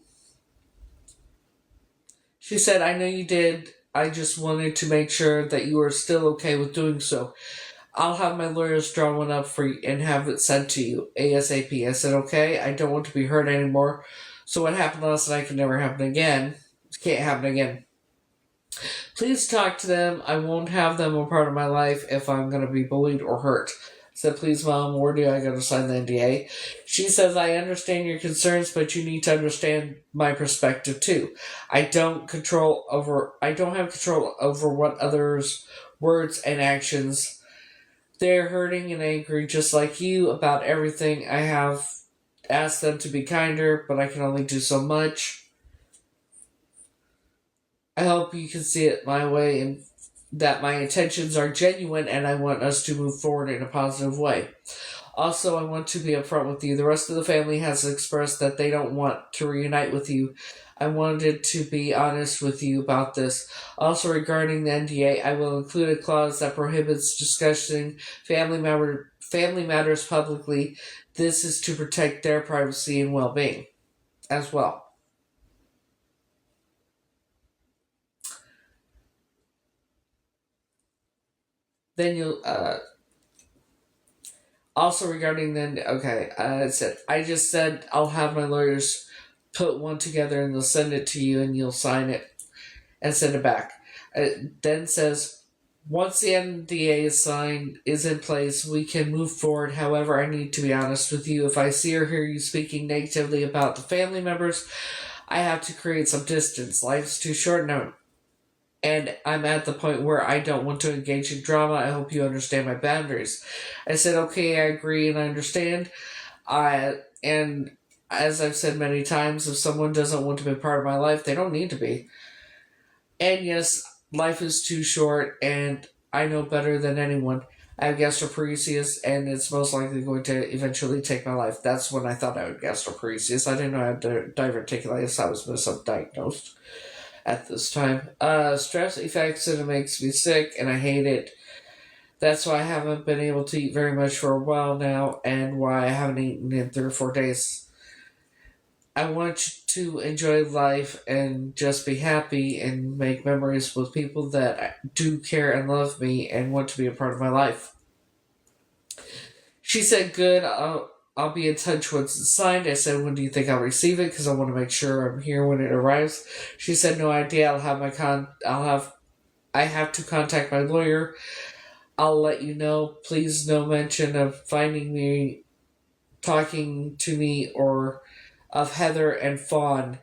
She said, I know you did. I just wanted to make sure that you are still okay with doing so. I'll have my lawyers draw one up for you and have it sent to you ASAP. I said, okay, I don't want to be hurt anymore. So what happened last night can never happen again. It can't happen again. Please talk to them. I won't have them a part of my life if I'm going to be bullied or hurt. I said, please, Mom, where do I go to sign the NDA? She says, I understand your concerns, but you need to understand my perspective too. I don't have control over what others' words and actions. They're hurting and angry just like you about everything. I have asked them to be kinder, but I can only do so much. I hope you can see it my way and that my intentions are genuine and I want us to move forward in a positive way. Also, I want to be upfront with you. The rest of the family has expressed that they don't want to reunite with you. I wanted to be honest with you about this. Also, regarding the NDA, I will include a clause that prohibits discussing family matters publicly. This is to protect their privacy and well-being as well. Then you'll also regarding it said I just said I'll have my lawyers put one together and they'll send it to you and you'll sign it and send it back. It then says once the NDA is in place, we can move forward. However, I need to be honest with you. If I see or hear you speaking negatively about the family members, I have to create some distance. Life's too short now. And I'm at the point where I don't want to engage in drama. I hope you understand my boundaries. I said, okay, I agree and I understand. And as I've said many times, if someone doesn't want to be part of my life, they don't need to be. And yes, life is too short, and I know better than anyone. I have gastroparesis, and it's most likely going to eventually take my life. That's when I thought I had gastroparesis. I didn't know I had diverticulitis. I was misdiagnosed at this time. Stress affects it makes me sick, and I hate it. That's why I haven't been able to eat very much for a while now, and why I haven't eaten in 3 or 4 days. I want you to enjoy life and just be happy and make memories with people that do care and love me and want to be a part of my life. She said, good, I'll be in touch once it's signed. I said, when do you think I'll receive it? Because I want to make sure I'm here when it arrives. She said, no idea. I have to contact my lawyer. I'll let you know. Please no mention of finding me, talking to me, or of Heather and Fawn,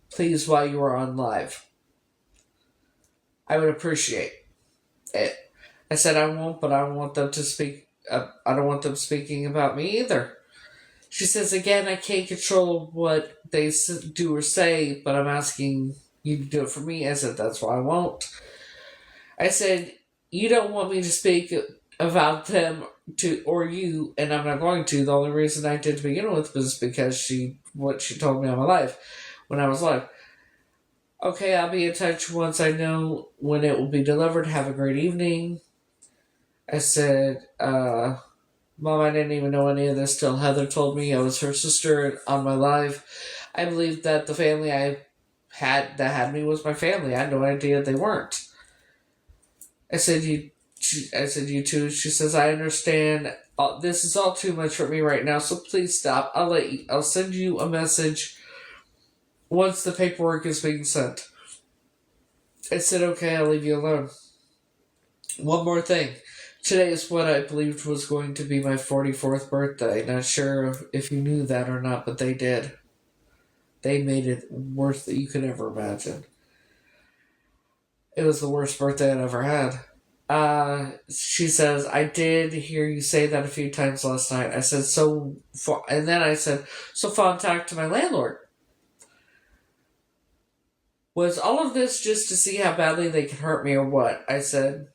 please, while you are on live. I would appreciate it. I said I won't, but I don't want them to speak. I don't want them speaking about me either. She says, again, I can't control what they do or say, but I'm asking you to do it for me. I said, that's why I won't. I said, you don't want me to speak about them or you, and I'm not going to. The only reason I did to begin with was because what she told me on my life when I was live. Okay, I'll be in touch once I know when it will be delivered. Have a great evening. I said, Mom, I didn't even know any of this till Heather told me I was her sister on my live. I believed that the family that had me was my family. I had no idea they weren't. I said, you too. She says, I understand. This is all too much for me right now, so please stop. I'll send you a message once the paperwork is being sent. I said, okay, I'll leave you alone. One more thing. Today is what I believed was going to be my 44th birthday. Not sure if you knew that or not, but they did. They made it worse than you could ever imagine. It was the worst birthday I'd ever had. She says, I did hear you say that a few times last night. I said, and then I said, so Fawn talked to my landlord. Was all of this just to see how badly they could hurt me or what? I said,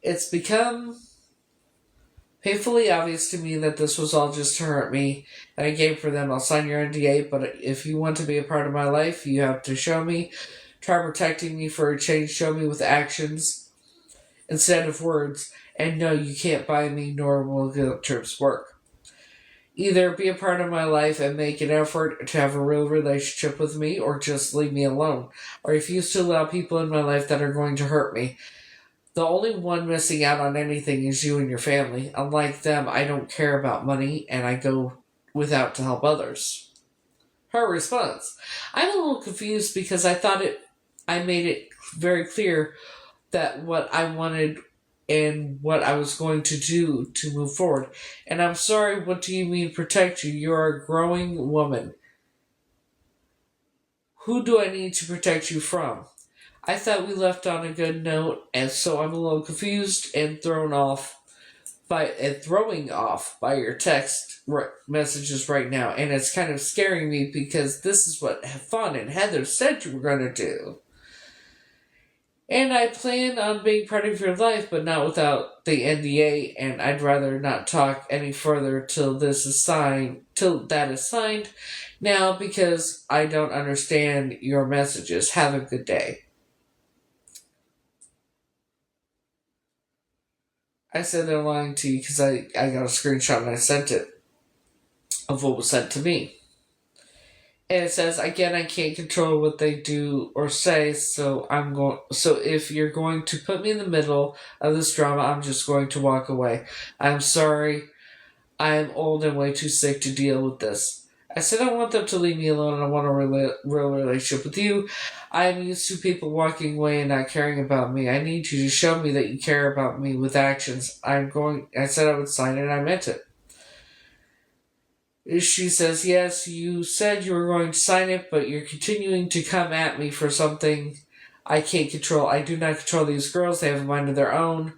it's become painfully obvious to me that this was all just to hurt me, and I gave for them. I'll sign your NDA, but if you want to be a part of my life, you have to show me. Try protecting me for a change. Show me with actions instead of words. And no, you can't buy me, nor will guilt trips work. Either be a part of my life and make an effort to have a real relationship with me, or just leave me alone. I refuse to allow people in my life that are going to hurt me. The only one missing out on anything is you and your family. Unlike them, I don't care about money, and I go without to help others. Her response. I'm a little confused because I thought I made it very clear that what I wanted and what I was going to do to move forward. And I'm sorry, what do you mean protect you? You're a growing woman. Who do I need to protect you from? I thought we left on a good note, and so I'm a little confused and throwing off by your text messages right now, and it's kind of scaring me because this is what Fawn and Heather said you were going to do. And I plan on being part of your life, but not without the NDA, and I'd rather not talk any further till that is signed now because I don't understand your messages. Have a good day. I said they're lying to you because I got a screenshot and I sent it of what was sent to me. And it says, again, I can't control what they do or say, so if you're going to put me in the middle of this drama, I'm just going to walk away. I'm sorry. I am old and way too sick to deal with this. I said I want them to leave me alone and I want a real relationship with you. I am used to people walking away and not caring about me. I need you to show me that you care about me with actions. I said I would sign it and I meant it. She says, yes, you said you were going to sign it, but you're continuing to come at me for something I can't control. I do not control these girls. They have a mind of their own.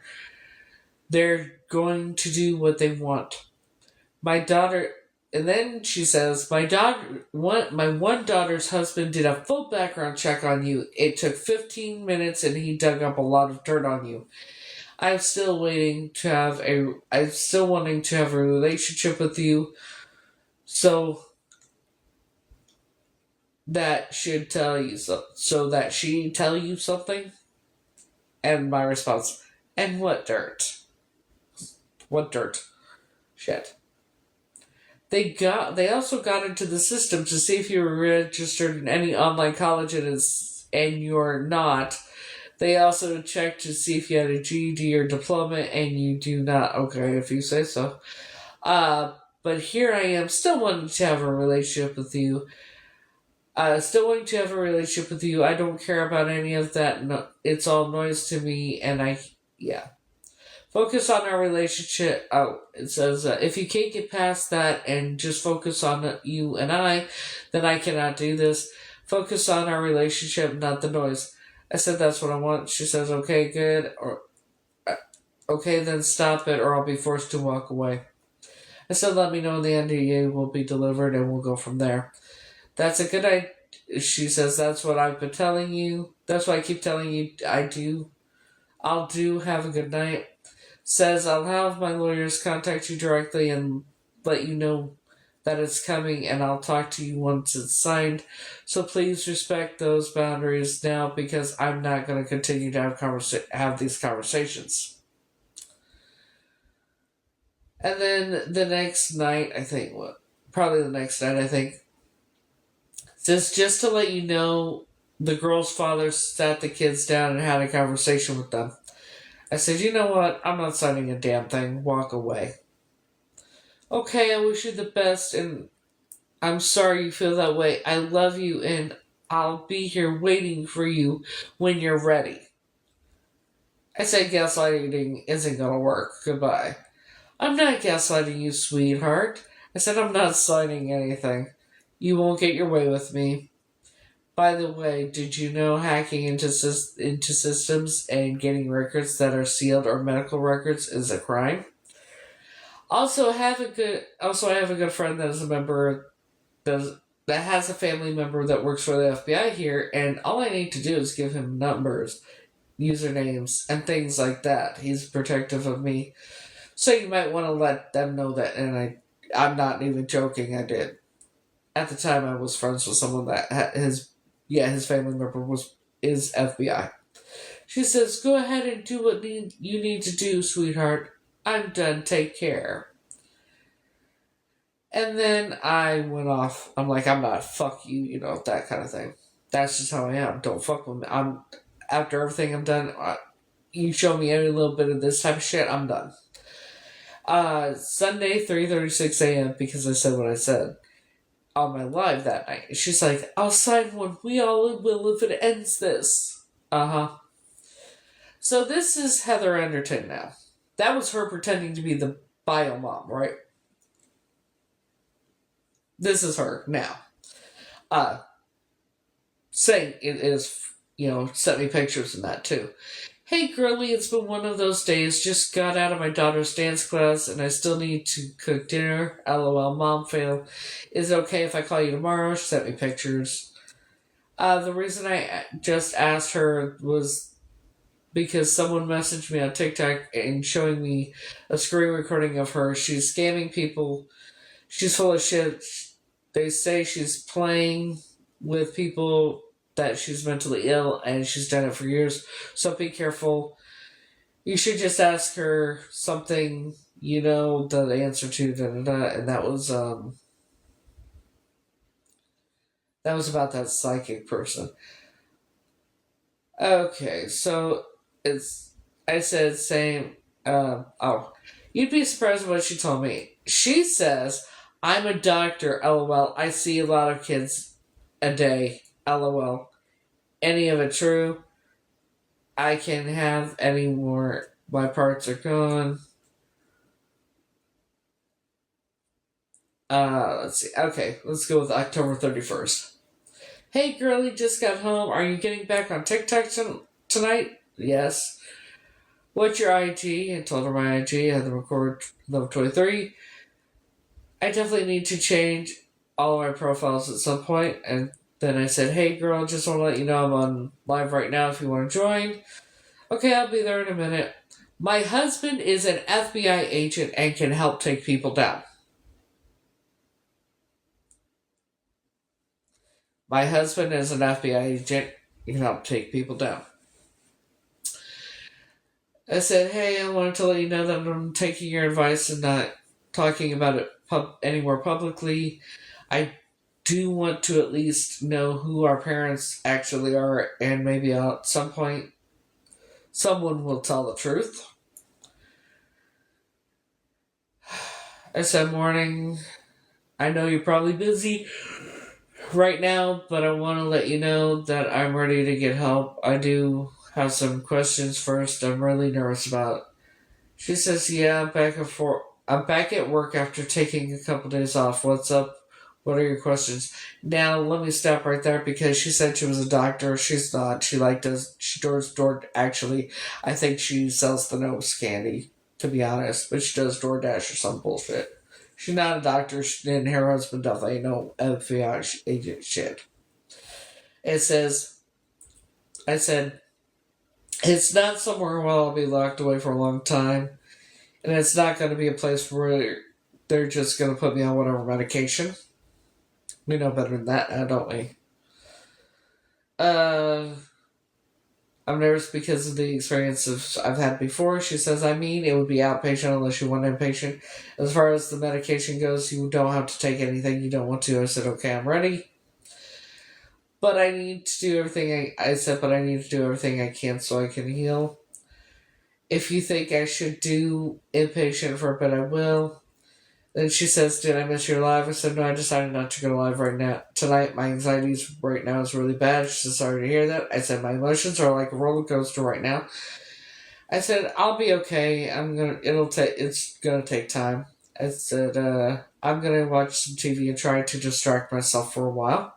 They're going to do what they want. My daughter, and then she says, my one daughter's husband did a full background check on you. It took 15 minutes and he dug up a lot of dirt on you. I'm still wanting to have a relationship with you. So that should tell you so that she tell you something. And my response, and what dirt? What dirt? Shit. They also got into the system to see if you were registered in any online college and you're not. They also checked to see if you had a GED or diploma and you do not. Okay, if you say so. But here I am, still wanting to have a relationship with you. I don't care about any of that. No, it's all noise to me, and focus on our relationship. Oh, it says, if you can't get past that and just focus on you and I, then I cannot do this. Focus on our relationship, not the noise. I said, that's what I want. She says, okay, good. Or, okay, then stop it or I'll be forced to walk away. I said, let me know when the NDA will be delivered and we'll go from there. That's a good idea. She says, that's what I've been telling you. That's what I keep telling you I'll do. Have a good night. Says, I'll have my lawyers contact you directly and let you know that it's coming, and I'll talk to you once it's signed. So please respect those boundaries now because I'm not going to continue to have these conversations. And then the next night, says, just to let you know, the girl's father sat the kids down and had a conversation with them. I said, you know what? I'm not signing a damn thing. Walk away. Okay, I wish you the best, and I'm sorry you feel that way. I love you, and I'll be here waiting for you when you're ready. I said, gaslighting isn't gonna work. Goodbye. I'm not gaslighting you, sweetheart. I said, I'm not signing anything. You won't get your way with me. By the way, did you know hacking into systems and getting records that are sealed or medical records is a crime? I have a good friend that is a member that has a family member that works for the FBI here, and all I need to do is give him numbers, usernames, and things like that. He's protective of me. So you might want to let them know that, and I'm not even joking, I did. At the time, I was friends with someone that his family member is FBI. She says, go ahead and do what you need to do, sweetheart. I'm done. Take care. And then I went off. I'm like, I'm not. Fuck you, that kind of thing. That's just how I am. Don't fuck with me. After everything I'm done, you show me any little bit of this type of shit, I'm done. Sunday, 3:36 a.m., because I said what I said on my live that night. She's like, I'll sign one. We all will if it ends this. Uh-huh. So this is Heather Anderton now. That was her pretending to be the bio mom, right? This is her now. Saying it is, sent me pictures and that too. Hey girlie, it's been one of those days. Just got out of my daughter's dance class and I still need to cook dinner. LOL, mom fail. Is it okay if I call you tomorrow? She sent me pictures. The reason I just asked her was because someone messaged me on TikTok and showing me a screen recording of her. She's scamming people. She's full of shit. They say she's playing with people, that she's mentally ill, and she's done it for years. So be careful. You should just ask her something you know the answer to, and that was about that psychic person. Okay, so I said same. You'd be surprised at what she told me. She says, "I'm a doctor. LOL. I see a lot of kids a day. LOL. Any of it true? I can't have any more. My parts are gone." Let's see. Okay, let's go with October 31st. "Hey girlie, just got home. Are you getting back on TikTok tonight?" "Yes." "What's your IG?" I told her my IG. I had the McCord level 23. I definitely need to change all of my profiles at some point. And then I said, "Hey girl, just want to let you know I'm on live right now if you want to join." "Okay, I'll be there in a minute. My husband is an FBI agent and can help take people down." My husband is an FBI agent. He can help take people down. I said, "Hey, I wanted to let you know that I'm taking your advice and not talking about it anymore publicly. I do want to at least know who our parents actually are, and maybe at some point someone will tell the truth." I said, "Morning. I know you're probably busy right now, but I want to let you know that I'm ready to get help. I do have some questions first I'm really nervous about." She says, "Yeah, I'm back at work after taking a couple days off. What's up? What are your questions?" Now, let me stop right there because she said she was a doctor. She's not. She does actually, I think she sells the nose candy, to be honest, but she does DoorDash or some bullshit. She's not a doctor, and her husband definitely ain't no FBI agent shit. I said, "It's not somewhere where I'll be locked away for a long time, and it's not going to be a place where they're just going to put me on whatever medication. We know better than that, don't we?" I'm nervous because of the experiences I've had before. She says, "I mean, it would be outpatient unless you want inpatient. As far as the medication goes, you don't have to take anything you don't want to." I said, "Okay, I'm ready. But I need to do everything but I need to do everything I can so I can heal. If you think I should do inpatient for a bit, I will." Then she says, "Did I miss your live?" I said, "No, I decided not to go live right now. Tonight, my anxiety right now is really bad." She said, "Sorry to hear that." I said, "My emotions are like a roller coaster right now." I said, "I'll be okay. It's gonna take time." I said, "I'm gonna watch some TV and try to distract myself for a while."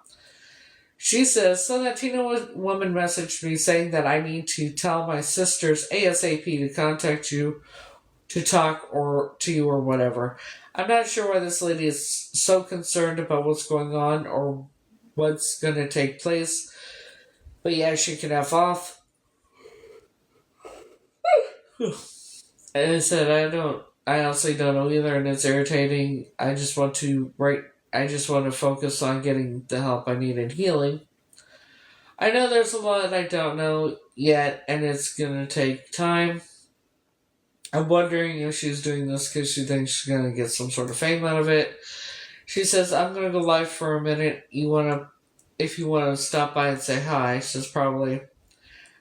She says, "So that Tina woman messaged me saying that I need to tell my sisters ASAP to contact you to talk to you or whatever. I'm not sure why this lady is so concerned about what's going on or what's going to take place. But yeah, she can F off." And I said, I honestly don't know either, and it's irritating. I just want to focus on getting the help I need and healing. I know there's a lot I don't know yet, and it's going to take time. I'm wondering if she's doing this because she thinks she's going to get some sort of fame out of it. She says, "I'm going to go live for a minute. If you want to stop by and say hi." She says, "Probably."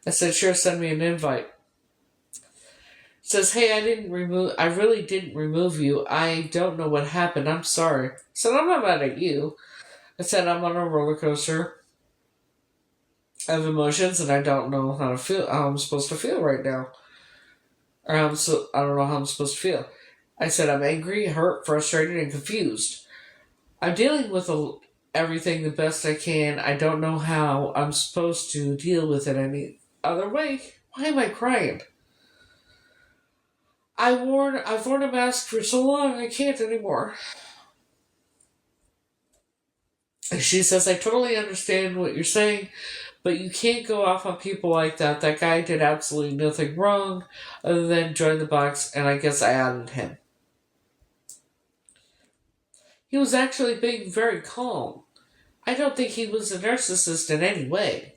I said, "Sure, send me an invite." She says, "Hey, I really didn't remove you. I don't know what happened. I'm sorry." I said, "I'm not mad at you." I said, "I'm on a roller coaster of emotions and I don't know how I'm supposed to feel right now. I don't know how I'm supposed to feel." I said, "I'm angry, hurt, frustrated, and confused. I'm dealing with everything the best I can. I don't know how I'm supposed to deal with it any other way. Why am I crying? I've worn a mask for so long, I can't anymore." And she says, "I totally understand what you're saying, But you can't go off on people like that. That guy did absolutely nothing wrong other than join the box, and I guess I added him. He was actually being very calm. I don't think he was a narcissist in any way.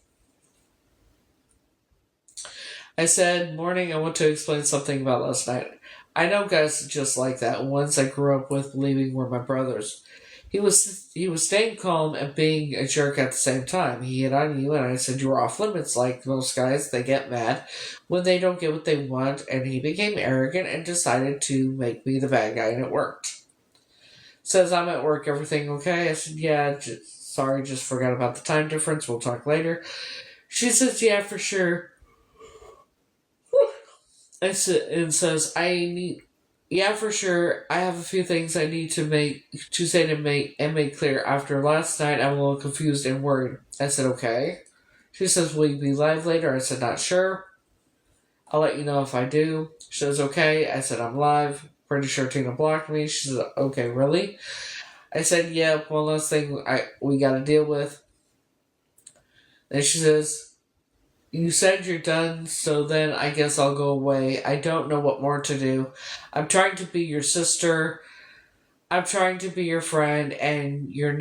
I said, morning, I want to explain something about last night. I know guys just like that. Ones I grew up with believing were my brothers. He was staying calm and being a jerk at the same time. He hit on you, and I said you were off limits. Like most guys, they get mad when they don't get what they want, and he became arrogant and decided to make me the bad guy, and it worked. Says, I'm at work, everything okay? I said, yeah, sorry, just forgot about the time difference. We'll talk later. She says, yeah, for sure. And says, yeah, for sure. I have a few things I need to say to make clear. After last night, I'm a little confused and worried. I said, okay. She says, will you be live later? I said, not sure. I'll let you know if I do. She says, okay. I said, I'm live. Pretty sure Tina blocked me. She said, okay, really? I said, yeah, one last thing we got to deal with. Then she says, you said you're done, so then I guess I'll go away. I don't know what more to do. I'm trying to be your sister. I'm trying to be your friend, and you're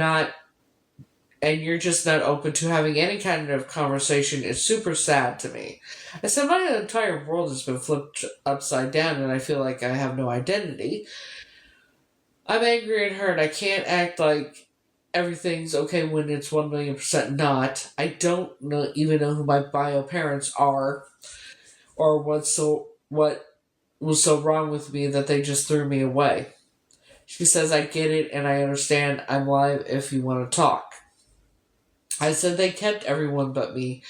just not open to having any kind of conversation. It's super sad to me. I said, my entire world has been flipped upside down, and I feel like I have no identity. I'm angry and hurt. I can't act like everything's okay when it's 1,000,000% not. I don't even know who my bio parents are, or what was so wrong with me that they just threw me away. She says, I get it and I understand. I'm live if you want to talk. I said they kept everyone but me,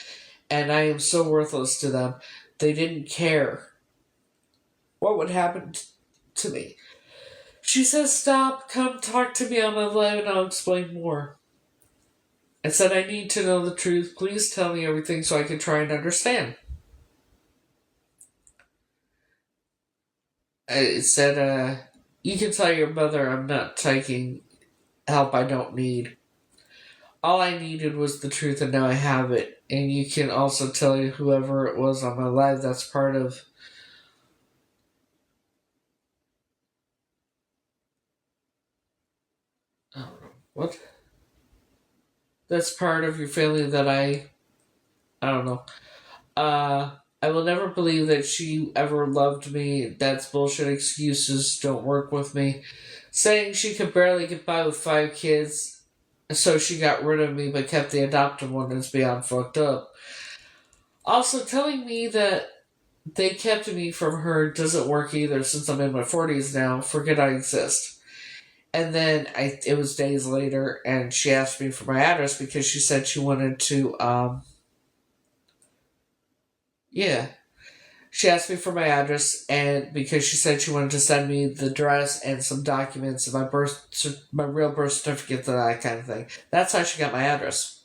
and I am so worthless to them. They didn't care what would happen to me. She says, stop, come talk to me on my live and I'll explain more. I said, I need to know the truth. Please tell me everything so I can try and understand. I said, you can tell your mother I'm not taking help I don't need. All I needed was the truth, and now I have it. And you can also tell whoever it was on my live that's part of... I don't know. What? That's part of your family that I don't know. I will never believe that she ever loved me. That's bullshit. Excuses don't work with me. Saying she could barely get by with 5 kids, so she got rid of me but kept the adopted one is beyond fucked up. Also, telling me that they kept me from her doesn't work either, since I'm in my 40s now. Forget I exist. And then it was days later, and she asked me for my address because she said she wanted to, She asked me for my address, and because she said she wanted to send me the address and some documents, and my real birth certificate, that kind of thing. That's how she got my address.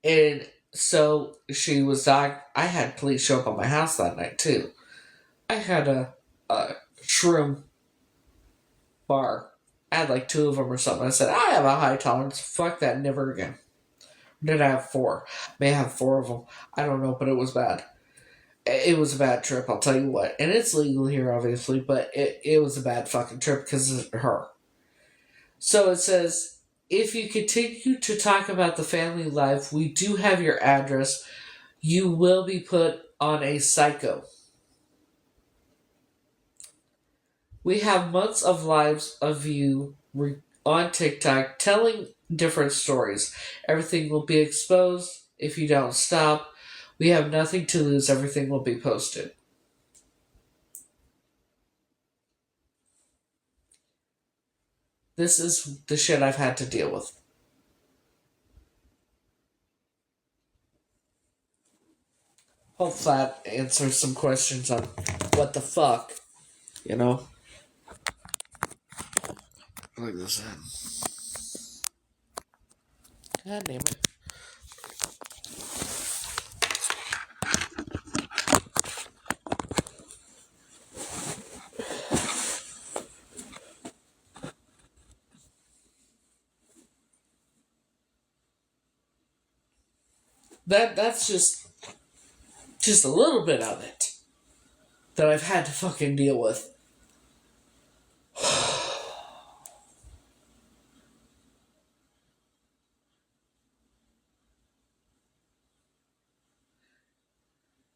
And so she was I had police show up at my house that night too. I had a shroom bar. I had like 2 of them or something. I said, I have a high tolerance. Fuck that, never again. Did I have 4? May have 4 of them. I don't know, but it was bad. It was a bad trip, I'll tell you what. And it's legal here, obviously, but it was a bad fucking trip because of her. So it says, if you continue to talk about the family life, we do have your address. You will be put on a psycho. We have months of lives of you on TikTok telling different stories. Everything will be exposed if you don't stop. We have nothing to lose. Everything will be posted. This is the shit I've had to deal with. Hope that answers some questions on what the fuck, you know? Look at this. God damn it. that's just a little bit of it that I've had to fucking deal with.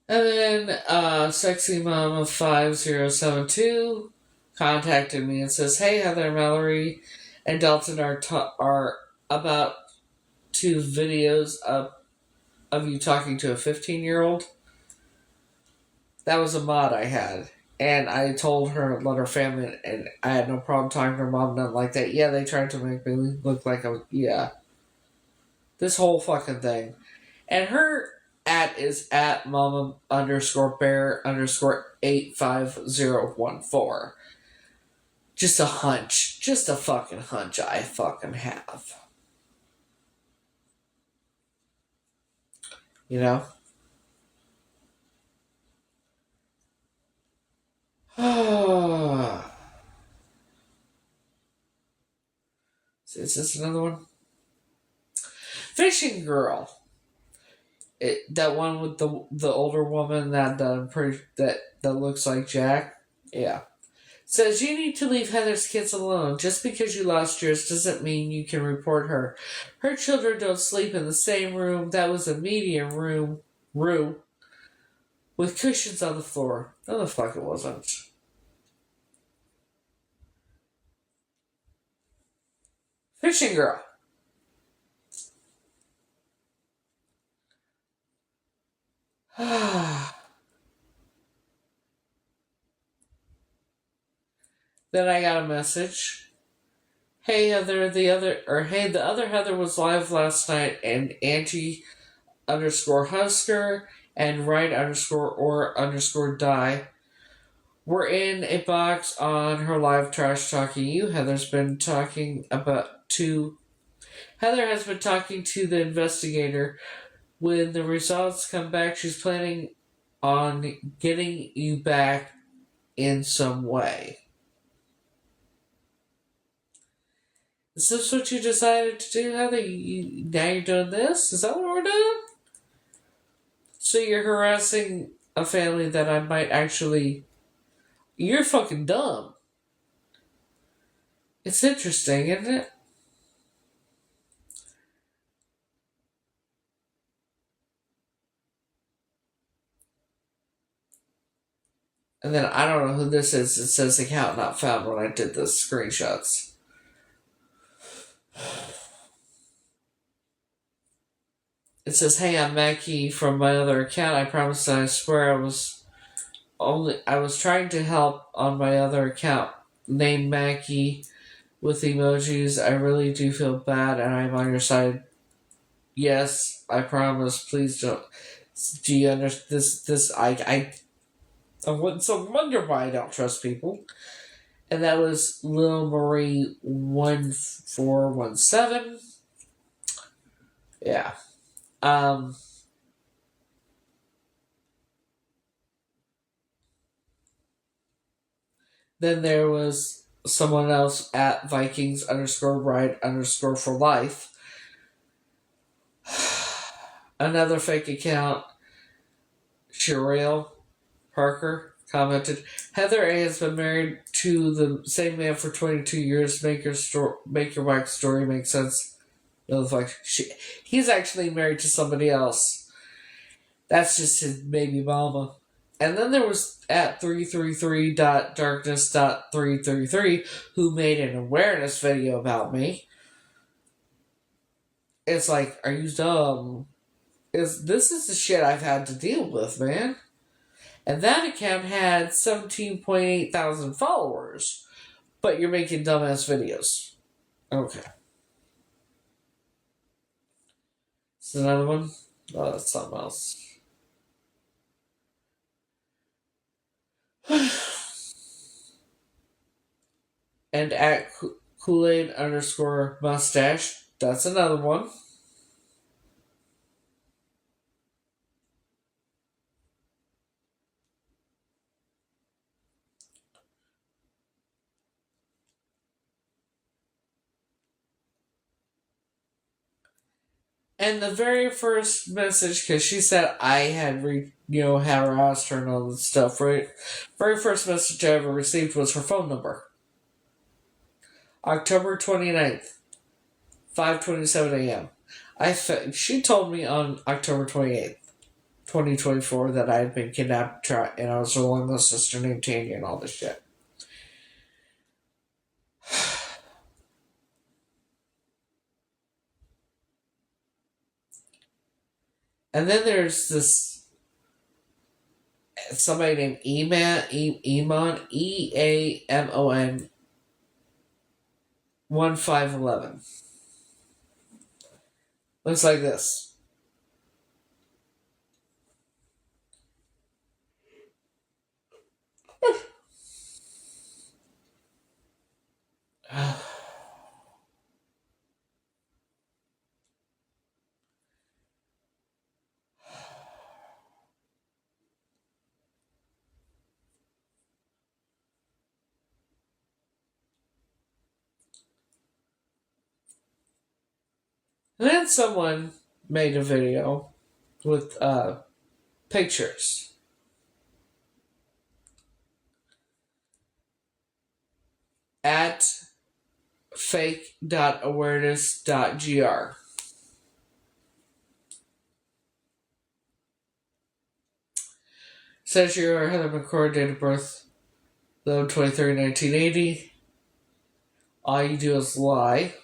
And then Sexy Mama 5072 contacted me and says, "Hey Heather, Mallory, and Dalton are about two videos of you talking to a 15-year-old. That was a mod I had." And I told her, let her family, and I had no problem talking to her mom, nothing like that. Yeah, they tried to make me look like I was, yeah. This whole fucking thing. And her is at mama underscore bear underscore 85014. Just a hunch. Just a fucking hunch I fucking have. You know? Is this another one? Fishing Girl. That one with the older woman that looks like Jack. Yeah. Says you need to leave Heather's kids alone. Just because you lost yours doesn't mean you can report her. Her children don't sleep in the same room. That was a medium room with cushions on the floor. No, the fuck it wasn't. Fishing Girl. Then I got a message. Hey Heather, the other Heather was live last night, and Angie underscore Husker and Right underscore or underscore Die were in a box on her live trash talking you. Heather has been talking to the investigator. When the results come back, she's planning on getting you back in some way. Is this what you decided to do, Heather? Now you're doing this? Is that what we're doing? So you're harassing a family that I might actually... You're fucking dumb. It's interesting, isn't it? And then I don't know who this is. It says account not found when I did the screenshots. It says, "Hey, I'm Mackie from my other account. I promise and I swear I was trying to help on my other account named Mackie with emojis. I really do feel bad and I'm on your side. Yes, I promise. Please don't. Do you understand this? I wouldn't wonder why I don't trust people." And that was Lil Marie 1417. Yeah. Then there was someone else at Vikings underscore ride underscore for life. Another fake account, Sherelle Parker, commented, "Heather A has been married to the same man for 22 years. Make your wife's story make sense." No, the fuck. He's actually married to somebody else. That's just his baby mama. And then there was at 333.darkness.333 who made an awareness video about me. It's like, are you dumb? This is the shit I've had to deal with, man. And that account had 17.8 thousand followers. But you're making dumbass videos. Okay. Is another one? Oh, that's something else. And at Kool-Aid underscore mustache. That's another one. And the very first message, because she said I had harassed her and all this stuff, right? Very first message I ever received was her phone number. October 29th, 5:27 a.m. She told me on October 28th, 2024, that I had been kidnapped and I was her long sister named Tanya and all this shit. And then there's this somebody named Eamon, Eamon 1511. Looks like this. And then someone made a video with pictures. At fake.awareness.gr. Says you're Heather McCord, date of birth, 23rd, 1980. All you do is lie.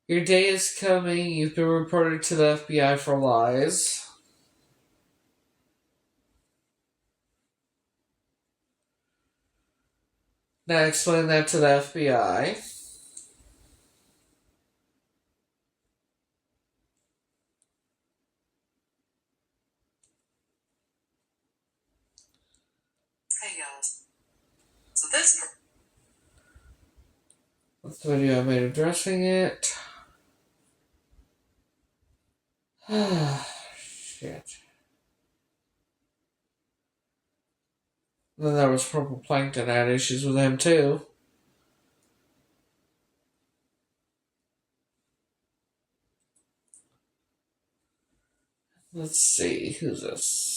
Your day is coming. You've been reported to the FBI for lies. Now explain that to the FBI. Hey y'all. So this That's the video I made addressing it. Shit. Then there was Purple Plankton. I had issues with him too. Let's see, who's this?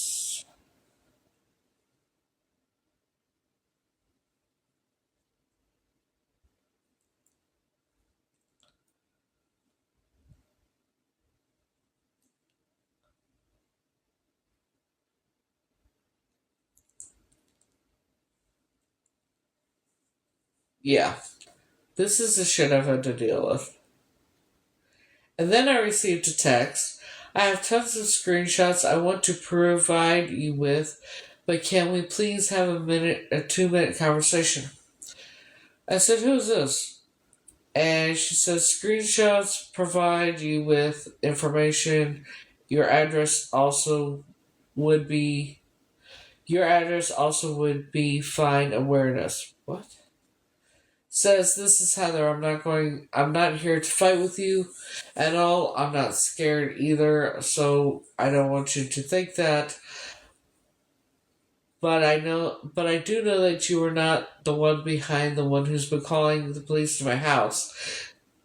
Yeah. This is the shit I've had to deal with. And then I received a text. I have tons of screenshots I want to provide you with, but can we please have a 2-minute conversation? I said, who's this? And she says, screenshots provide you with information. Your address also would be fine awareness. What? Says, this is Heather. I'm not here to fight with you at all. I'm not scared either, so I don't want you to think that. But I do know that you are not the one behind the one who's been calling the police to my house.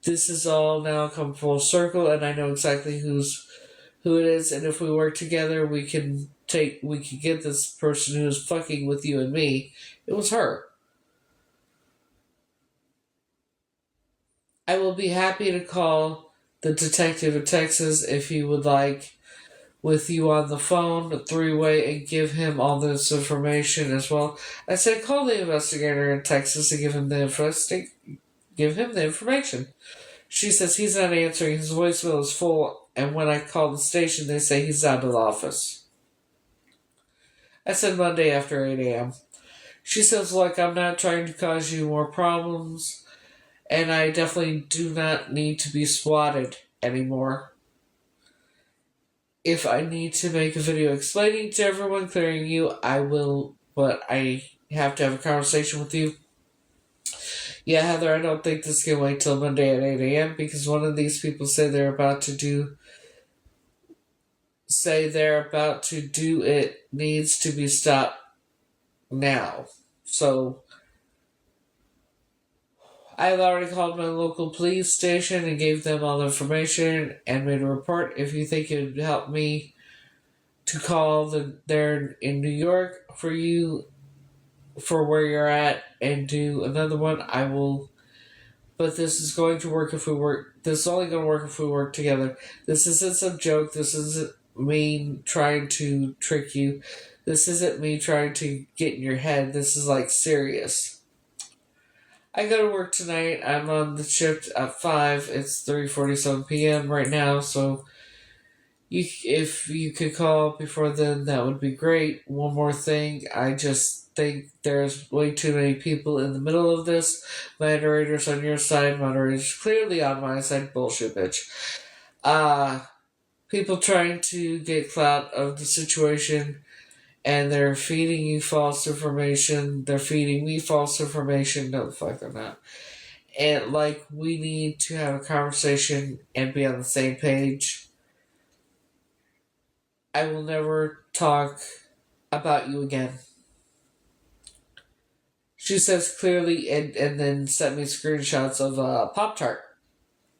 This is all now come full circle, and I know exactly who it is, and if we work together, we can get this person who's fucking with you and me. It was her. I will be happy to call the detective in Texas if he would like, with you on the phone, 3-way, and give him all this information as well. I said, call the investigator in Texas and give him the information. She says he's not answering, his voicemail is full, and when I call the station, they say he's out of the office. I said Monday after 8 a.m. She says, look, I'm not trying to cause you more problems, and I definitely do not need to be swatted anymore. If I need to make a video explaining to everyone, clearing you, I will, but I have to have a conversation with you. Yeah, Heather, I don't think this can wait till Monday at 8 a.m. because one of these people say they're about to do it needs to be stopped now. So I've already called my local police station and gave them all the information and made a report. If you think it would help me to call there in New York for you, for where you're at, and do another one, I will. But this is going to work if we work. This is only going to work if we work together. This isn't some joke. This isn't me trying to trick you. This isn't me trying to get in your head. This is like serious. I go to work tonight. I'm on the shift at 5. It's 3:47 p.m. right now, so if you could call before then, that would be great. One more thing, I just think there's way too many people in the middle of this. Moderators on your side, moderators clearly on my side. Bullshit, bitch. People trying to get clout of the situation, and they're feeding you false information. They're feeding me false information. No, the fuck they're not. And, like, we need to have a conversation and be on the same page. I will never talk about you again. She says clearly, and then sent me screenshots of Pop-Tart,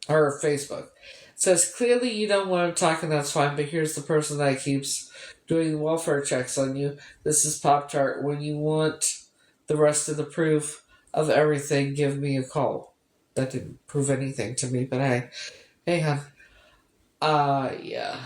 her Facebook. Says clearly you don't want to talk, and that's fine, but here's the person that keeps doing welfare checks on you. This is Pop-Tart. When you want the rest of the proof of everything, give me a call. That didn't prove anything to me, but hey, hon. Yeah.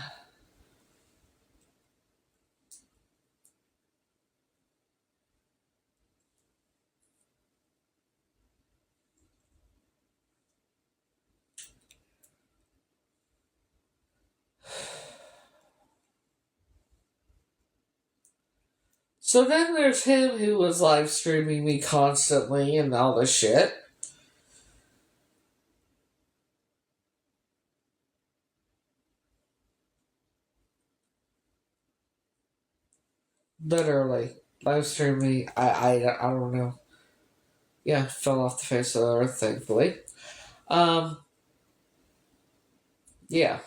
So then there's him who was live streaming me constantly and all this shit. Literally. Live streaming, I don't know. Yeah, fell off the face of the earth, thankfully. Yeah.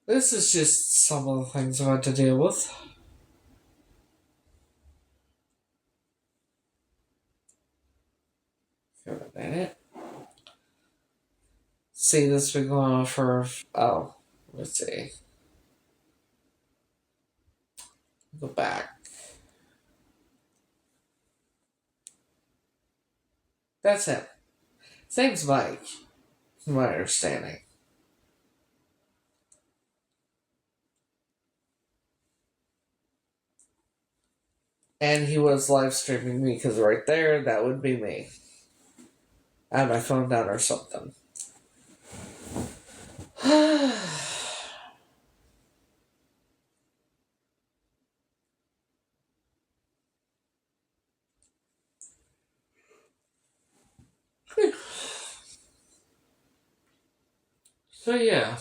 This is just some of the things I've had to deal with. Give it a minute. See, this has been going on for. Oh, let's see. Go back. That's it. Thanks, Mike. From my understanding. And he was live streaming me because right there, that would be me. I had my phone down or something. So, yeah.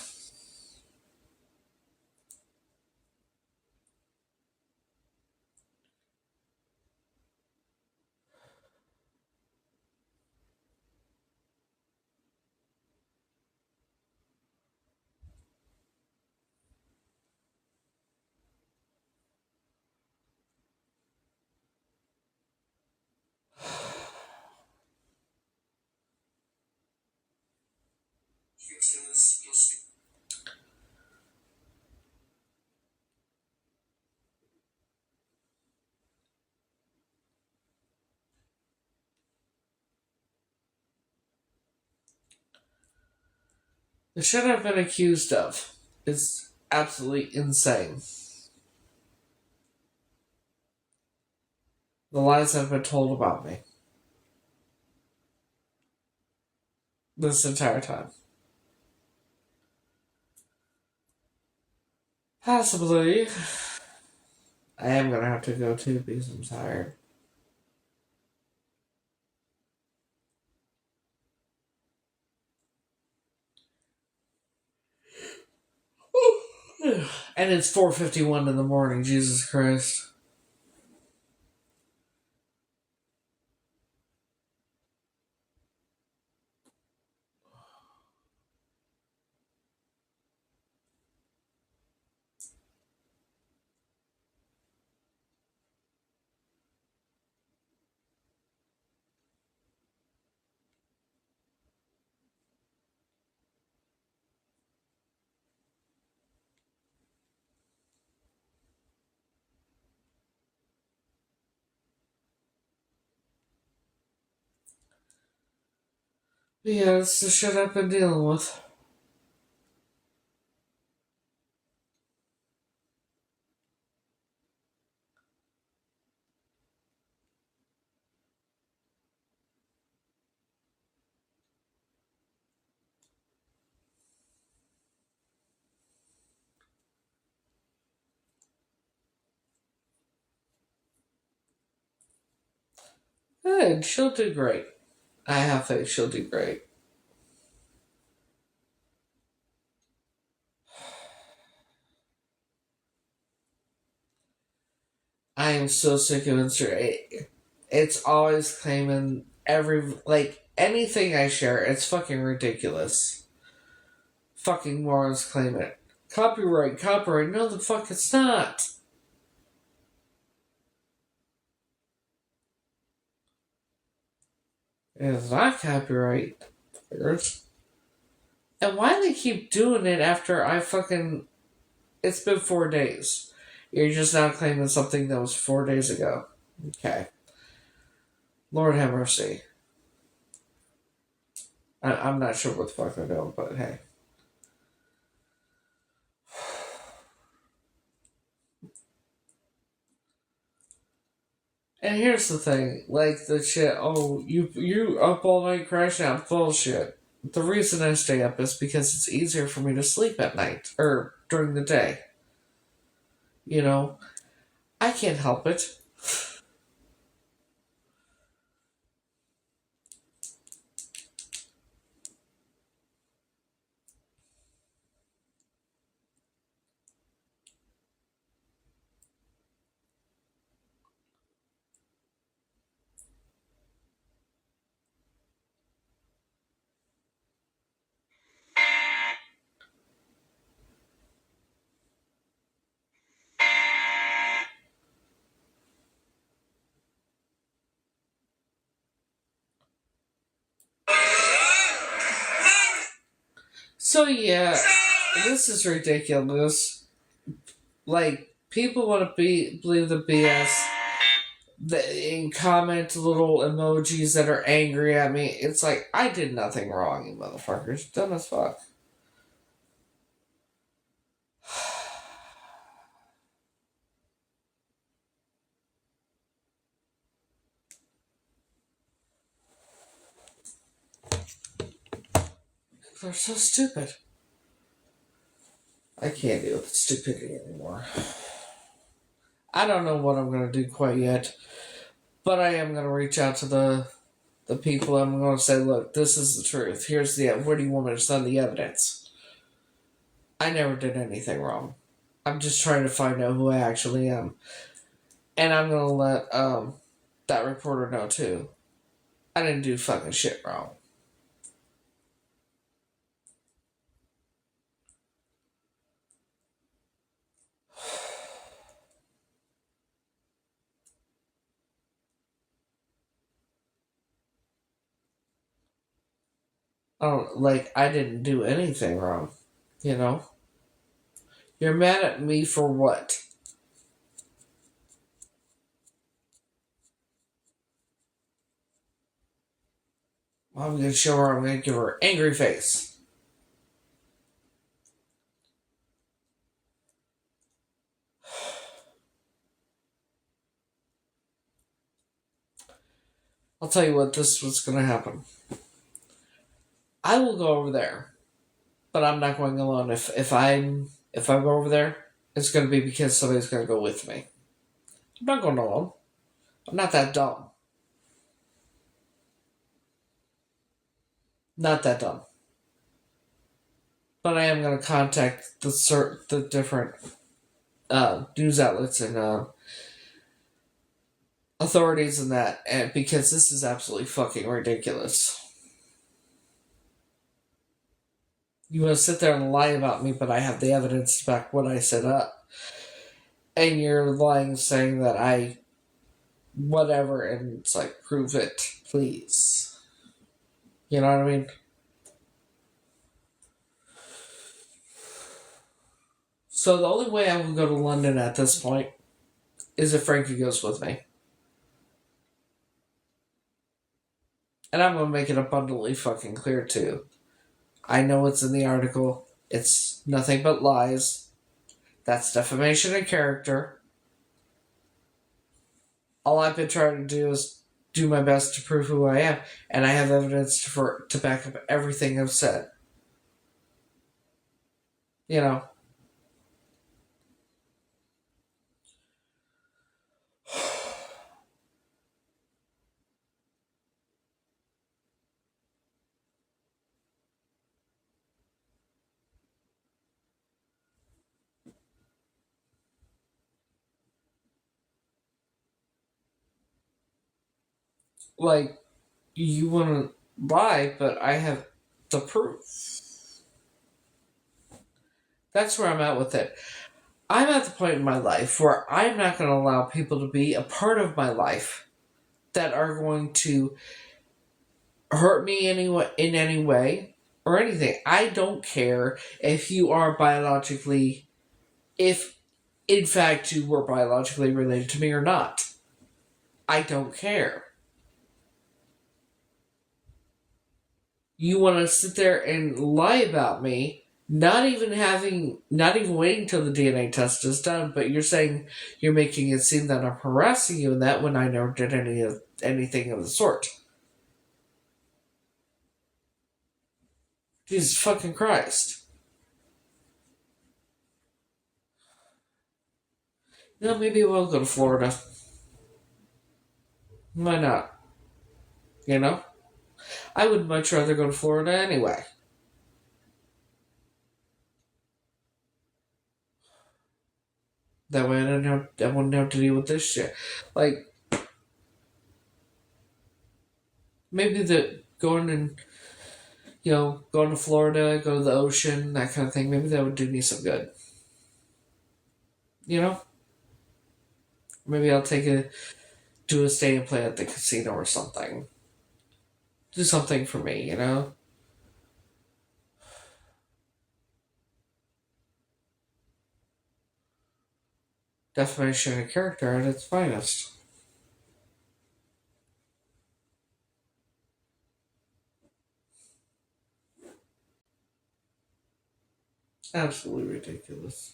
The shit I've been accused of is absolutely insane. The lies I've been told about me. This entire time. Possibly. I am gonna have to go too because I'm tired. And it's 4:51 in the morning, Jesus Christ. Yeah, it's the shit I've been dealing with. And she'll do great. I have faith she'll do great. I am so sick of Instagram. It's always claiming anything I share, it's fucking ridiculous. Fucking morons claim it. Copyright, copyright. No, the fuck it's not. It's not copyright. And why they keep doing it after I fucking... It's been 4 days. You're just now claiming something that was 4 days ago. Okay. Lord have mercy. I'm not sure what the fuck they're doing, but hey. And here's the thing, like the shit, oh, you up all night crashing out, bullshit. The reason I stay up is because it's easier for me to sleep at night, or during the day. You know, I can't help it. So yeah, this is ridiculous. Like, people want to believe the BS and comment little emojis that are angry at me. It's like, I did nothing wrong, you motherfuckers. Dumb as fuck. They're so stupid. I can't deal with stupidity anymore. I don't know what I'm going to do quite yet, but I am going to reach out to the people. I'm going to say, look, this is the truth. Here's where do you want me to send the evidence? I never did anything wrong. I'm just trying to find out who I actually am. And I'm going to let that reporter know, too. I didn't do fucking shit wrong. I didn't do anything wrong, you know? You're mad at me for what? Well, I'm going to show her, I'm going to give her an angry face. I'll tell you what, this was going to happen. I will go over there, but I'm not going alone. If I go over there, it's going to be because somebody's going to go with me. I'm not going alone. I'm not that dumb. Not that dumb. But I am going to contact the different news outlets and authorities and that, and because this is absolutely fucking ridiculous. You want to sit there and lie about me, but I have the evidence to back what I set up. And you're lying saying that I... whatever, and it's like, prove it, please. You know what I mean? So the only way I will go to London at this point is if Frankie goes with me. And I'm going to make it abundantly fucking clear, too. I know what's in the article. It's nothing but lies. That's defamation of character. All I've been trying to do is do my best to prove who I am, and I have evidence to back up everything I've said. You know. Like, you want to lie, but I have the proof. That's where I'm at with it. I'm at the point in my life where I'm not going to allow people to be a part of my life that are going to hurt me in any way or anything. I don't care if you are biologically, if in fact you were biologically related to me or not. I don't care. You want to sit there and lie about me, not even waiting till the DNA test is done, but you're saying you're making it seem that I'm harassing you and that when I never did anything of the sort. Jesus fucking Christ. Maybe we'll go to Florida. Why not? You know? I would much rather go to Florida anyway. That way I wouldn't have to deal with this shit. Like, maybe going to Florida, go to the ocean, that kind of thing, maybe that would do me some good. You know? Maybe I'll do a stay and play at the casino or something. Do something for me, you know? Defamation of character at its finest. Absolutely ridiculous.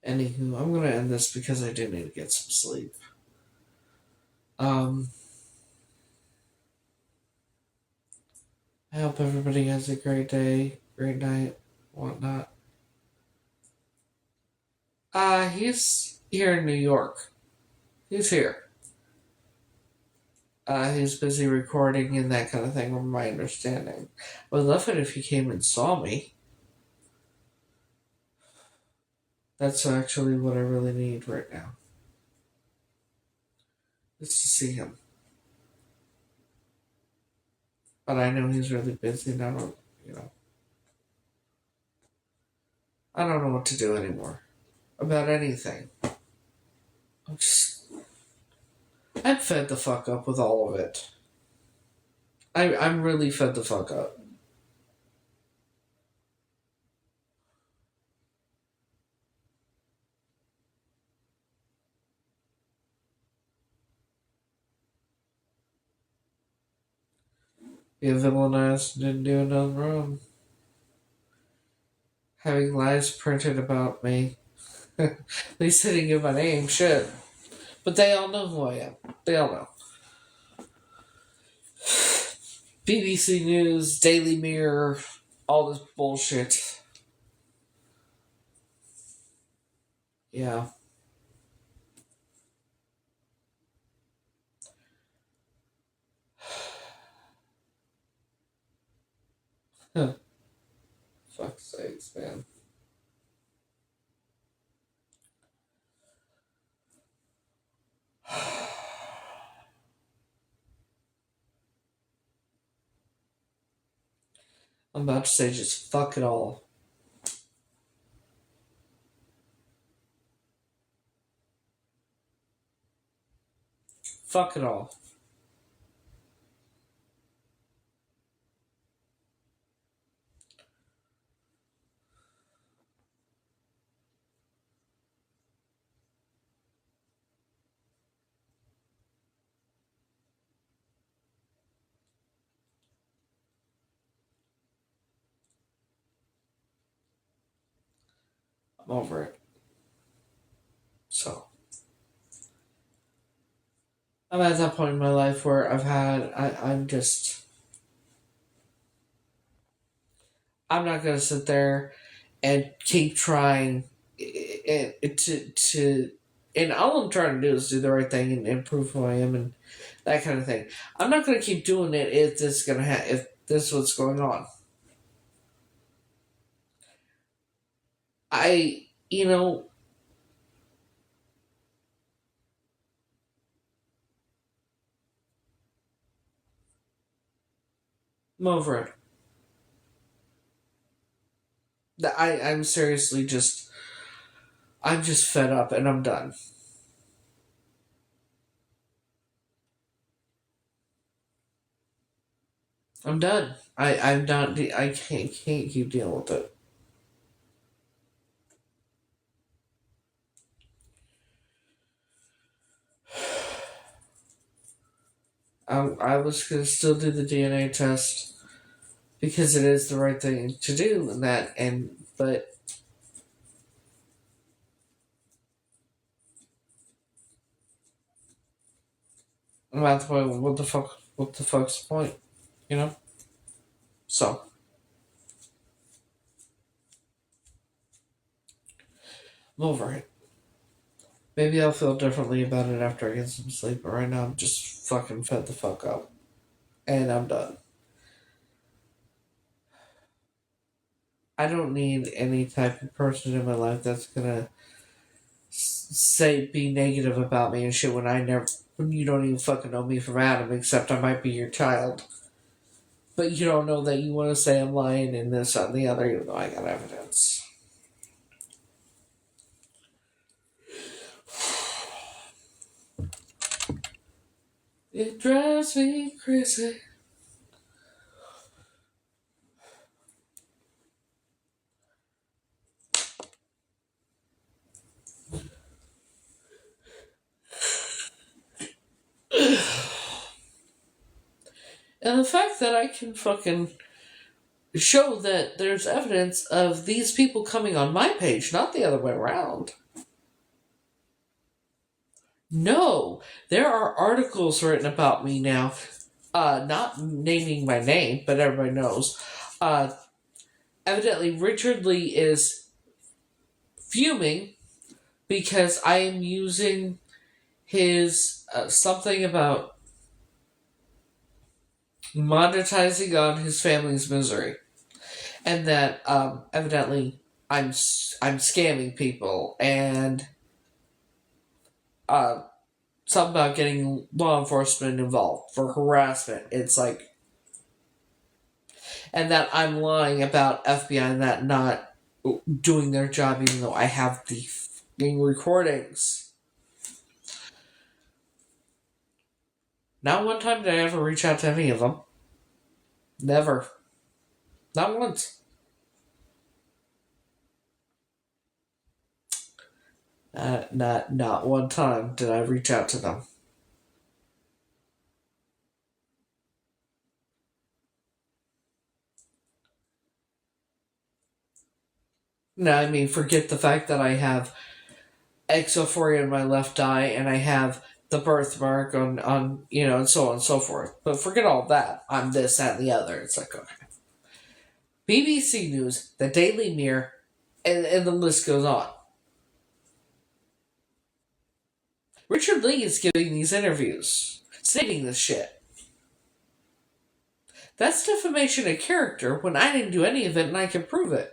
Anywho, I'm gonna end this because I do need to get some sleep. I hope everybody has a great day, great night, whatnot. He's here in New York. He's here. He's busy recording and that kind of thing, from my understanding. I would love it if he came and saw me. That's actually what I really need right now. Just to see him. But I know he's really busy and I don't know what to do anymore. About anything. I'm fed the fuck up with all of it. I'm really fed the fuck up. Being villainized didn't do nothing wrong. Having lies printed about me. At least they didn't give my name, shit. But they all know who I am. They all know. BBC News, Daily Mirror, all this bullshit. Yeah. Fuck's sakes, man. I'm about to say just fuck it all. Fuck Fuck it all. I'm over it. So, I'm at that point in my life where I'm not going to sit there and keep trying and all I'm trying to do is do the right thing and improve who I am and that kind of thing. I'm not going to keep doing it if this is what's going on. I'm over it. I'm seriously I'm just fed up and I'm done. I'm done. I'm done. I can't keep dealing with it. I was gonna still do the DNA test because it is the right thing to do, but I'm at the point. What the fuck's the point? You know. So I'm over it. Maybe I'll feel differently about it after I get some sleep, but right now I'm just fucking fed the fuck up. And I'm done. I don't need any type of person in my life that's gonna be negative about me and shit when you don't even fucking know me from Adam, except I might be your child. But you don't know that you want to say I'm lying and this, that, and the other, even though I got evidence. It drives me crazy. And the fact that I can fucking show that there's evidence of these people coming on my page, not the other way around. No, there are articles written about me now, not naming my name, but everybody knows. Evidently, Richard Lee is fuming because I am using his something about monetizing on his family's misery, and that evidently I'm scamming people and something about getting law enforcement involved for harassment. It's like, and that I'm lying about FBI and that not doing their job, even though I have the fucking recordings. Not one time did I ever reach out to any of them. Never. Not once. Not one time did I reach out to them. No, I mean, forget the fact that I have exophoria in my left eye and I have the birthmark on and so on and so forth. But forget all that. I'm this, that, and the other. It's like, okay. BBC News, the Daily Mirror, and the list goes on. Richard Lee is giving these interviews, stating this shit. That's defamation of character when I didn't do any of it and I can prove it.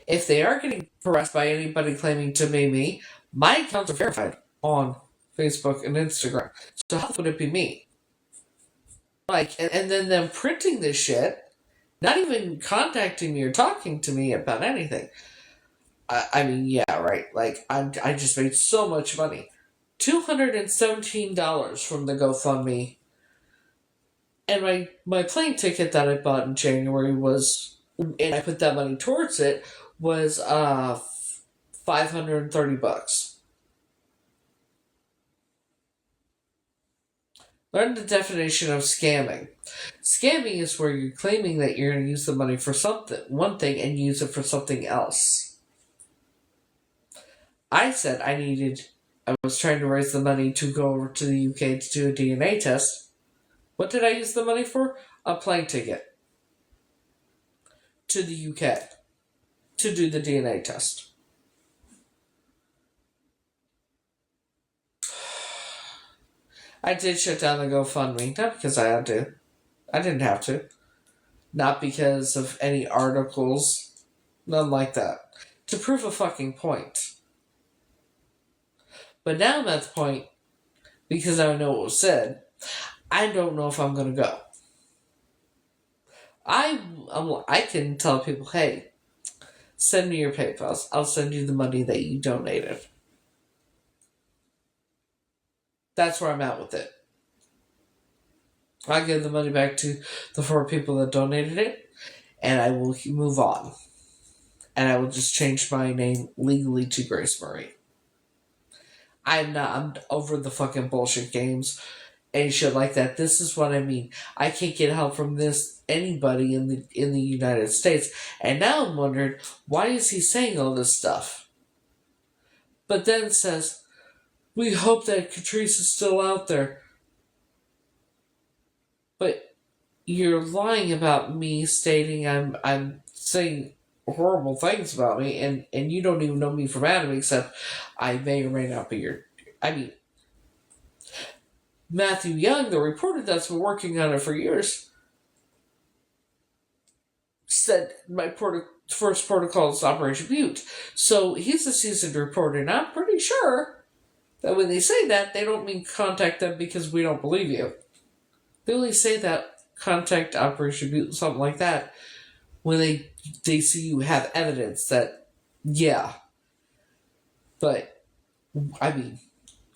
If they are getting harassed by anybody claiming to be me, my accounts are verified on Facebook and Instagram. So how would it be me? And then them printing this shit, not even contacting me or talking to me about anything. I mean, yeah, right. I just made so much money. $217 from the GoFundMe. And my plane ticket that I bought in January was, and I put that money towards it, was $530. Learn the definition of scamming. Scamming is where you're claiming that you're going to use the money for one thing, and use it for something else. I said I was trying to raise the money to go over to the UK to do a DNA test. What did I use the money for? A plane ticket to the UK to do the DNA test. I did shut down the GoFundMe, not because I had to. I didn't have to. Not because of any articles. None like that. To prove a fucking point. But now I'm at the point, because I know what was said, I don't know if I'm going to go. I can tell people, hey, send me your PayPal. I'll send you the money that you donated. That's where I'm at with it. I give the money back to the 4 people that donated it, and I will move on. And I will just change my name legally to Grace Marie. I'm over the fucking bullshit games and shit like that. This is what I mean. I can't get help from anybody in the United States. And now I'm wondering, why is he saying all this stuff? But then says, we hope that KATRICE is still out there. But you're lying about me stating I'm saying horrible things about me, and you don't even know me from Adam, except I may or may not be Matthew Young, the reporter that's been working on it for years, said my first protocol is Operation Butte. So he's a seasoned reporter, and I'm pretty sure that when they say that, they don't mean contact them because we don't believe you. They only say that contact Operation Butte, something like that, when they see you have evidence that, yeah. But, I mean,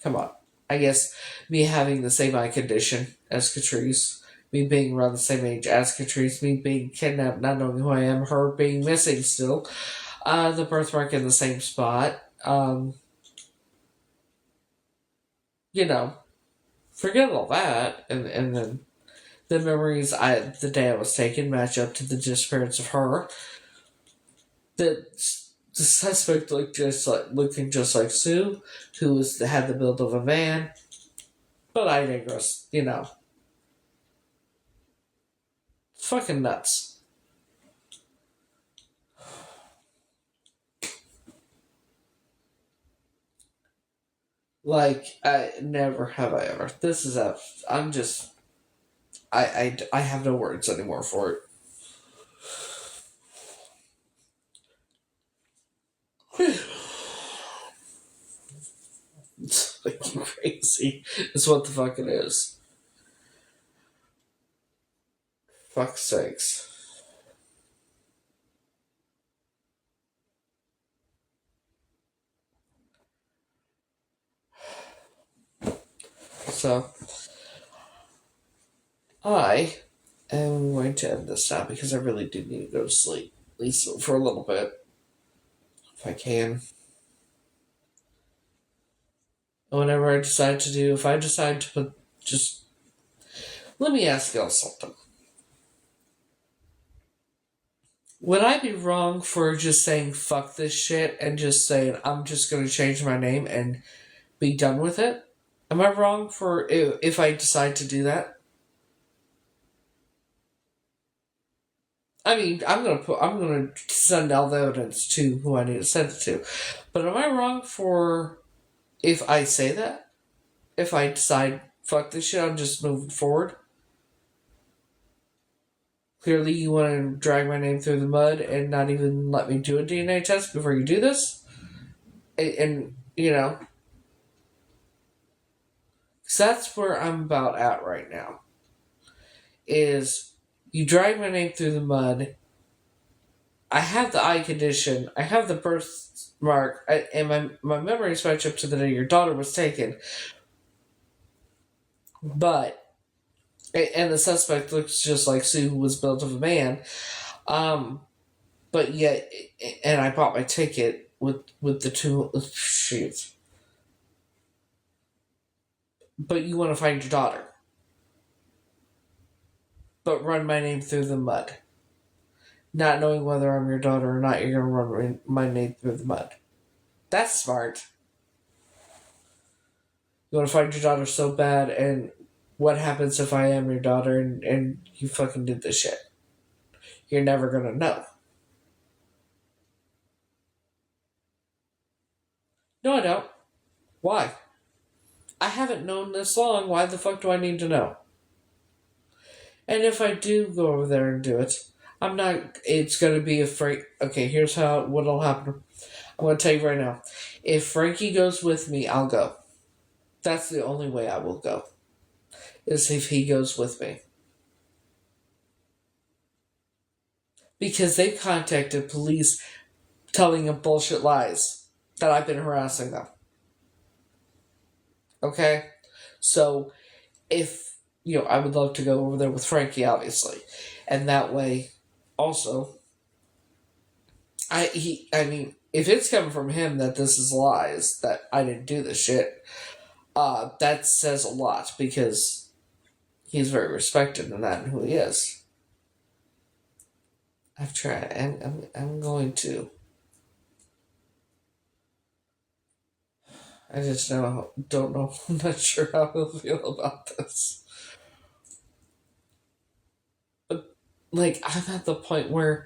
come on. I guess me having the same eye condition as KATRICE, me being around the same age as KATRICE, me being kidnapped, not knowing who I am, her being missing still, the birthmark in the same spot, forget all that, and then the memories the day I was taken match up to the disappearance of her. The suspect looking just like Sue, who had the build of a man. But I digress, It's fucking nuts. Like, I never have I ever. This is I'm just, I have no words anymore for it. It's fucking crazy. It's what the fuck it is. Fuck's sakes. So, I am going to end this now because I really do need to go to sleep. At least for a little bit. If I can. Whenever I decide to do, if I decide to put let me ask y'all something. Would I be wrong for just saying fuck this shit and just saying I'm just going to change my name and be done with it? Am I wrong for if I decide to do that? I mean, I'm gonna send all the evidence to who I need to send it to. But am I wrong for if I say that? If I decide fuck this shit, I'm just moving forward? Clearly you want to drag my name through the mud and not even let me do a DNA test before you do this? And because that's where I'm about at right now. Is you drag my name through the mud I have the eye condition. I have the birthmark, and my memories match up to the day your daughter was taken. But and the suspect looks just like Sue, who was built of a man. But yet, and I bought my ticket with the two shoots. But you want to find your daughter, but run my name through the mud. Not knowing whether I'm your daughter or not, you're going to run my name through the mud. That's smart. You want to find your daughter so bad, and what happens if I am your daughter and you fucking did this shit? You're never going to know. No, I don't. Why? I haven't known this long. Why the fuck do I need to know? And if I do go over there and do it, I'm not. It's going to be a Frank. Okay, here's what'll happen. I'm going to tell you right now. If Frankie goes with me, I'll go. That's the only way I will go. Is if he goes with me. Because they contacted police telling them bullshit lies that I've been harassing them. Okay? So, if, I would love to go over there with Frankie, obviously. And that way, also, I mean, if it's coming from him that this is lies, that I didn't do this shit, that says a lot, because he's very respected in that and who he is. I've tried, and I'm going to. I just don't know. I'm not sure how I'll feel about this. But, I'm at the point where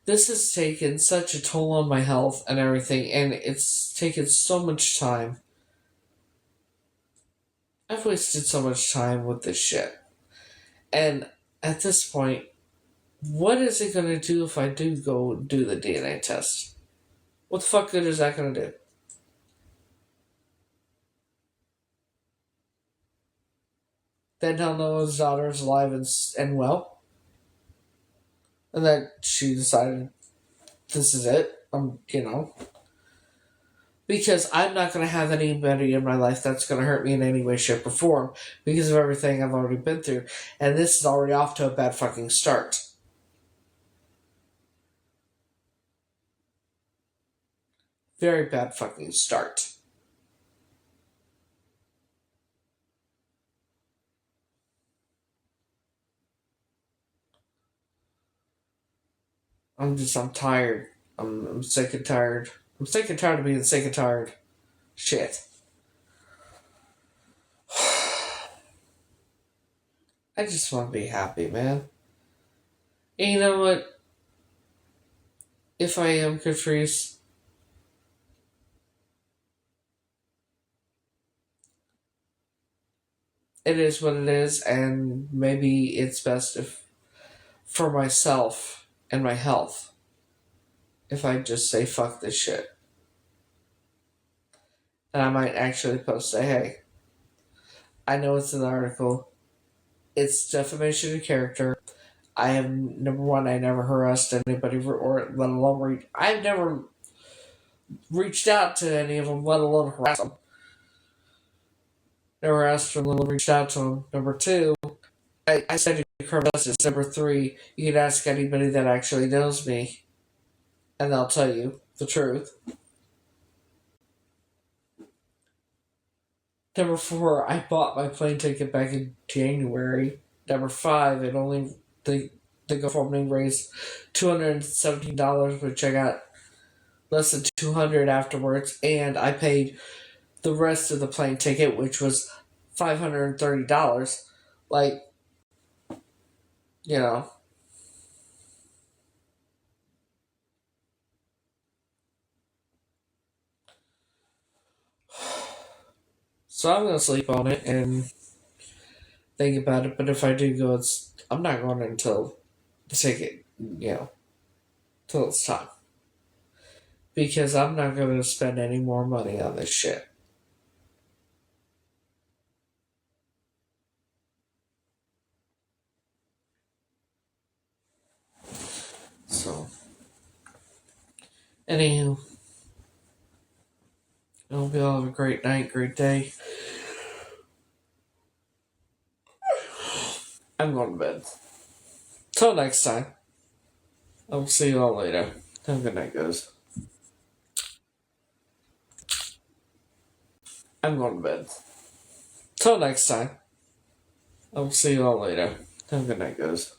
this has taken such a toll on my health and everything, and it's taken so much time. I've wasted so much time with this shit. And at this point, what is it going to do if I do go do the DNA test? What the fuck good is that going to do? Then he'll know his daughter is alive and well. And that she decided this is it. Because I'm not going to have anybody in my life that's going to hurt me in any way, shape, or form because of everything I've already been through. And this is already off to a bad fucking start. Very bad fucking start. I'm tired. I'm sick and tired. I'm sick and tired of being sick and tired. Shit. I just want to be happy, man. And you know what? If I am KATRICE, it is what it is, and maybe it's best for myself and my health, if I just say fuck this shit. And I might actually say, hey, I know it's an article. It's defamation of character. I have, number one, I never harassed anybody, or let alone I've never reached out to any of them, let alone harass them. Never asked them, let alone reached out to them. Number two, I said to criminal justice. Number three, you can ask anybody that actually knows me, and they'll tell you the truth. Number four, I bought my plane ticket back in January. Number five, the GoFundMe raised $217, which I got less than $200 afterwards, and I paid the rest of the plane ticket, which was $530. So I'm gonna sleep on it and think about it. But if I do go, I'm not going until the ticket, till it's time, because I'm not going to spend any more money on this shit. So Anywho, I hope you all have a great night, great day. I'm going to bed. Till next time. I'll see you all later. Have a good night, guys. I'm going to bed. Till next time. I'll see you all later. Have a good night, guys.